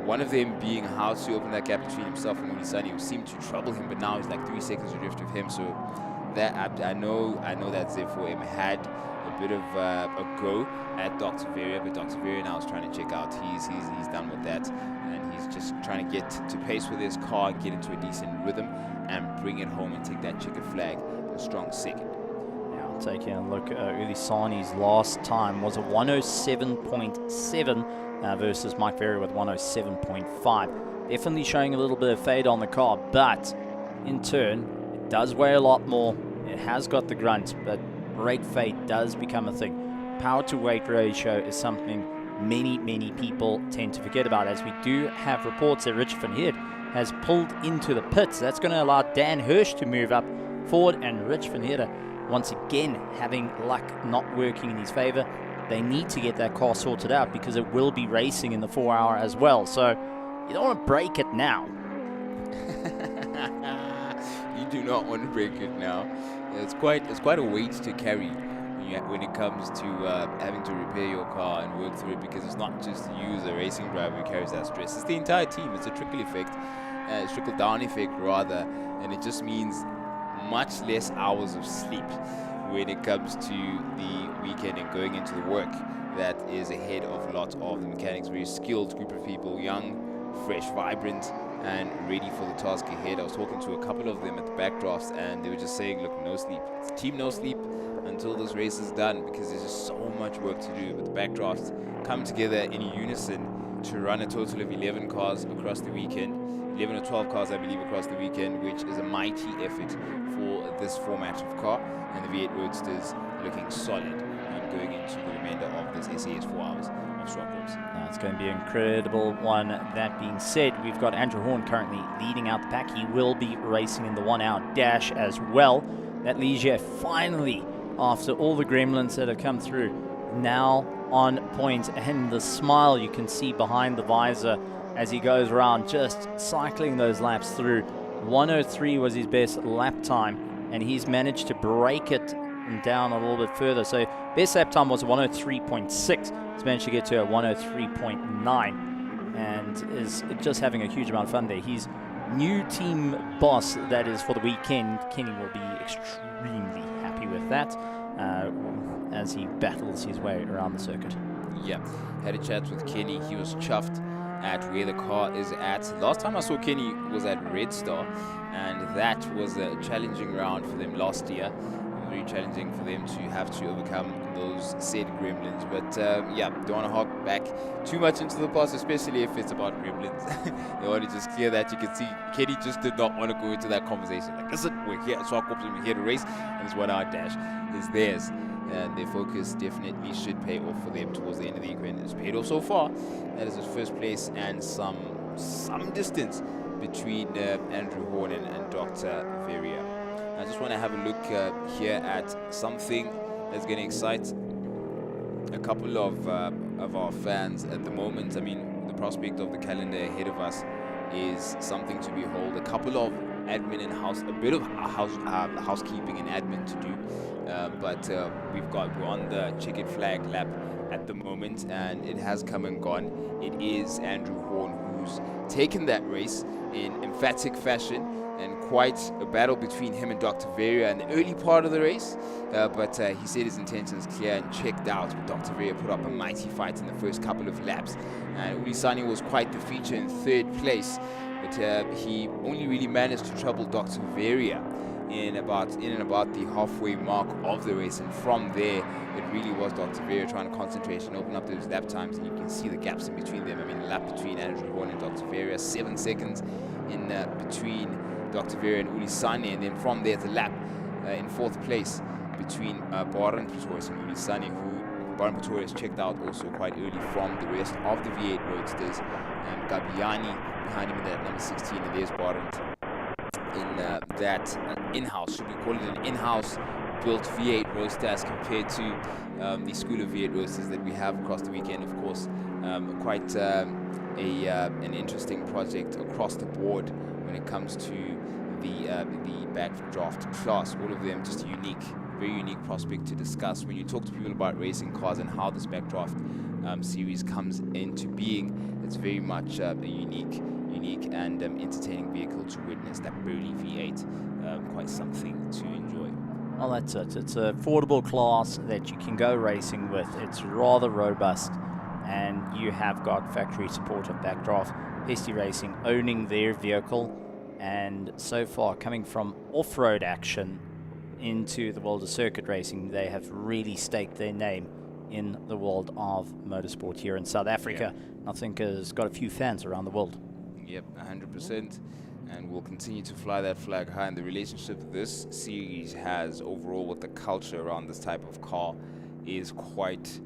One of them being how to open that gap between himself and Ulisani, who seemed to trouble him, but now he's like 3 seconds adrift of him. So that I know that ZWARTKOPS had a bit of a go at Dr. Veria, but Dr. Veria now is trying to check out. He's done with that, and he's just trying to get to pace with his car and get into a decent rhythm and bring it home and take that checkered flag a strong second. Now taking a look at Ulisani's last time was a 107.7 versus Mike Veria with 107.5. Definitely showing a little bit of fade on the car, but in turn it does weigh a lot more. It has got the grunt, but brake fade does become a thing. Power to weight ratio is something many people tend to forget about, as we do have reports that Rich van Heerden has pulled into the pits. That's going to allow Dan Hirsch to move up forward, and Rich van Heerden once again having luck not working in his favor. They need to get that car sorted out because it will be racing in the 4 hour as well. So you don't want to break it now. You do not want to break it now. It's quite a weight to carry when it comes to having to repair your car and work through it, because it's not just you, the racing driver, who carries that stress. It's the entire team. It's a trickle effect, trickle down effect rather, and it just means much less hours of sleep when it comes to the weekend and going into the work that is ahead of a lot of the mechanics. Very skilled group of people, young, fresh, vibrant, and ready for the task ahead. I was talking to a couple of them at the backdrafts, and they were just saying, look, no sleep. It's team no sleep until this race is done, because there's just so much work to do. But the backdrafts come together in unison to run a total of 11 cars across the weekend. 11 or 12 cars, I believe, across the weekend, which is a mighty effort for this format of car. And the V8 Roadsters looking solid going into the remainder of this SAES 4 hours of ZWARTKOPS. It's going to be an incredible one. That being said, we've got Andrew Horn currently leading out the pack. He will be racing in the 1 hour dash as well. That Ligier finally, after all the gremlins that have come through, now on point. And the smile you can see behind the visor as he goes around, just cycling those laps through. 103 was his best lap time, and he's managed to break it down a little bit further. So best lap time was 103.6. He's managed to get to a 103.9, and is just having a huge amount of fun there. He's new team boss, that is, for the weekend. Kenny will be extremely happy with that as he battles his way around the circuit. Yeah, had a chat with Kenny. He was chuffed at where the car is at. Last time I saw Kenny was at Red Star, and that was a challenging round for them last year. Very challenging for them to have to overcome those said gremlins. But yeah, don't want to hark back too much into the past, especially if it's about gremlins. They want to just clear that. You can see Kenny just did not want to go into that conversation. Like, listen, we're here at ZWARTKOPS and we're here to race, and this 1 hour dash is theirs. And their focus definitely should pay off for them towards the end of the weekend. It's paid off so far. That is his first place and some distance between Andrew Horn and Dr. Veria. I just want to have a look here at something that's going to excite a couple of our fans at the moment. I mean, the prospect of the calendar ahead of us is something to behold. A couple of admin and a bit of housekeeping and admin to do. But we're on the checkered flag lap at the moment, and it has come and gone. It is Andrew Horn who's taken that race in emphatic fashion, and quite a battle between him and Dr. Veria in the early part of the race. But he said his intentions clear and checked out. But Dr. Veria put up a mighty fight in the first couple of laps. And Ulisani was quite the feature in third place. But he only really managed to trouble Dr. Veria in and about the halfway mark of the race, and from there it really was Dr. Veria trying to concentrate and open up those lap times, and you can see the gaps in between them. I mean, the lap between Andrew Horn and Dr. Veria, 7 seconds in between Dr. Veria and Ulisani, and then from there the lap in fourth place between Baron Pretorius and Ulisani, who Baron Pretorius checked out also quite early from the rest of the V8 Roadsters, and Gabiani behind him in that number 16, and there's Baron in that in-house, should we call it an in-house built V8 roadster as compared to the school of V8 roadsters that we have across the weekend. Of course, quite an interesting project across the board when it comes to the backdraft class. All of them just unique, very unique prospect to discuss. When you talk to people about racing cars and how this backdraft series comes into being, it's very much a unique and entertaining vehicle to witness. That burly V8, quite something to enjoy. Well, that's it. It's an affordable class that you can go racing with. It's rather robust, and you have got factory support of Backdraft, Pesty Racing owning their vehicle, and so far coming from off-road action into the world of circuit racing, they have really staked their name in the world of motorsport here in South Africa. Yeah. I think has got a few fans around the world. Yep, 100%, and we'll continue to fly that flag high. And the relationship this series has overall with the culture around this type of car is quite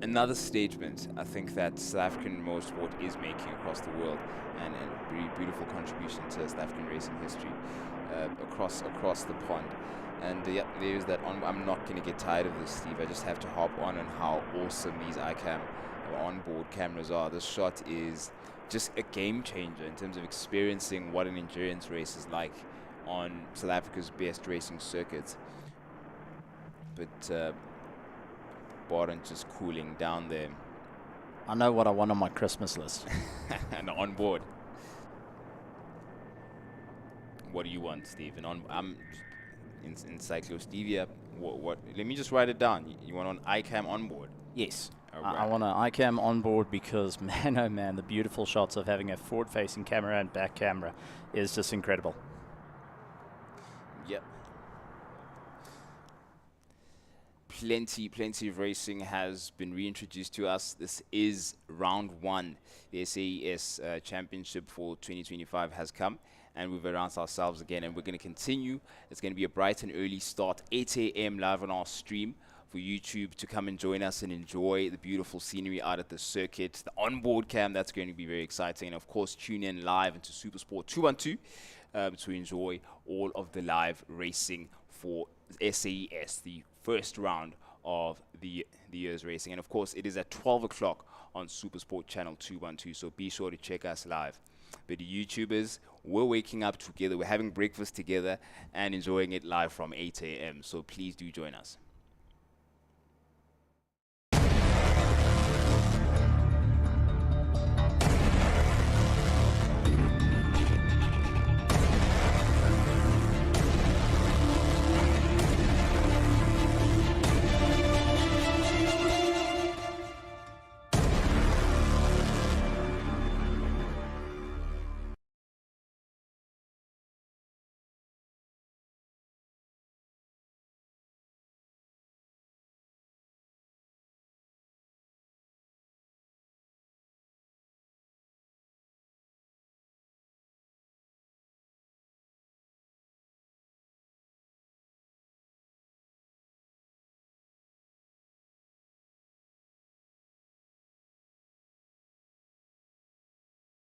another statement, I think, that South African motorsport is making across the world, and a very beautiful contribution to South African racing history across the pond. And yeah, there's that. I'm not going to get tired of this, Steve. I just have to harp on how awesome these iCam onboard cameras are. This shot is just a game changer in terms of experiencing what an endurance race is like on South Africa's best racing circuits. But Baron just cooling down there. I know what I want on my Christmas list. And on board. What do you want, Steve? And I'm in Cyclo Stevia. What? Let me just write it down. You want on iCam on board? Yes. I want an iCam on board because, man, oh man, the beautiful shots of having a forward-facing camera and back camera is just incredible. Yep. Plenty of racing has been reintroduced to us. This is round 1. The SAES Championship for 2025 has come, and we've announced ourselves again, and we're going to continue. It's going to be a bright and early start, 8 a.m. live on our stream for YouTube to come and join us and enjoy the beautiful scenery out at the circuit. The onboard cam, that's going to be very exciting. And of course, tune in live into Supersport 212 to enjoy all of the live racing for SAES, the first round of the year's racing. And of course, it is at 12 o'clock on Supersport channel 212, so be sure to check us live. But the YouTubers, we're waking up together, we're having breakfast together and enjoying it live from 8 a.m. So please do join us.